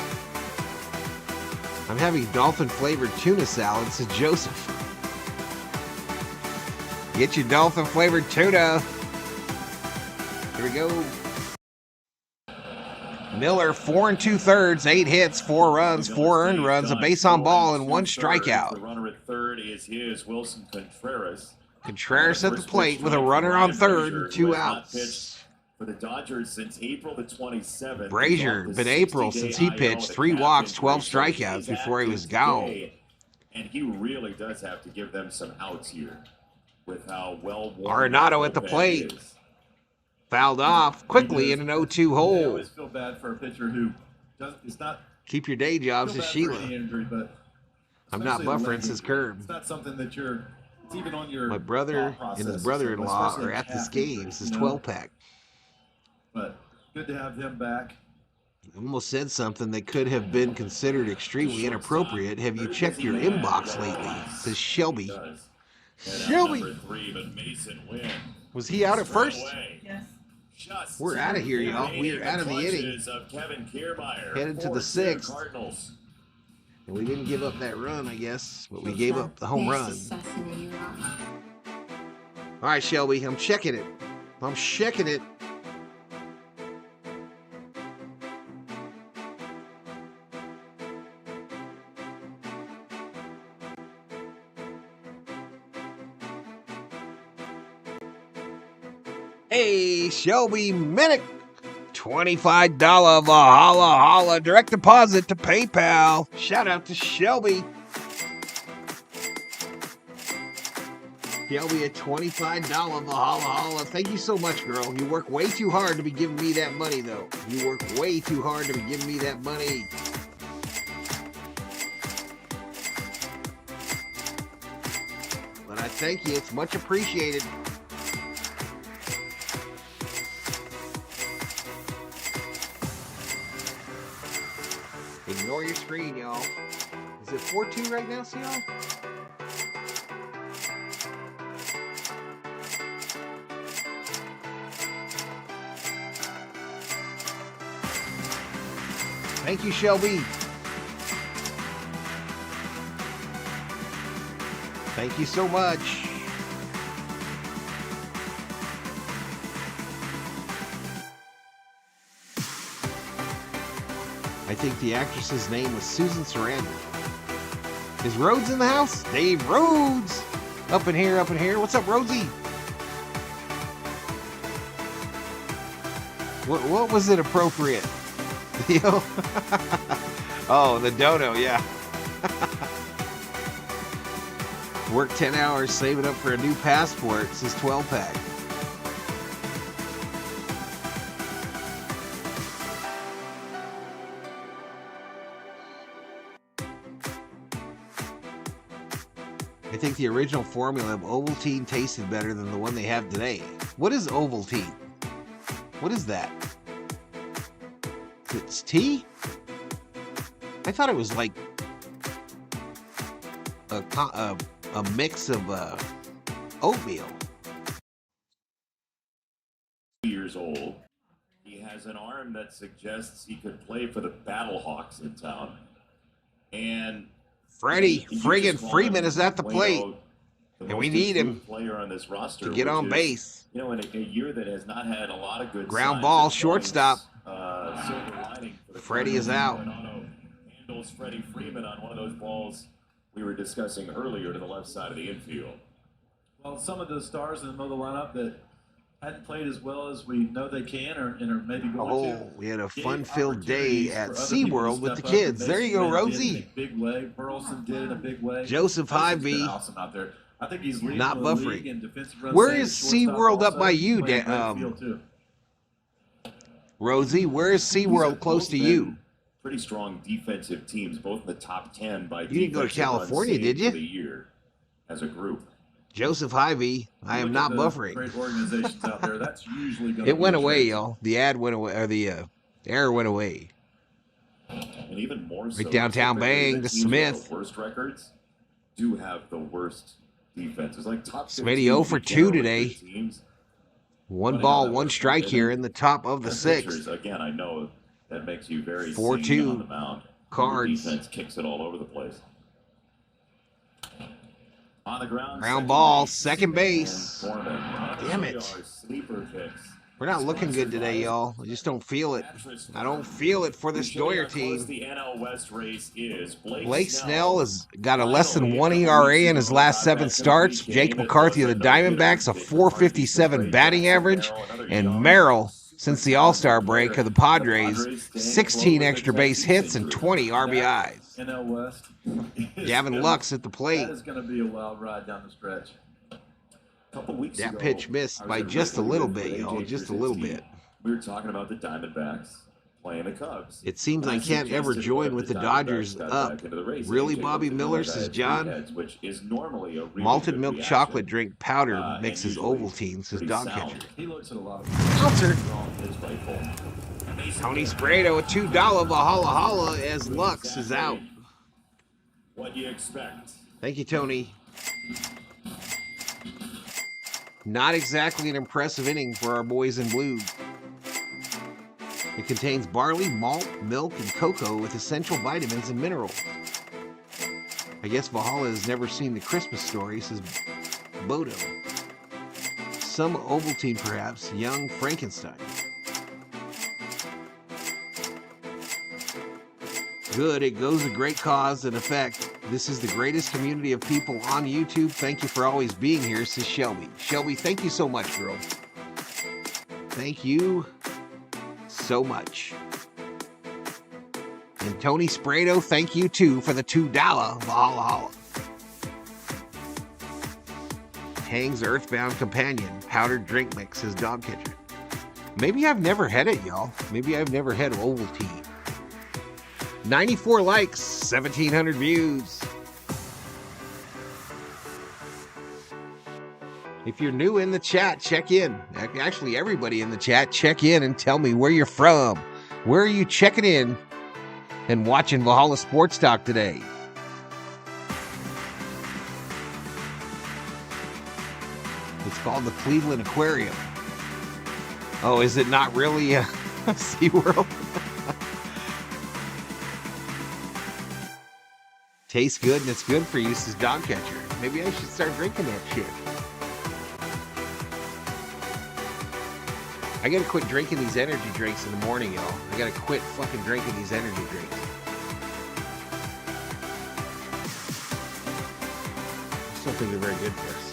I'm having dolphin-flavored tuna salad, says Joseph. Get your dolphin-flavored tuna. Here we go. Miller, 4 2/3, 8 hits, 4 runs, 4 earned runs, a base on ball, and 1 strikeout. The runner at third is his, Wilson Contreras. Contreras at the plate with a runner on third and 2 outs. For the Dodgers since April the 27th. Brazier, been April since he pitched, 3 walks, 12 strikeouts before he was gone. And he really does have to give them some outs here with how well Arenado at the plate. Fouled off quickly in an 0-2 hole. I always feel bad for a pitcher who is not. Keep your day jobs, says Sheila. Injury, but I'm not buffering, says Curb. It's not something that it's even on your. My brother and his brother-in-law are at this game, says 12-pack. But good to have him back. Almost said something that could have been considered extremely inappropriate. Have you checked your inbox lately? Says Shelby. Shelby! Was he out at first? Yes. We're out of here, y'all. We're out of the inning. Headed to the 6th. And we didn't give up that run, I guess, but we gave up the home run. All right, Shelby, I'm checking it. I'm checking it. Hey, Shelby Minnick, $25 Valhalla direct deposit to PayPal. Shout out to Shelby. Shelby, a $25 Valhalla. Thank you so much, girl. You work way too hard to be giving me that money, though. You work way too hard to be giving me that money. But I thank you. It's much appreciated. Ignore your screen, y'all. Is it 4-2 right now, see y'all? Thank you, Shelby. Thank you so much. I think the actress's name was Susan Sarandon. Is Rhodes in the house? Dave Rhodes! Up in here, up in here. What's up, Rosie? What was it appropriate? Oh, the dono, yeah. Work 10 hours, saving up for a new passport. It's his 12-pack. I think the original formula of Ovaltine tasted better than the one they have today. What is Ovaltine? What is that? It's tea? I thought it was like a mix of oatmeal. Years old. He has an arm that suggests he could play for the Battlehawks in town. And Freddie friggin' Freeman is at the plate. And we need him player on this roster to get on base. You know, in a year that has not had a lot of good ground ball, shortstop. Freddy is out. Handles Freddie Freeman on one of those balls we were discussing earlier to the left side of the infield. Well, some of the stars in the middle of the lineup that hadn't played as well as we know they can or maybe going to. We had a fun-filled day at SeaWorld with the kids. There you go, Rosie. Big way. Burleson did in a big way. Joseph Hyvee. Awesome out there. I think he's leading not the league buffering. in defensive runs. Where is SeaWorld up by you, Rosie? Where is SeaWorld close to you? Pretty strong defensive teams, both in the top 10 by you didn't go to California, did you? The year as a group. Joseph Hyvee, I am not buffering. Great organizations out there. That's usually going it went away, y'all. The ad went away, or the error went away. And even more so, right downtown bang to Smith. Worst records do have the worst defenses. Like top Smitty 0 for 2 today. Teams. 1 ball, 1 strike here in the top of the 6th. Again, I know that makes you very 4-2 on the mound. Cards. The defense kicks it all over the place. On the ground. Ground ball, second base. Damn it. Sleeper picks. We're not looking good today, y'all. I just don't feel it. I don't feel it for this Doyer team. The NL West race is Blake Snell has got a less than 1 ERA in his last 7 starts. Jake McCarthy of the Diamondbacks, a .457 batting average. And Merrill, since the All-Star break of the Padres, 16 extra base hits and 20 RBIs. NL West. Gavin Lux at the plate. That is going to be a wild ride down the stretch. Couple weeks that ago, pitch missed by just a little bit, y'all. Just a little bit. We were talking about the Diamondbacks playing the Cubs. It seems I can't ever join with the Dodgers up. Really, Bobby Miller, says John? Which is normally a malted milk chocolate drink powder mixes Ovaltine, says Dog Catcher. He looks at a lot of Counter. Tony Sprado, a $2 Valhalla as Lux is out. What do you expect? Thank you, Tony. Not exactly an impressive inning for our boys in blue. It contains barley, malt, milk, and cocoa with essential vitamins and minerals. I guess Valhalla has never seen the Christmas Story, says Bodo. Some Ovaltine, perhaps. Young Frankenstein. Good, it goes a great cause and effect. This is the greatest community of people on YouTube. Thank you for always being here, says Shelby. Shelby, thank you so much, girl. Thank you so much. And Tony Sprado, thank you too for the $2 Valhalla. Hang's Earthbound Companion powdered drink mix is dog catcher. Maybe I've never had it, y'all. Maybe I've never had Ovaltine. 94 likes, 1,700 views. If you're new in the chat, check in. Actually, everybody in the chat, check in and tell me where you're from. Where are you checking in and watching Valhalla Sports Talk today? It's called the Cleveland Aquarium. Oh, is it not really a SeaWorld? Tastes good and it's good for you, says dog catcher. Maybe I should start drinking that shit. I gotta quit drinking these energy drinks in the morning, y'all. I gotta quit fucking drinking these energy drinks. I still think they're very good for us.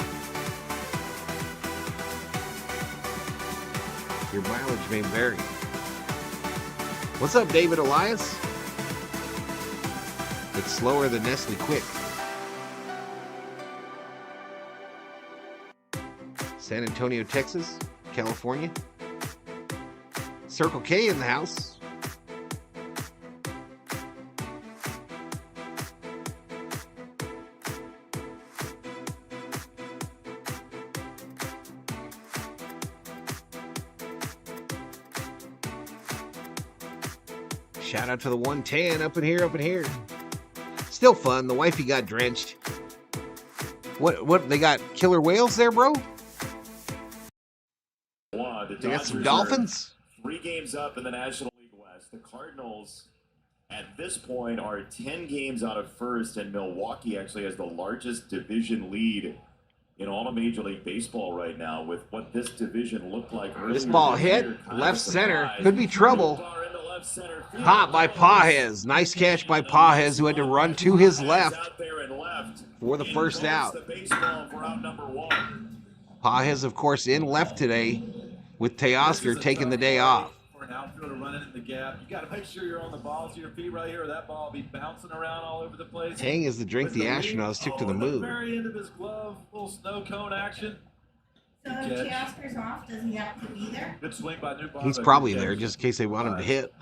Your mileage may vary. What's up, David Elias? It's slower than Nestle Quick. San Antonio, Texas, California. Circle K in the house. Shout out to the 110 up in here. Still fun. The wifey got drenched. What they got killer whales there, bro? They got some dolphins? 3 games up in the National League West. The Cardinals, at this point, are 10 games out of first, and Milwaukee actually has the largest division lead in all of Major League Baseball right now with what this division looked like. This ball hit left center. Could be trouble. Hot by Pajes. Nice catch by Pajes, who had to run to his left for the first out. Pajes, of course, in left today, with Teoscar taking the day off. For an outfielder running in the gap, you got to make sure you're on the balls of your feet right here, or that ball will be bouncing around all over the place. Hang is the drink the astronauts took to the moon. At the very end of his glove, little snow cone action. So if Teoscar's off, does he have to be there? Good swing by New He's probably there just in case they want him to hit.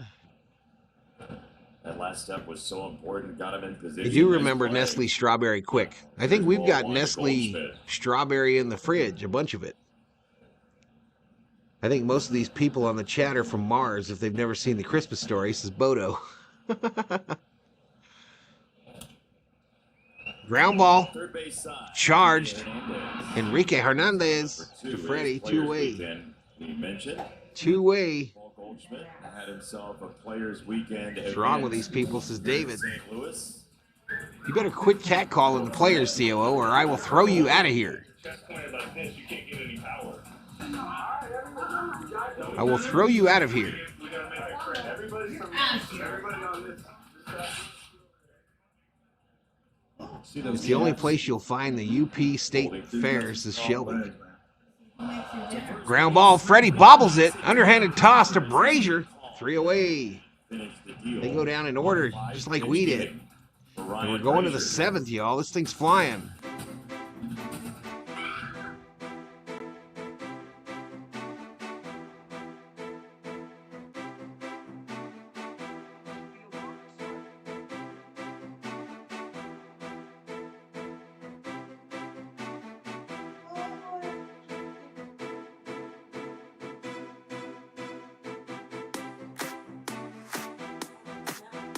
That last step was so important, got him in position. I do remember Nestle Strawberry Quick. I think we've got Nestle Strawberry in the fridge, a bunch of it. I think most of these people on the chat are from Mars if they've never seen the Christmas Story, says Bodo. Ground ball. Charged. Enrique Hernandez to Freddy. Two-way. Two-way. Had himself a players weekend. What's wrong with these people, says David. You better quit catcalling the players, COO, or I will throw you out of here. I will throw you out of here. It's the only place you'll find the UP State Fair, says Shelby. Ground ball, Freddy bobbles it. Underhanded toss to Brazier. 3 away. They go down in order, just like we did. And we're going to the 7th, y'all. This thing's flying.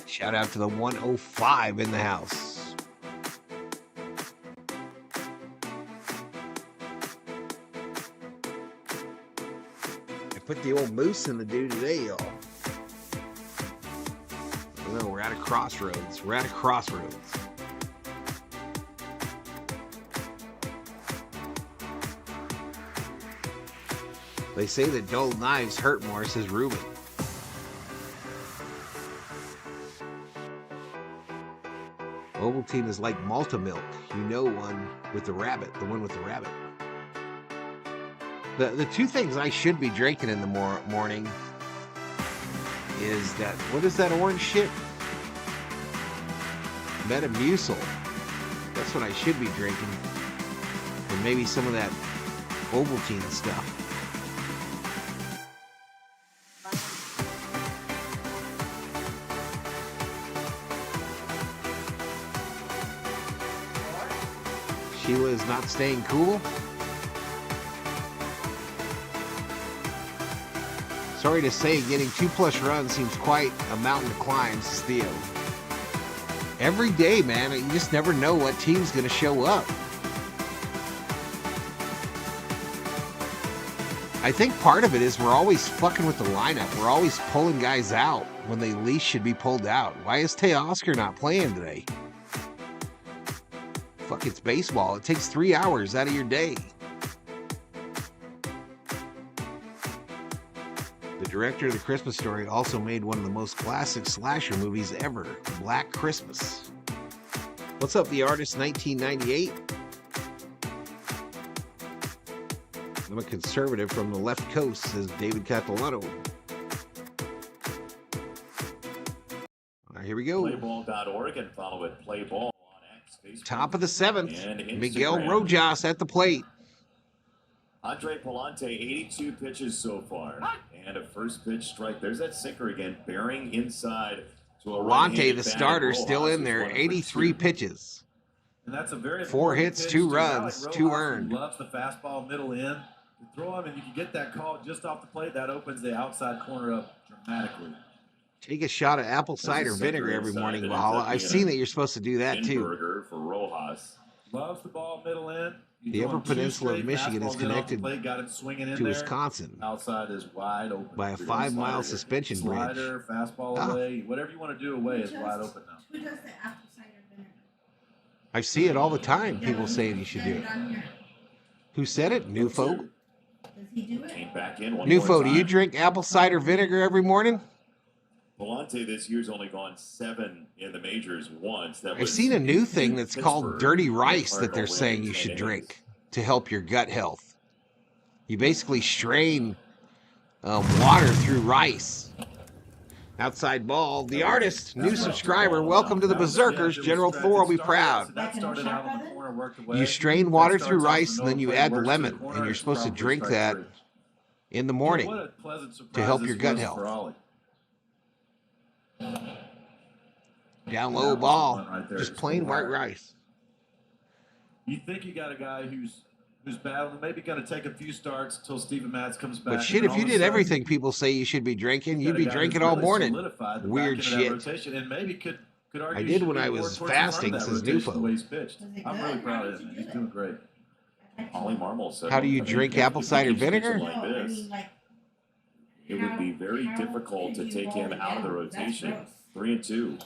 Shout out to the 105 in the house. I put the old moose in the dew today, y'all. Oh, we're at a crossroads. We're at a crossroads. They say that dull knives hurt more, says Ruben. Ovaltine is like Malta milk. You know one with the rabbit, the one with the rabbit. The 2 things I should be drinking in the morning is that, what is that orange shit? Metamucil. That's what I should be drinking. And maybe some of that Ovaltine stuff. Sheila is not staying cool. Sorry to say, getting 2+ runs seems quite a mountain to climb, says Theo. Every day, man, you just never know what team's going to show up. I think part of it is we're always fucking with the lineup. We're always pulling guys out when they least should be pulled out. Why is Teoscar not playing today? Fuck, it's baseball. It takes 3 hours out of your day. The director of The Christmas Story also made one of the most classic slasher movies ever, Black Christmas. What's up, The Artist 1998? I'm a conservative from the left coast, says David Catalano. All right, here we go. Playball.org and follow it Playball. Top of the 7th, Miguel Rojas at the plate. Andre Palante, 82 pitches so far. And a first pitch strike. There's that sinker again, bearing inside to a Palante, the starter, still in there, 83 pitches. And that's a very 4 hits, 2 runs, 2 earned. Loves the fastball middle in. You throw him and you can get that call just off the plate. That opens the outside corner up dramatically. Take a shot of apple cider vinegar every morning, Valhalla. I've seen that you're supposed to do that too. For Rojas. Loves the ball middle in. The Upper Peninsula of Michigan is connected to Wisconsin outside is wide open by a 5-mile suspension bridge. Slider, fastball away, whatever you want to do away is wide open now. Who does the apple cider vinegar? I see it all the time. People saying you should do it. Who said it? Newfo. Does he do it? Came back in one Newfo, more do you time. drink apple cider vinegar every morning? Palante this year's only gone 7 in the majors once. That I've was sing a new thing that's called Pittsburgh. dirty rice that they're Cardinal saying winning you 10 should innings. drink to help your gut health. You basically strain water through rice. Outside ball, The Artist, new subscriber. Welcome to the Berserkers. General Thor will be proud. You strain water through rice and then you add lemon, and you're supposed to drink that in the morning to help your gut health. Down low ball, just plain white rice. You think you got a guy who's battling, maybe going to take a few starts until Steven Matz comes back. But shit, if you did everything people say you should be drinking, you'd be drinking all morning. Weird shit. And maybe could argue I did when I was fasting, says Newfo. I'm really proud of him. He's doing great. Ollie Marmol said, How do you drink apple cider vinegar? Like this, it would be very difficult to take him out of the rotation. 3-2.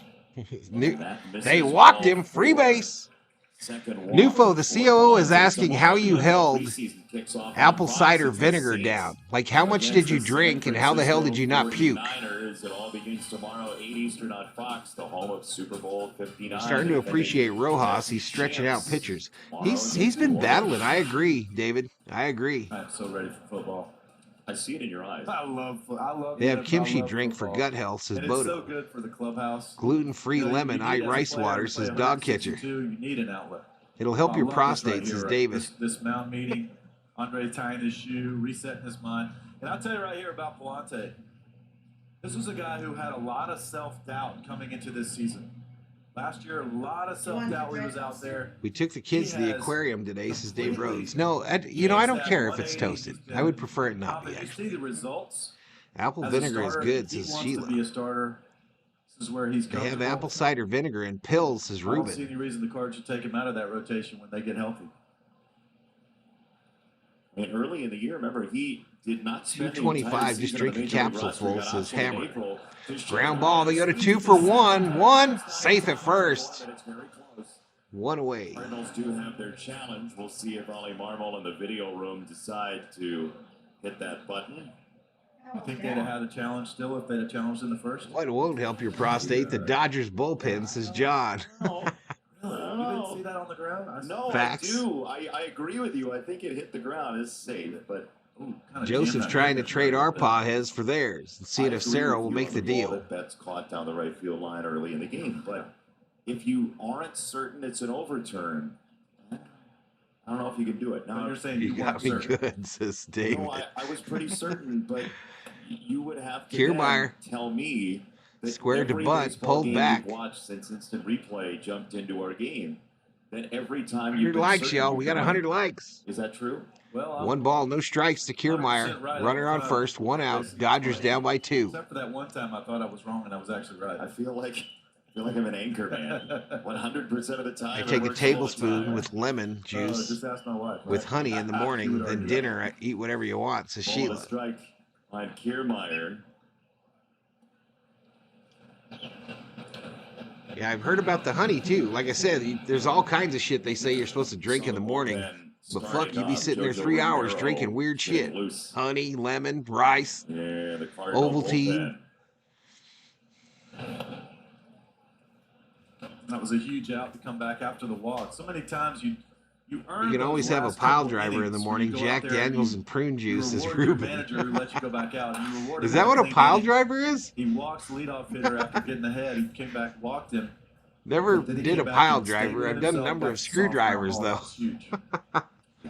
They walked him, free base. Newfo, the COO, is asking how you held apple cider vinegar down. Like, how much did you drink and how the hell did you not puke? It all begins tomorrow, 8 Eastern on Fox, the home of Super Bowl 59. I'm starting to appreciate Rojas. He's stretching out pitchers. He's been battling. I agree, David. I agree. I'm so ready for football. I see it in your eyes. I love. They have kimchi drink for gut health, says and Bodo. It's so good for the clubhouse. Gluten-free lemon, rice water, says Dog Catcher. You need an outlet. It'll help your I love prostate, this says right David. This mound meeting, Andre tying his shoe, resetting his mind. And I'll tell you right here about Palante. This was a guy who had a lot of self-doubt coming into this season. Last year, a lot of self-doubt when he was out there. We took the kids to the aquarium today, says Dave Rhodes. No, I don't care if it's toasted. I would prefer it not be, You see actually. the results. Apple As a vinegar is starter, good, he says wants Sheila. to be a starter. This is where he's They have comfortable. apple cider vinegar and pills, says I don't see Ruben. any reason the Cards should take him out of that rotation when they get healthy. And early in the year, remember, he did not spend the entire 225, just season drink on the a Major League capsule roster. full, Got says optioned in Hammer. April. Ground ball, they go to 2 for 1. 1, safe at first. But it's very close. 1 away. Cardinals do have their challenge. We'll see if Ollie Marmol in the video room decide to hit that button. I think they'd have had a challenge still if they'd have challenged in the first. Well, it won't help your prostate. The Dodgers bullpen, says John. You didn't see that on the ground? No, Facts. I do. I agree with you. I think it hit the ground. It's safe, but Joseph's trying to trade our Pajes for theirs and seeing if Sarah will make the deal. That's caught down the right field line early in the game. But if you aren't certain it's an overturn, I don't know if you can do it. Now you're saying You got me certain. good, says David. No, I was pretty certain, but you would have to Kiermaier. then tell me that Squared to every butt, baseball pulled game back. you've watched since instant replay jumped into our game, that every time 100 you've been likes, certain y'all. you We could got 100 win. likes. Is that true? Well, 1 ball, no strikes to Kiermaier. 100% right Runner all on the time. first, 1 out. Dodgers down by 2. Except for that one time I thought I was wrong and I was actually right. I feel like I'm an anchor man. 100% of the time. I take a it works all the tablespoon time. with lemon juice just ask my wife. with honey in the morning. would Then argue dinner, I eat whatever you want, says Ball and a Sheila. strike on Kiermaier. Yeah, I've heard about the honey too. Like I said, there's all kinds of shit they say you're supposed to drink in the morning. But fuck, you be sitting there 3 hours drinking weird shit. Honey, lemon, rice, Yeah, the Cardinal Ovaltine. bullpen. That was a huge out to come back after the walk. So many times you earn. You can those always have a last pile couple driver in the innings morning. where you go out Jack there and Daniels you- and prune juice you is reward your Ruben. manager who lets you go back out. And you reward Is him that with what a clean pile innings. driver is? He walks the leadoff hitter after getting ahead. He came back, walked him. Never But then he did a came back pile and driver. stabilized I've done a himself, number got of soft screwdrivers ground though. ball. That's huge.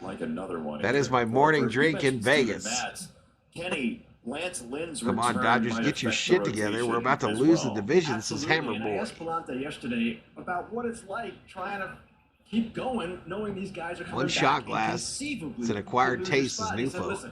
Like another one. That is my morning drink in Vegas. Kenny, Lance Lynn's Come on, return Dodgers, might get your affect shit the together. rotation We're about to as lose well. the division, says Absolutely, Hammer and I Boy. asked Palante yesterday about what it's like trying to keep going, knowing these guys are coming One back shot and glass. conceivably It's an acquired could lose their taste, says spot. He said, Newfo. "Listen,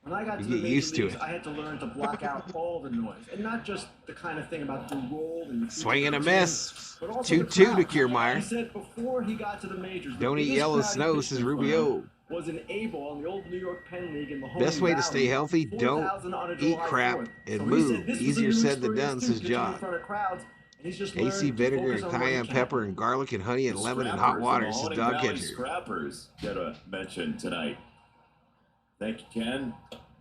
when I got You to the get major used to leagues, it. I had to learn to block out all the noise, and not just the kind of thing about the roll and the Swing and a pitching, miss. but also the 2-2 to crowd." He Kiermaier. said before he got to the majors, the Don't eat biggest yellow crowd he snow, pitched says in front of Rubio. was an A-ball in the old New York Penn League in the home Best way to stay Valley, healthy, don't 4,000 on a eat July crap 4th. and So he move. said this was a Easier new said than experience done, too, says pitching in John. front of crowds, and he's just AC learned to vinegar focus and on what he cayenne can. pepper and garlic and honey and The lemon and Scrappers, hot water, the says Mahoning Dog Valley Catcher. Scrappers get a mention tonight. Thank you, Ken.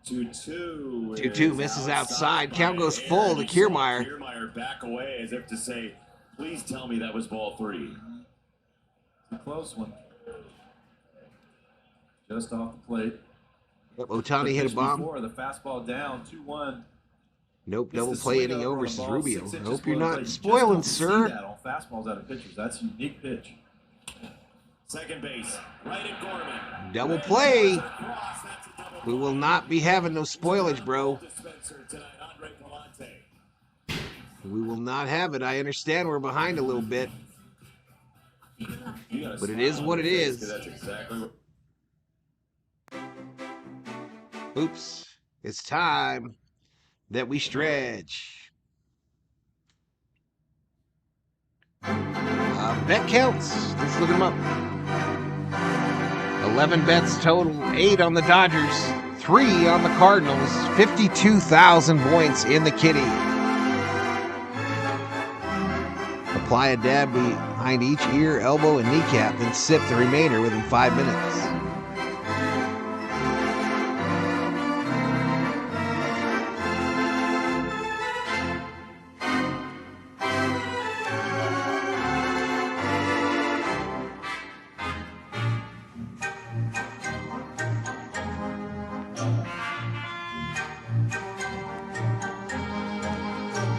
2-2. 2-2 is misses outside. by Count goes Aaron. full to You saw Kiermaier. Kiermaier back away as if to say, please tell me that was ball 3. A close one. Just off the plate. Ohtani hit a Pitch bomb. Before, the fastball down, 2-1. Nope, Gets double the play swing inning over over, on a says ball Rubio. 6 inches Hope you're below the not plate. You just spoiling, don't see sir. that on fastballs out of pitchers. That's a unique pitch. Second base, right at Gorman. Double play. We will not be having no spoilage, bro. Dispenser tonight, Andre Palante. We will not have it. I understand we're behind a little bit, You got a but it smile is on what your it face, is. 'cause that's exactly what. Oops. It's time that we stretch. Bet counts. Let's look them up. 11 bets total, 8 on the Dodgers, 3 on the Cardinals, 52,000 points in the kitty. Apply a dab behind each ear, elbow, and kneecap, then sip the remainder within 5 minutes.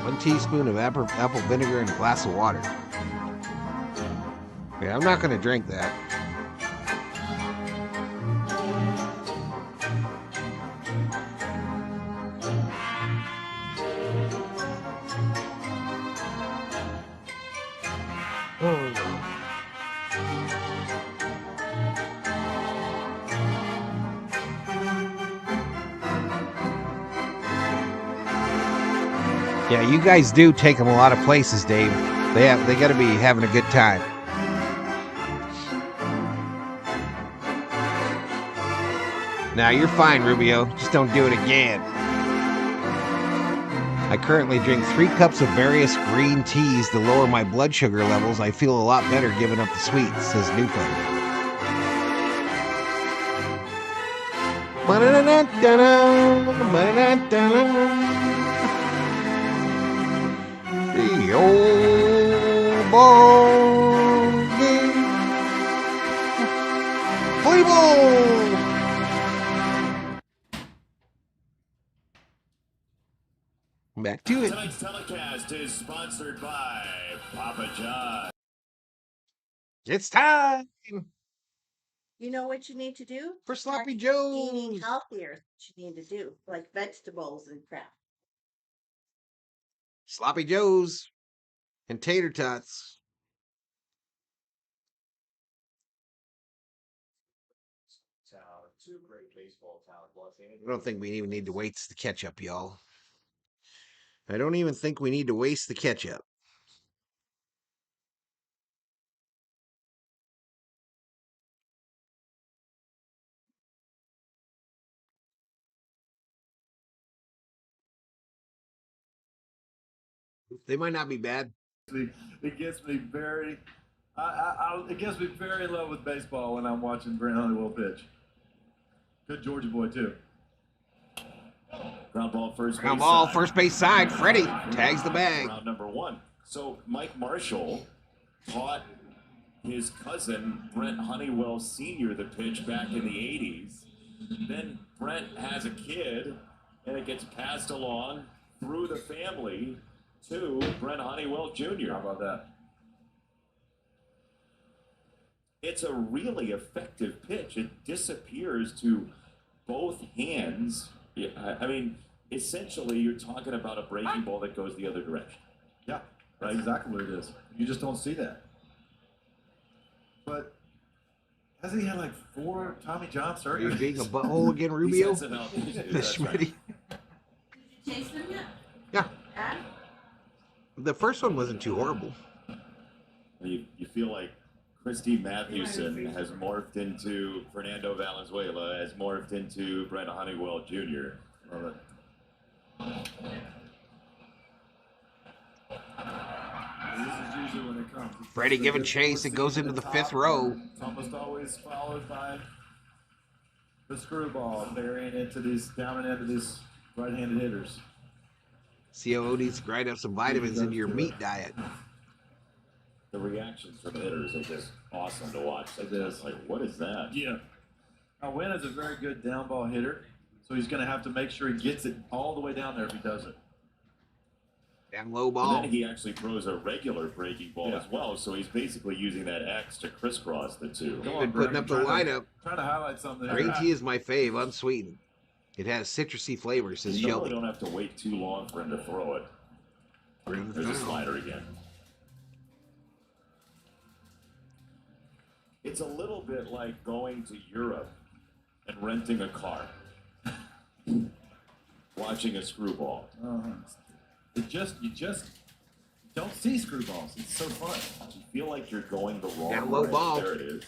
One teaspoon of apple vinegar and a glass of water. Yeah, I'm not going to drink that. Yeah, you guys do take them a lot of places, Dave. They got to be having a good time. Now you're fine, Rubio. Just don't do it again. I currently drink 3 cups of various green teas to lower my blood sugar levels. I feel a lot better giving up the sweets, says Newfound. The old ball game. Play ball. Back to it. Tonight's telecast is sponsored by Papa John. It's time. You know what you need to do? For Sloppy Start Joes. eating healthier. What you need to do, like vegetables and crap. Sloppy Joes and tater tots. I don't think we even need to waste the ketchup, y'all. I don't even think we need to waste the ketchup. They might not be bad. It gets me very, it gets me very in love with baseball when I'm watching Brent Honeywell pitch. Good Georgia boy too. Ground ball first base. Ground ball side. first base side. Freddie tags the bag. Round number 1. So Mike Marshall taught his cousin Brent Honeywell Sr. the pitch back in the 80s. Then Brent has a kid, and it gets passed along through the family to Brent Honeywell Jr. How about that? It's a really effective pitch. It disappears to both hands. I mean, essentially, you're talking about a breaking ball that goes the other direction. Yeah, that's exactly what it is. You just don't see that. But hasn't he had like 4 Tommy John Are you surgeries? being a butthole again, Rubio? He sends it out. The Schmitty. Did you taste them yet? Yeah. Dad? The first one wasn't too horrible. You feel like Christy Mathewson has morphed into Fernando Valenzuela, has morphed into Brent Honeywell Jr. Love it. This is usually when it comes. Freddy giving chase. It goes into the 5th row. It's almost always followed by the screwball burying into these, down into these right-handed hitters. COO needs to grind up some vitamins into your meat diet. The reactions from hitters are just awesome to watch. It is. Like, what is that? Yeah. Now, Wynn is a very good down ball hitter, so he's going to have to make sure he gets it all the way down there if he does it. Down low ball. And then he actually throws a regular breaking ball as well, so he's basically using that X to crisscross the two. Been putting up the lineup. Trying to highlight something. Green tea is my fave, unsweetened. It has citrusy flavor, says You Shelby. don't have to wait too long for him to throw it. There's a slider again. It's a little bit like going to Europe and renting a car. Watching a screwball. You just don't see screwballs. It's so fun. You feel like you're going the wrong Down low way. ball. There it is.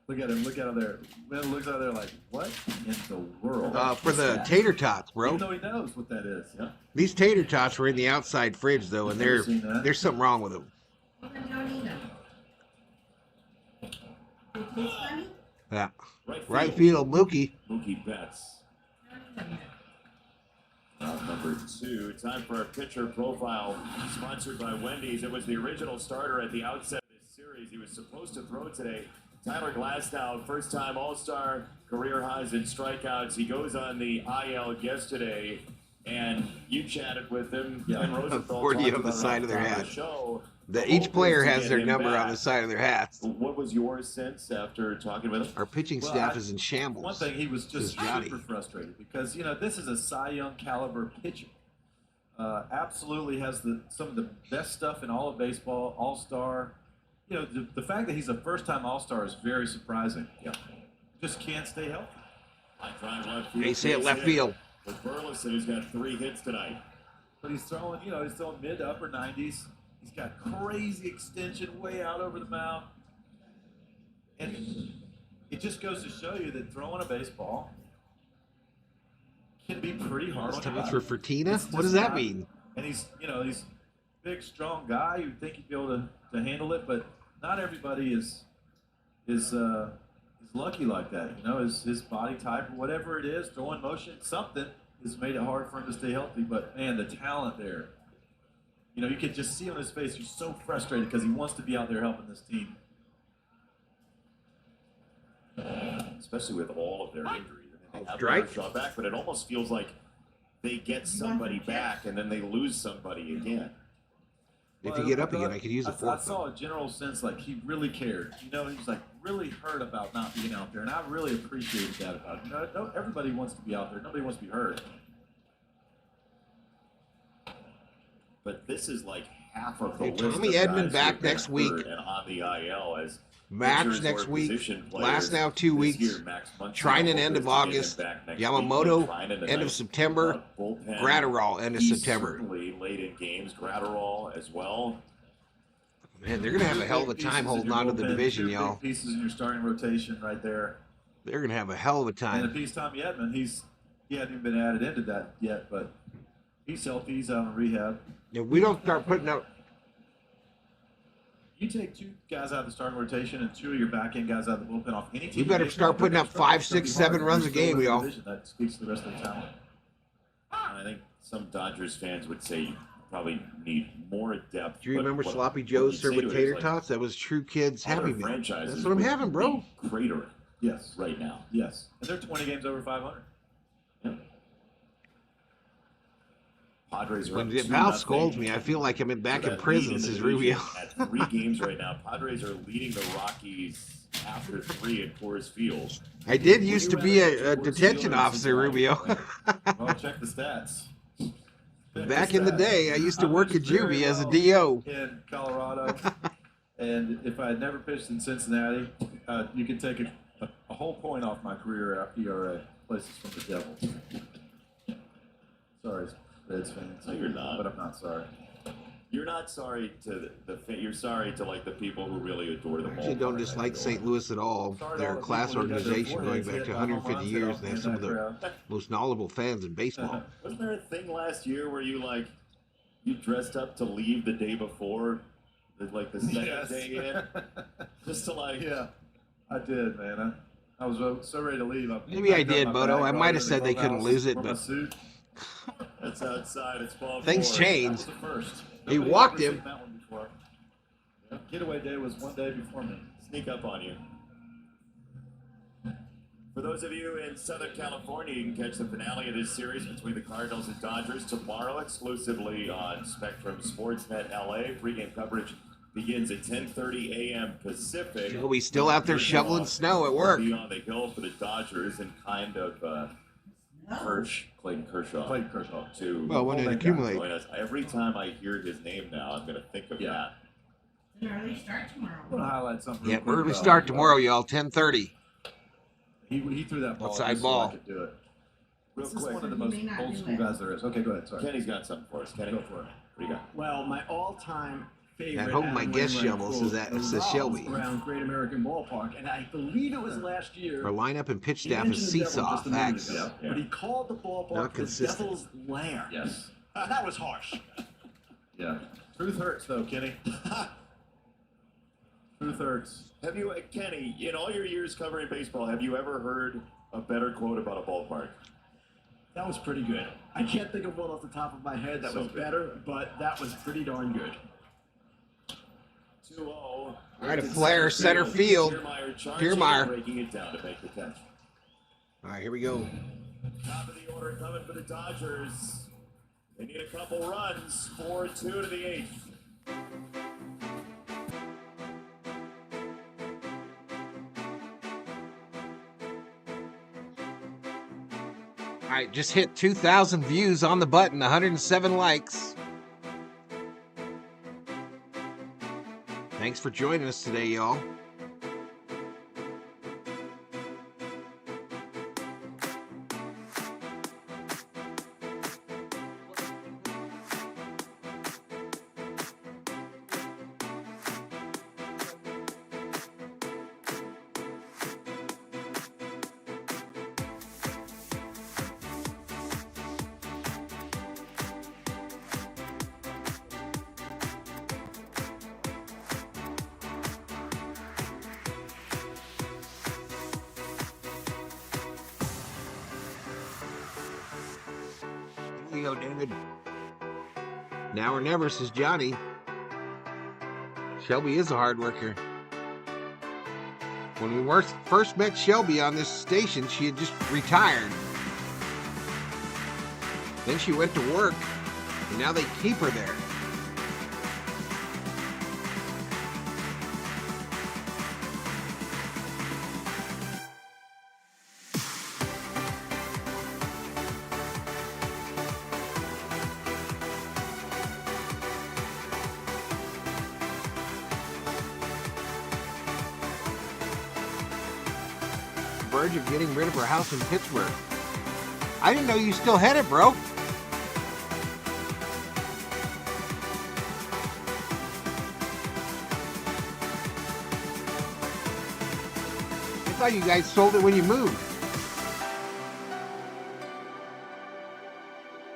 Look at him. Look out there. Man looks out there like, what in the world? For the tater tots, bro. Even though he knows what that is. Yeah. These tater tots were in the outside fridge, though, and Never seen that. there's something wrong with them. Well, then don't eat them. They taste funny? Yeah. Right field, Mookie. Mookie Betts. Number 2. Time for our pitcher profile, sponsored by Wendy's. It was the original starter at the outset of this series. He was supposed to throw today. Tyler Glasnow, first-time All-Star, career highs in strikeouts. He goes on the IL yesterday, and you chatted with him. Yeah. And Rosenthal 40 talked on the about side it of their on the hat. show. Each player To has get their him number back. on the side of their hats. What was your sense after talking with him? Our pitching Well, staff is in shambles. One thing, he was just Says Johnny. super frustrated because, this is a Cy Young caliber pitcher. Absolutely has some of the best stuff in all of baseball, all-star. The fact that he's a first-time all-star is very surprising. Yeah. Just can't stay healthy. I drive left field. They say it left field. With Burleson, who's got 3 hits tonight. But he's throwing, he's throwing mid to upper 90s. He's got crazy extension way out over the mound. And it just goes to show you that throwing a baseball can be pretty hard on your It's body. for Fertina? It's What does just that not- mean? And he's a big, strong guy. You'd think he'd be able to handle it, but not everybody is lucky like that. His body type or whatever it is, throwing motion, something has made it hard for him to stay healthy. But man, the talent there. You could just see on his face, he's so frustrated because he wants to be out there helping this team. Especially with all of their injuries. They have Strike. Kershaw back, but it almost feels like they get somebody back and then they lose somebody again. If you get up again, I could use a I fourth. saw a general sense like he really cared. You know, he was like really hurt about not being out there, and I really appreciated that about him. You know, everybody wants to be out there. Nobody wants to be hurt. But this is like half of the list. Tommy of Edman guys back who've been next week. hurt and on the IL as Match pitchers next or week. position players. Last now 2 This weeks. year, Max Muncy Trinan end of hopes to get him August. back next Yamamoto week. Trinan end of nice, September. bullpen. Gratterall end of He's September. certainly late in games. Gratterall as well. Man, they're gonna have a hell of a time holding on to the division, Two y'all. big pieces in your starting rotation right there. They're gonna have a hell of a And a time. piece Tommy Edman, he hadn't even been added into that yet, but he's healthy. He's out in rehab. If we don't start putting up, You take 2 guys out of the starting rotation and 2 of your back end guys out of the bullpen off any team. you better start putting up 5, 6, 7 runs a game, y'all. That speaks to the rest of the talent. I think some Dodgers fans would say you probably need more depth. Do you but remember what- Sloppy what Joe's you'd served say with to it is, tater like, tots? That was True Kids other Happy Meal. franchises That's what I'm would having, bro. be cratering Yes. right now. Yes. And they're 20 games over 500. Padres are When up the 2-0. pal scolds me, I feel like I'm back So in that prison, lead in the says division Rubio. At 3 games right now, Padres are leading the Rockies after 3 at Coors Field. I did used to be a detention officer, Rubio. Well, check the stats. Back in the day, I used to work at Juvie as a DO. In Colorado. And if I had never pitched in Cincinnati, you could take a whole point off my career ERA. Places from the Devils. Sorry, Reds fans. No, you're not. But I'm not sorry. You're not sorry to you're sorry to like the people who really adore the I actually don't dislike St. Louis at all. They're a class organization going back to 150 years. They have some of the most knowledgeable fans in baseball. Wasn't there a thing last year where you dressed up to leave the day before, like the second day in, just to Yeah, I did, man. I was so ready to leave. Maybe I did, Bodo. I might have said they couldn't lose it, but That's outside. It's ball things 4. changed. That was the first. He Nobody walked ever him. seen that one before. Getaway day was one day before me. Sneak up on you. For those of you in Southern California, you can catch the finale of this series between the Cardinals and Dodgers tomorrow exclusively on Spectrum Sportsnet LA. Pre-game coverage begins at 10:30 a.m. Pacific. Joey's still out there shoveling snow at work. Be on the hill for the Dodgers and kind of Clayton Kershaw. To Well, when it accumulates. join us. Every time I hear his name now, I'm going to think of that. An early start tomorrow. I'm going to highlight something. Yeah, real quick early about start him. tomorrow, y'all. 10:30. He threw that ball. Outside just so ball. I could do it. Real This is quick. one of the He most may not old do school it. guys there is. Okay, go ahead. Sorry. Kenny's got something for us. Kenny, Go for it. what do you got? Well, my all-time favorite. At home, my Adam guest Wainwright shovel quote says revolves Shelby. around Great American Ballpark, and I believe it was last year. Our lineup and pitch He staff is mentioned the Devil seesaw. just a minute Facts. ago, But he called the ballpark Not the consistent. Devil's Lair. Yes. That was harsh. Yeah. Truth hurts, though, Kenny. Truth hurts. Have you, Kenny, in all your years covering baseball, have you ever heard a better quote about a ballpark? That was pretty good. I can't think of one off the top of my head that So was good. better, but that was pretty darn good. 2-0. All right, a flare, center field. Kiermaier. Breaking it down to make the catch. All right, here we go. Top of the order coming for the Dodgers. They need a couple runs. 4-2 to the 8th. All right, just hit 2,000 views on the button, 107 likes. Thanks for joining us today, y'all. Here you go, David. Now or never, says Johnny. Shelby is a hard worker. When we first met Shelby on this station, she had just retired. Then she went to work, and now they keep her there. verge of getting rid of her house in Pittsburgh. I didn't know you still had it, bro. I thought you guys sold it when you moved.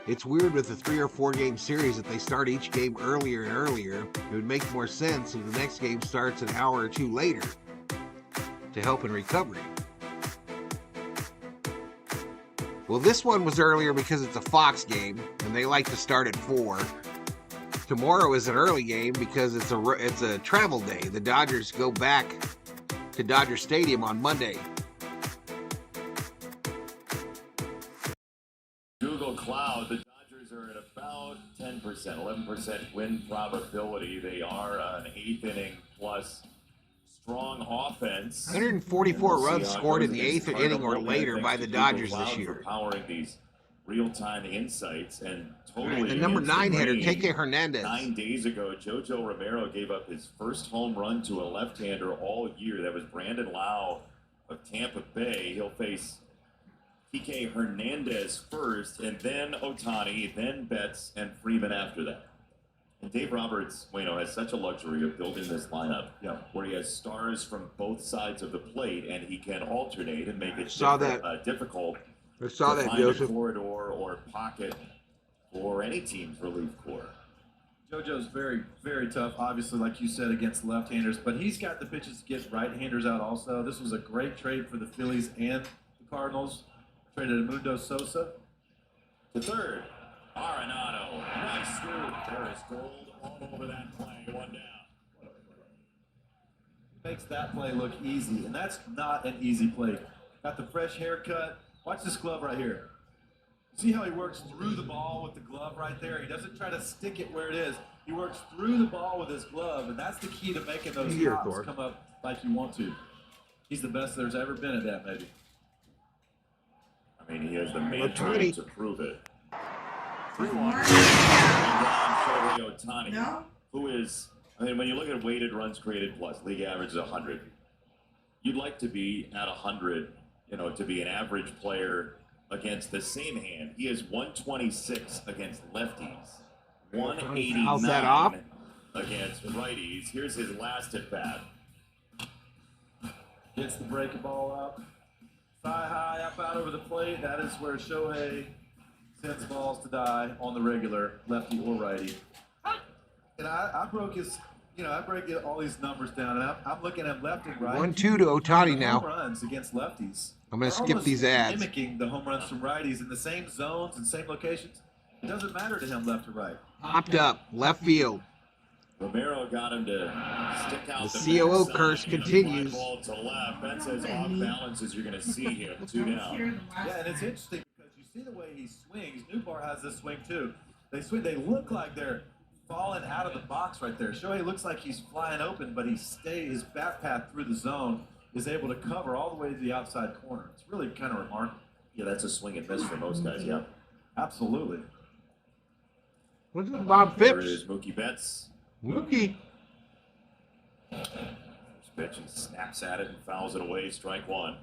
It's weird with the 3 or 4 game series that they start each game earlier and earlier. It would make more sense if the next game starts an hour or 2 later to help in recovery. Well, this one was earlier because it's a Fox game and they like to start at 4. Tomorrow is an early game because it's a travel day. The Dodgers go back to Dodger Stadium on Monday. Google Cloud, the Dodgers are at about 10%, 11% win probability. They are an 8th inning plus strong offense. 144 runs scored in the 8th inning or later by the Dodgers this year. Powering these real-time insights and totally. The number 9 hitter, Keke Hernandez. 9 days ago, Jojo Romero gave up his first home run to a left-hander all year. That was Brandon Lau of Tampa Bay. He'll face Keke Hernandez first, and then Ohtani, then Betts, and Freeman after that. And Dave Roberts, has such a luxury of building this lineup, where he has stars from both sides of the plate, and he can alternate and make it difficult. I saw that, find Joseph. A corridor or pocket for any team's relief corps. JoJo's very, very tough, obviously, like you said, against left-handers, but he's got the pitches to get right-handers out also. This was a great trade for the Phillies and the Cardinals. Traded Mundo Sosa. To third, Arenado. Nice swoop. There is gold all over that play. 1 down. Makes that play look easy, and that's not an easy play. Got the fresh haircut. Watch this glove right here. See how he works through the ball with the glove right there? He doesn't try to stick it where it is. He works through the ball with his glove, and that's the key to making those shots come up like you want to. He's the best there's ever been at that, maybe. I mean, he has the managerial to prove it. 3-1. Shohei Ohtani, who is, when you look at weighted runs created plus, league average is 100. You'd like to be at 100, to be an average player against the same hand. He is 126 against lefties, 189 against righties. Here's his last at bat. Gets the breaking ball up. Thigh high, up out over the plate. That is where Shohei sends balls to die on the regular, lefty or righty. And I broke his, I break all these numbers down, and I'm looking at left and right. 1-2 to Ohtani now. Home runs against lefties. I'm going to skip these ads. Mimicking the home runs from righties in the same zones and same locations. It doesn't matter to him left or right. Popped up, left field. Romero got him to stick out the COO curse continues. Ball to left. That says off balance as you're going to see him. 2 down. Yeah, and it's interesting because you see the way he swings. Newbar has this swing too. They swing. They look like they're falling out of the box right there. Shohei looks like he's flying open, but his bat path through the zone is able to cover all the way to the outside corner. It's really kind of remarkable. Yeah, that's a swing and miss for most guys. Yeah, absolutely. What's up, Bob Phipps? There is Mookie Betts. Mookie. First pitch and snaps at it and fouls it away. Strike 1.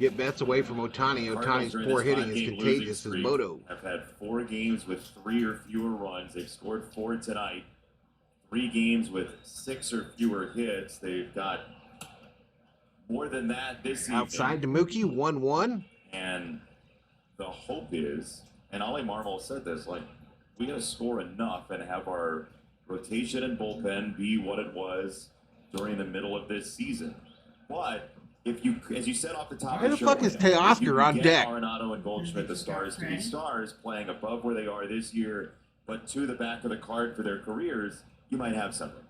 Get Betts away from Ohtani. Ohtani's poor hitting is contagious as Moto. Have had 4 games with 3 or fewer runs. They've scored 4 tonight. 3 games with 6 or fewer hits. They've got more than that this season. Outside to Mookie, 1-1. And the hope is, and Ollie Marmol said this, we got to score enough and have our rotation and bullpen be what it was during the middle of this season. But if you, as you said off the top of the show, why the fuck is Teoscar on deck? Arenado and Goldschmidt, the stars to be stars, playing above where they are this year, but to the back of the card for their careers, you might have something.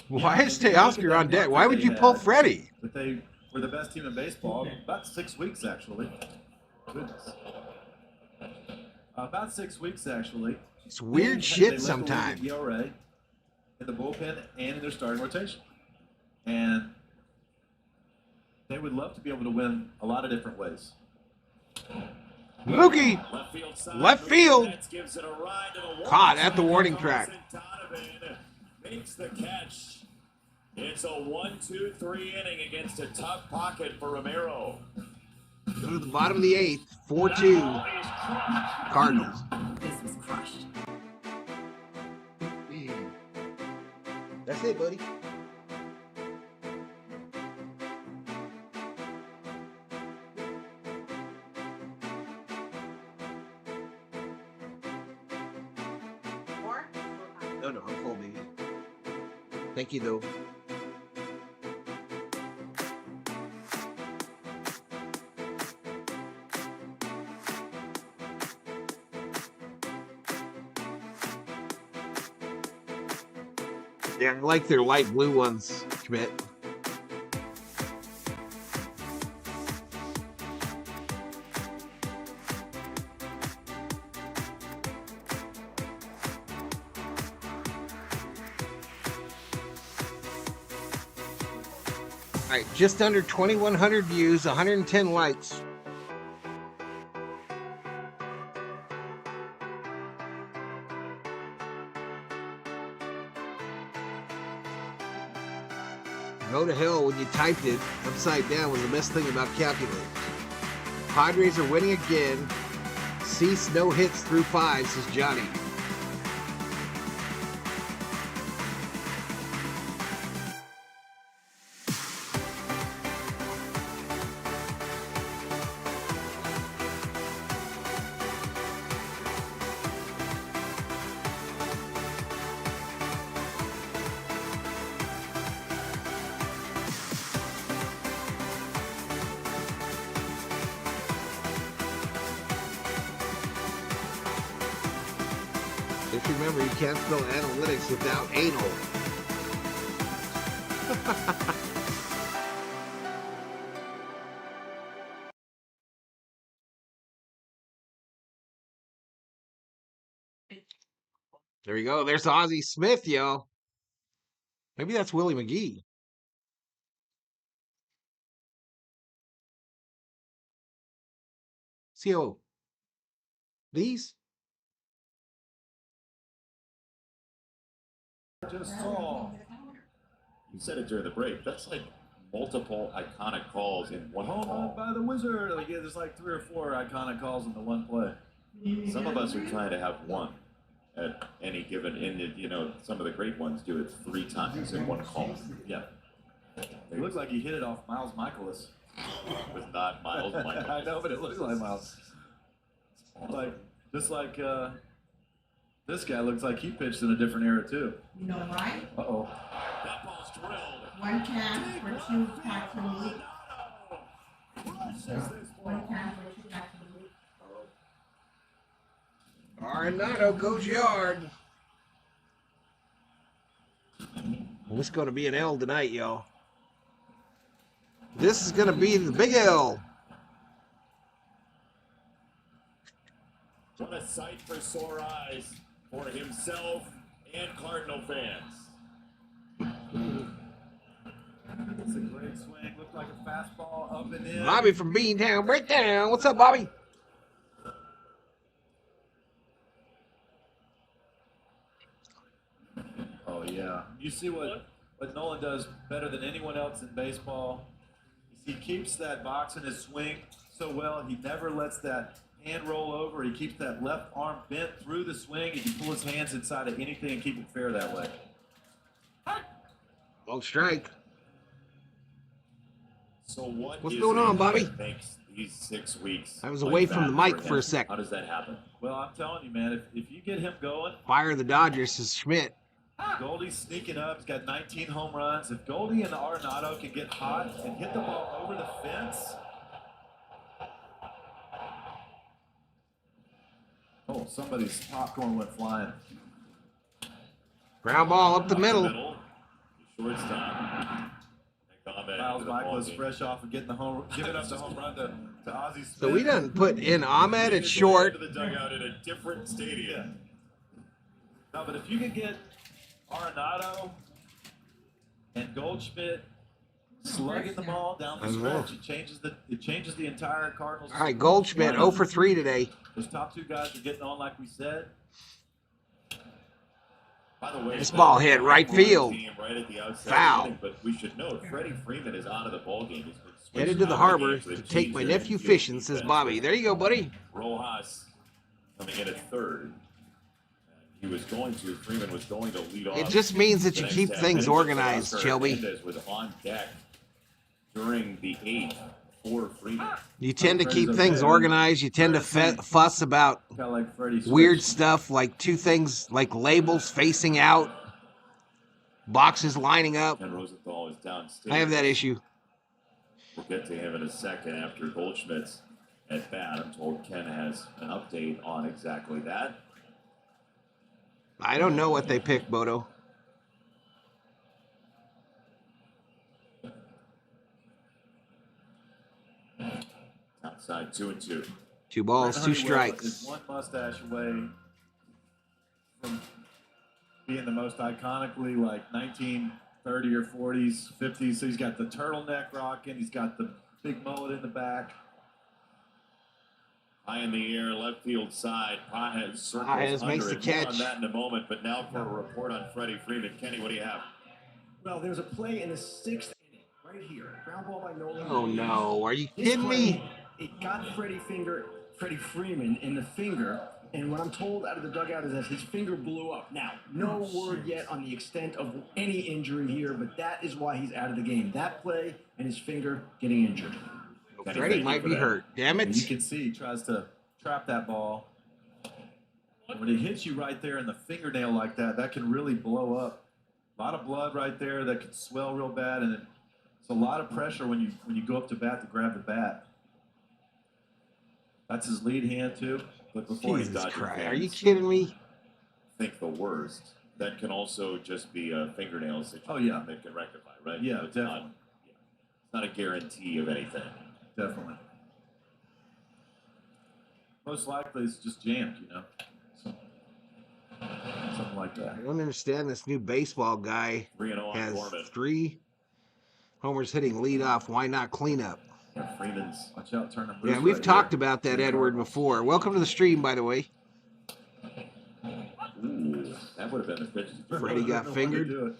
Why is Teoscar on deck? Why would you pull Freddy? But they were the best team in baseball about 6 weeks, actually. Goodness. About 6 weeks, actually. It's weird shit sometimes. ERA in the bullpen and in their starting rotation. And they would love to be able to win a lot of different ways. Mookie, left field. Caught at the warning track. Makes the catch. It's a 1-2-3 inning against a tough pocket for Romero. Go to the bottom of the 8th, 4-2. Cardinals. This was crushed. That's it, buddy. No, I'm full, baby. Thank you, though. Yeah, I like their light blue ones, Schmidt. All right, just under 2,100 views, 110 likes. Go to hell when you typed it upside down was the best thing about calculating. Padres are winning again. Cease no hits through 5, says Johnny. Just remember, you can't spell analytics without anal. There you go. There's Ozzie Smith, yo. Maybe that's Willie McGee. CO. These? Just saw. You said it during the break. That's like multiple iconic calls in one Home call. run by the Wizard. Like, yeah, there's like 3 or 4 iconic calls in the one play. Some of us are trying to have one at any given, and some of the great ones do it 3 times in one call. Yeah. It looks like he hit it off Miles Michaelis. It was not Miles Michaelis. I know, but it looks like Miles. Just like this guy looks like he pitched in a different era too. You know why? Uh-oh. That ball's drilled. 1 count for 2 packs in a week. 1 count for 2 packs in a week. Arenado goes yard. Well, this is going to be an L tonight, y'all. This is going to be the big L. What a sight for sore eyes for himself and Cardinal fans. It's a great swing. Looked like a fastball up and in. Bobby from Beantown Breakdown. What's up, Bobby? Oh, yeah. You see what Nolan does better than anyone else in baseball? He keeps that box in his swing so well. He never lets that hand roll over. He keeps that left arm bent through the swing. He can pull his hands inside of anything and keep it fair that way. Long strike. So what's going on, Bobby? Makes these 6 weeks. I was away from the mic for a second. How does that happen? Well, I'm telling you, man, if you get him going, Fire the Dodgers, says Schmidt. Goldie's sneaking up. He's got 19 home runs. If Goldie and Arenado can get hot and hit the ball over the fence. Oh, somebody's popcorn went flying. Ground ball up the middle. Shortstop. Miles Michaelis fresh off of getting the home, giving up the home run to Ozzie Smith. So we done put in Ahmed at short. The dugout in a different stadium. No, but if you can get Arenado and Goldschmidt slugging the ball down the stretch, it changes the entire Cardinals. All right, Goldschmidt 0 for 3 today. Those top 2 guys are getting on like we said. By the way, This ball hit right field. Right at the Foul. inning, but we should note Freddie Freeman is out of the ballgame. Headed to the harbor to take my nephew fishing, says Bobby. There you go, buddy. Rojas coming in at third. Freeman was going to lead off. It just means that you keep things organized, Shelby. Was on deck during the 8th for Freeman. You tend to keep things organized. You tend to fuss about weird stuff like two things like labels facing out, boxes lining up. Ken Rosenthal is downstage. I have that issue. We'll get to him in a second after Goldschmidt's at bat. I'm told Ken has an update on exactly that. I don't know what they picked, Bodo. Outside 2-2. 2 balls, 2 strikes. Is one mustache away from being the most iconically like 1930 or 40s, 50s. So he's got the turtleneck rocking. He's got the big mullet in the back. High in the air, left field side. Paez circles Paez makes the under it. More catch. on that in a moment, but now for a report on Freddie Freeman. Kenny, what do you have? Well, there's a play in the 6th inning, right here. Ground ball by Nolan. Oh no, are you This kidding play, me? It got Freddie Freeman in the finger, and what I'm told out of the dugout is that his finger blew up. Now, no word yet on the extent of any injury here, but that is why he's out of the game. That play and his finger getting injured. Freddie might be hurt. Damn it. And you can see he tries to trap that ball. When it hits you right there in the fingernail like that, that can really blow up. A lot of blood right there that can swell real bad, and it's a lot of pressure when you go up to bat to grab the bat. That's his lead hand too. But before Jesus Christ, are you kidding me? Think the worst. That can also just be a fingernail situation. Oh, yeah. That can rectify, right? Yeah, it's definitely. It's not a guarantee of anything. Definitely. Most likely it's just jammed, something like that. I don't understand this new baseball guy 3-0 on has Gorman. 3 homers hitting leadoff. Why not clean up? Yeah, Freeman's. Watch out, turn him Yeah, loose we've right talked here. about that, Edward, before. Welcome to the stream, by the way. Ooh, that would have been the pitch. Freddie got fingered.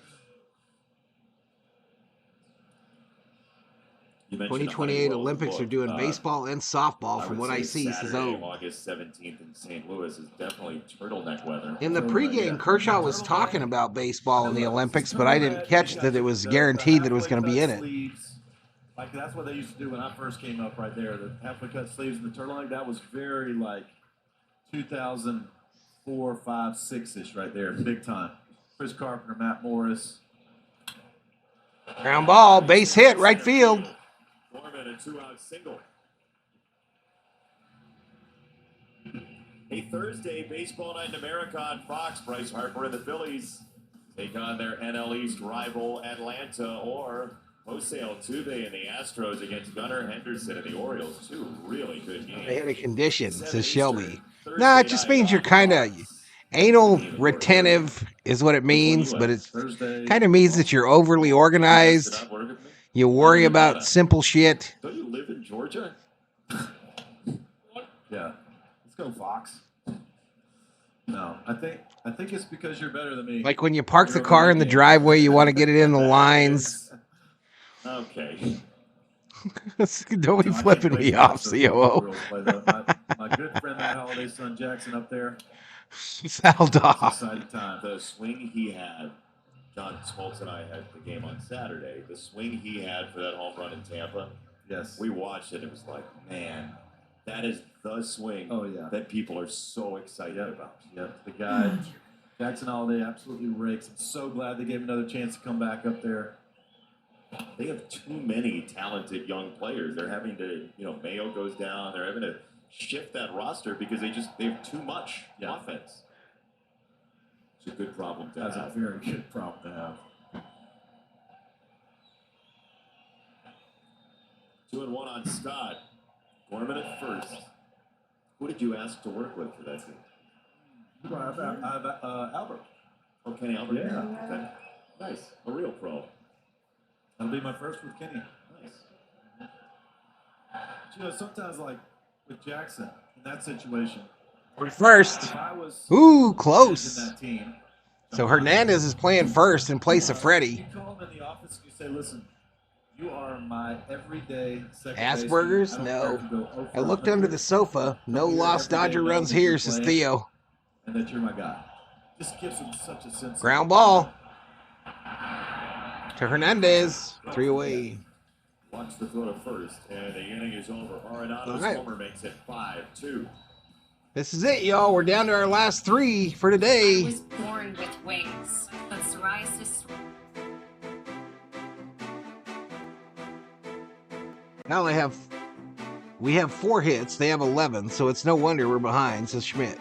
2028 Olympics are doing baseball and softball, from what I see, says Saturday, O. August 17th in St. Louis is definitely turtleneck weather. In the pregame, Kershaw was talking about baseball in the Olympics, but I didn't catch that it was guaranteed that it was going to be in it. Like that's what they used to do when I first came up right there. The halfway cut sleeves and the turtleneck, that was very like 2004, 5, 6-ish right there, big time. Chris Carpenter, Matt Morris. Ground ball, base hit, right field. Gorman, a 2-out single. A Thursday baseball night in America on Fox. Bryce Harper and the Phillies take on their NL East rival Atlanta, or Jose Altuve and the Astros against Gunnar Henderson and the Orioles. 2 really good games. They had a condition, says Shelby. Nah, it just means you're kind of anal retentive is what it means, but it kind of means that you're overly organized. You worry about simple shit. Don't you live in Georgia? Yeah. Let's go, Fox. No, I think it's because you're better than me. Like when you park the car in the driveway, you want to get it in the lines. Okay. Don't be flipping me off, COO. My good friend Matt Holliday's son Jackson up there. Sal Dog. Exciting time. The swing he had, John Smoltz and I had the game on Saturday. The swing he had for that home run in Tampa. Yes. We watched it. It was like, man, that is the swing that people are so excited about. Yep. The guy, Jackson Holiday, absolutely rakes. I'm so glad they gave him another chance to come back up there. They have too many talented young players. They're having to, Mayo goes down. They're having to shift that roster because they have too much offense. It's a good problem to have. That's a very good problem to have. 2-1 on Scott. Gorman at first. Who did you ask to work with for that team? Albert. Oh, Kenny Albert? Yeah. Okay. Nice. A real pro. That'll be my first with Kenny. Nice. But, sometimes like with Jackson in that situation. First. If I was Ooh, close. in that team, So Hernandez is playing first in place of Freddy. You call him in the office and you say, listen, you are my everyday second Asperger's? No. I looked under the sofa. No lost Dodger runs here, says Theo. And that you're my guy. Just gives him such a sense. Ground ball to Hernandez. 3 away. Wants to throw to first, and the inning is over. Arenado's homer makes it 5-2. This is it, y'all. We're down to our last 3 for today. I was born with wings, but psoriasis. Now we have 4 hits. They have 11, so it's no wonder we're behind, says Schmidt.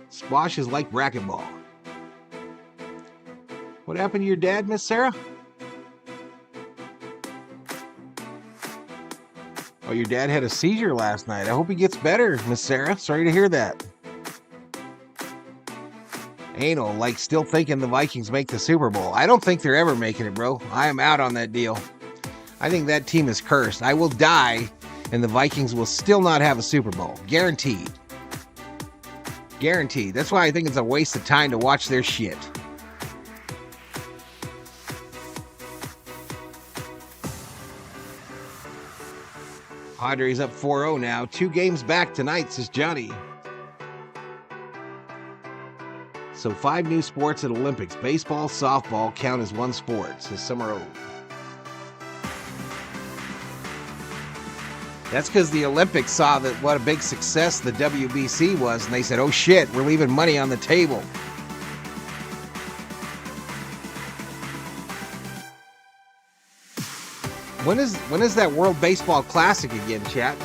Squash is like racquetball. What happened to your dad, Miss Sarah? Oh, your dad had a seizure last night. I hope he gets better, Miss Sarah. Sorry to hear that. Anal, like still thinking the Vikings make the Super Bowl. I don't think they're ever making it, bro. I am out on that deal. I think that team is cursed. I will die, and the Vikings will still not have a Super Bowl. Guaranteed. Guaranteed. That's why I think it's a waste of time to watch their shit. Padres up 4-0 now. 2 games back tonight, says Johnny. So 5 new sports at Olympics. Baseball, softball count as one sport, says Summerall. That's because the Olympics saw that what a big success the WBC was, and they said, oh shit, we're leaving money on the table. When is that World Baseball Classic again, chat?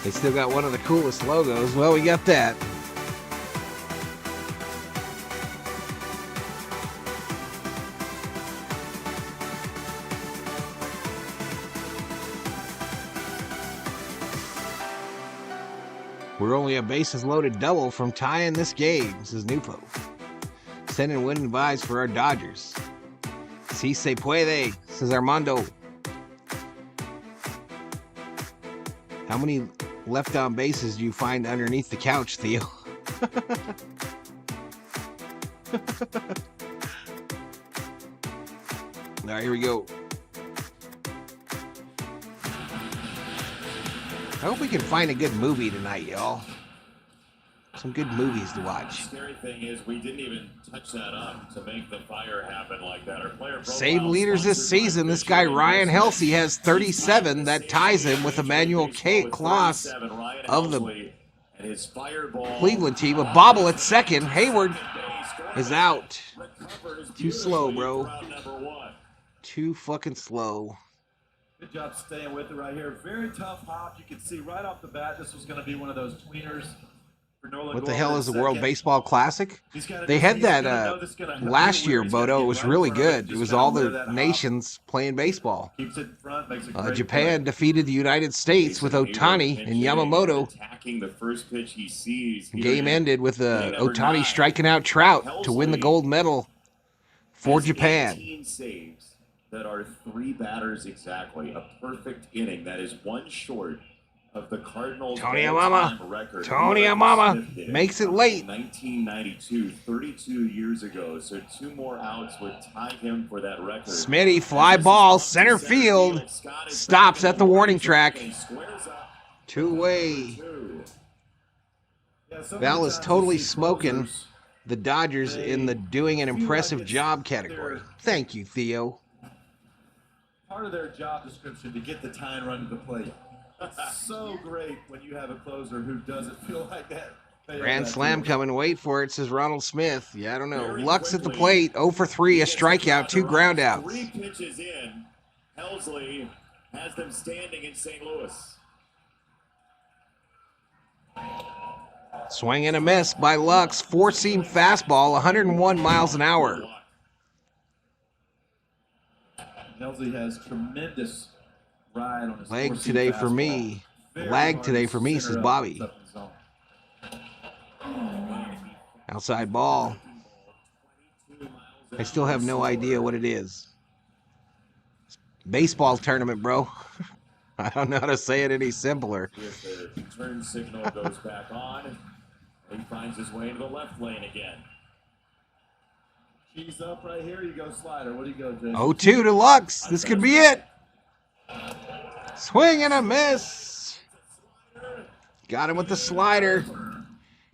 They still got one of the coolest logos. Well, we got that. We're only a bases loaded double from tying this game, says Nufo. Sending winning vibes for our Dodgers. Si se puede, says Armando. How many left on bases do you find underneath the couch, Theo? All right, here we go. I hope we can find a good movie tonight, y'all. Some good movies to watch. The scary thing is we didn't even touch that up to make the fire happen like that. Our player save leaders this season. This guy Ryan Helsey has 37. That ties him with Emmanuel Kloss of the Cleveland team. A bobble at second. Hayward is out. Too slow, bro. Too fucking slow. Good job staying with it right here. Very tough hop. You can see right off the bat this was going to be one of those tweeners. What the hell is the World Baseball Classic? They had that last year, Bodo. It was really good. It was all the nations playing baseball. Japan defeated the United States with Ohtani and Yamamoto. The game ended with Ohtani striking out Trout to win the gold medal for Japan. That are 3 batters exactly. A perfect inning. That is one short of the Cardinals' Tony Amama record. Tony Amama makes it late. 1992, 32 years ago. So 2 more outs would tie him for that record. Smitty, fly ball, center field. Stops at the warning track. 2 away. Val is totally smoking the Dodgers in the doing an impressive job category. Thank you, Theo. Part of their job description to get the tying run to the plate. It's so great when you have a closer who doesn't feel like that. Grand slam coming. Wait for it, says Ronald Smith. Yeah, I don't know. Lux at the plate. 0 for 3. A strikeout. 2 groundouts. 3 pitches in. Helsley has them standing in St. Louis. Swing and a miss by Lux. 4-seam fastball. 101 miles an hour. Helsley has tremendous ride on his leg today for me. Lag today for me, says Bobby. Outside ball. I still have no idea what it is. Baseball tournament, bro. I don't know how to say it any simpler. If the turn signal goes back on, he finds his way into the left lane again. Keys up right here. You go slider. What do you go, Jason? 0-2 to Lux. This could be it. Swing and a miss. Got him with the slider.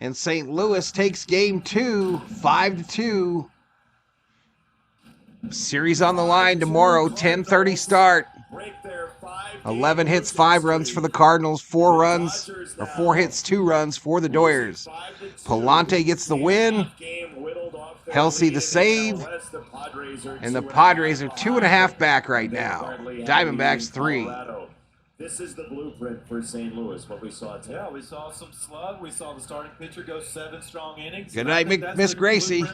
And St. Louis takes game 2, 5-2. Series on the line tomorrow, 10:30 start. 11 hits, 5 runs for the Cardinals, 4 hits, 2 runs for the Doyers. Palante gets the win. Helsey the save. And the Padres are 2.5 back right now. Diamondbacks 3. This is the blueprint for St. Louis, what we saw today. Yeah, we saw some slug. We saw the starting pitcher go 7 strong innings. Good night, Miss Gracie.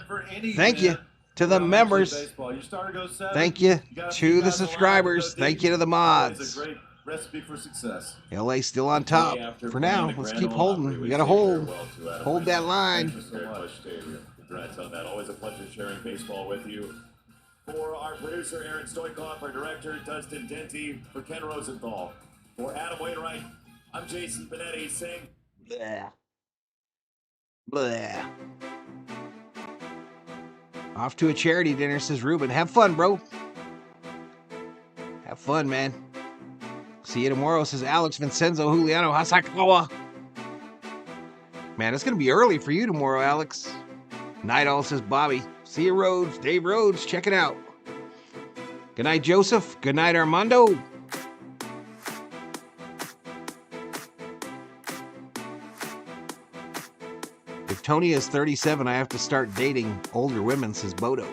Thank you to the members. Thank you to the subscribers. Thank you to the mods. It's a great recipe for success. LA still on top for now. Let's keep holding. We got to hold that line. Thank you so much, David. Congrats on that. Always a pleasure sharing baseball with you. For our producer, Aaron Stoikov, our director, Dustin Denty, for Ken Rosenthal, for Adam Wainwright, I'm Jason Benetti saying... Blah. Blah. Off to a charity dinner, says Ruben. Have fun, bro. Have fun, man. See you tomorrow, says Alex Vincenzo Juliano Hasakawa. Man, it's going to be early for you tomorrow, Alex. Night all, says Bobby. See you, Rhodes. Dave Rhodes, check it out. Good night, Joseph. Good night, Armando. If Tony is 37, I have to start dating older women, says Bodo.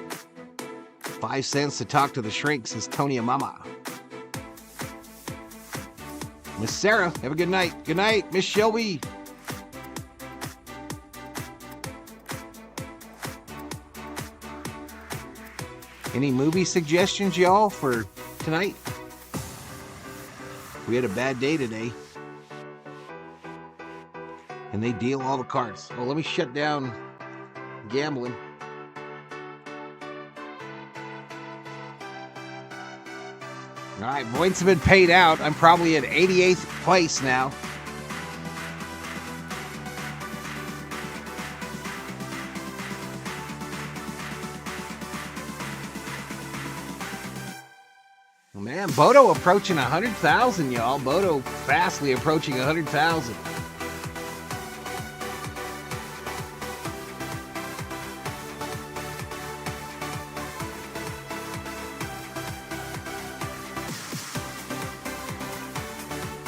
5 cents to talk to the shrink, says Tony Mama. Miss Sarah, have a good night. Good night, Miss Shelby. Any movie suggestions, y'all, for tonight? We had a bad day today. And they deal all the cards. Oh, let me shut down gambling. All right, points have been paid out. I'm probably at 88th place now. Man, Bodo approaching 100,000, y'all. Bodo fastly approaching 100,000.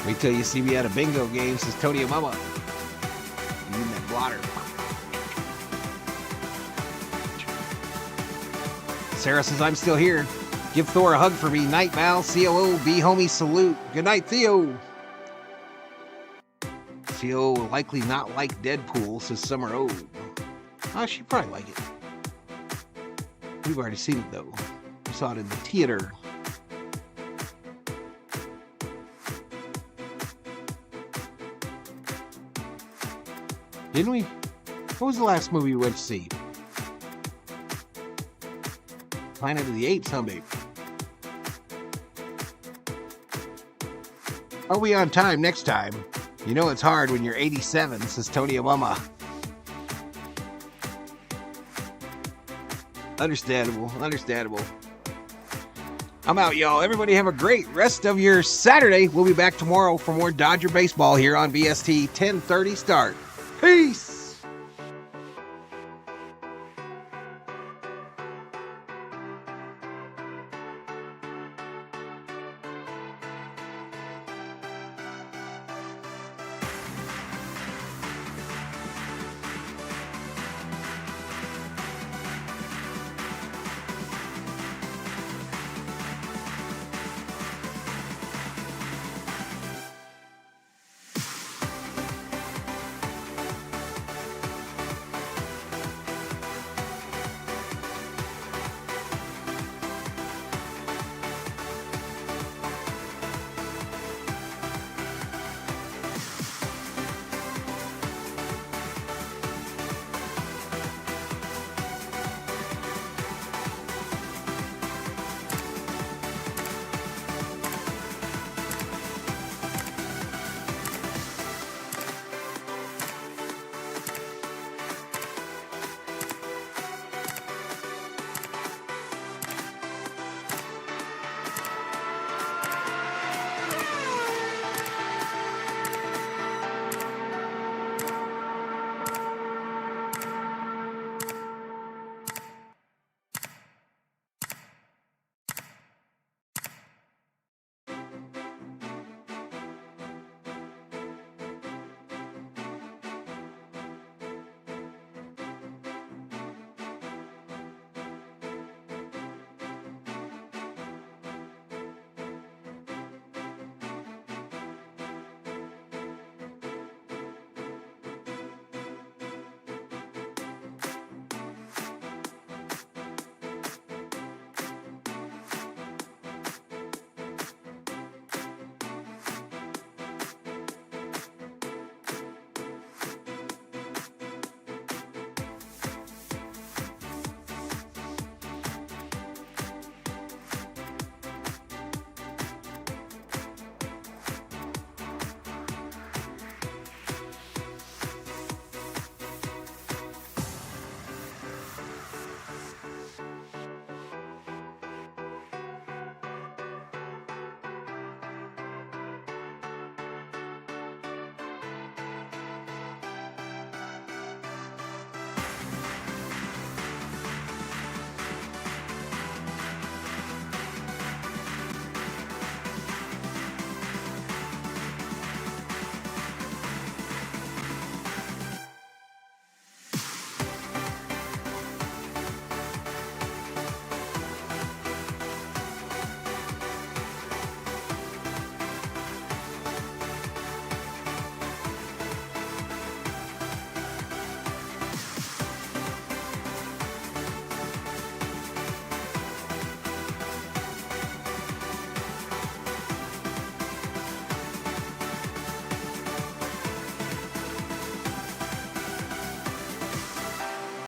Wait till you see me at a bingo game, says Tony Mama. You need that blotter. Sarah says, I'm still here. Give Thor a hug for me. Night, Mal. COO, B homie, salute. Good night, Theo. Theo will likely not like Deadpool, says Summer O. Oh, she'd probably like it. We've already seen it, though. We saw it in the theater. Didn't we? What was the last movie we went to see? Planet of the Apes, huh, babe? Are we on time next time? You know it's hard when you're 87, says Tony Obama. Understandable, understandable. I'm out, y'all. Everybody have a great rest of your Saturday. We'll be back tomorrow for more Dodger baseball here on VST 10:30 start. Peace!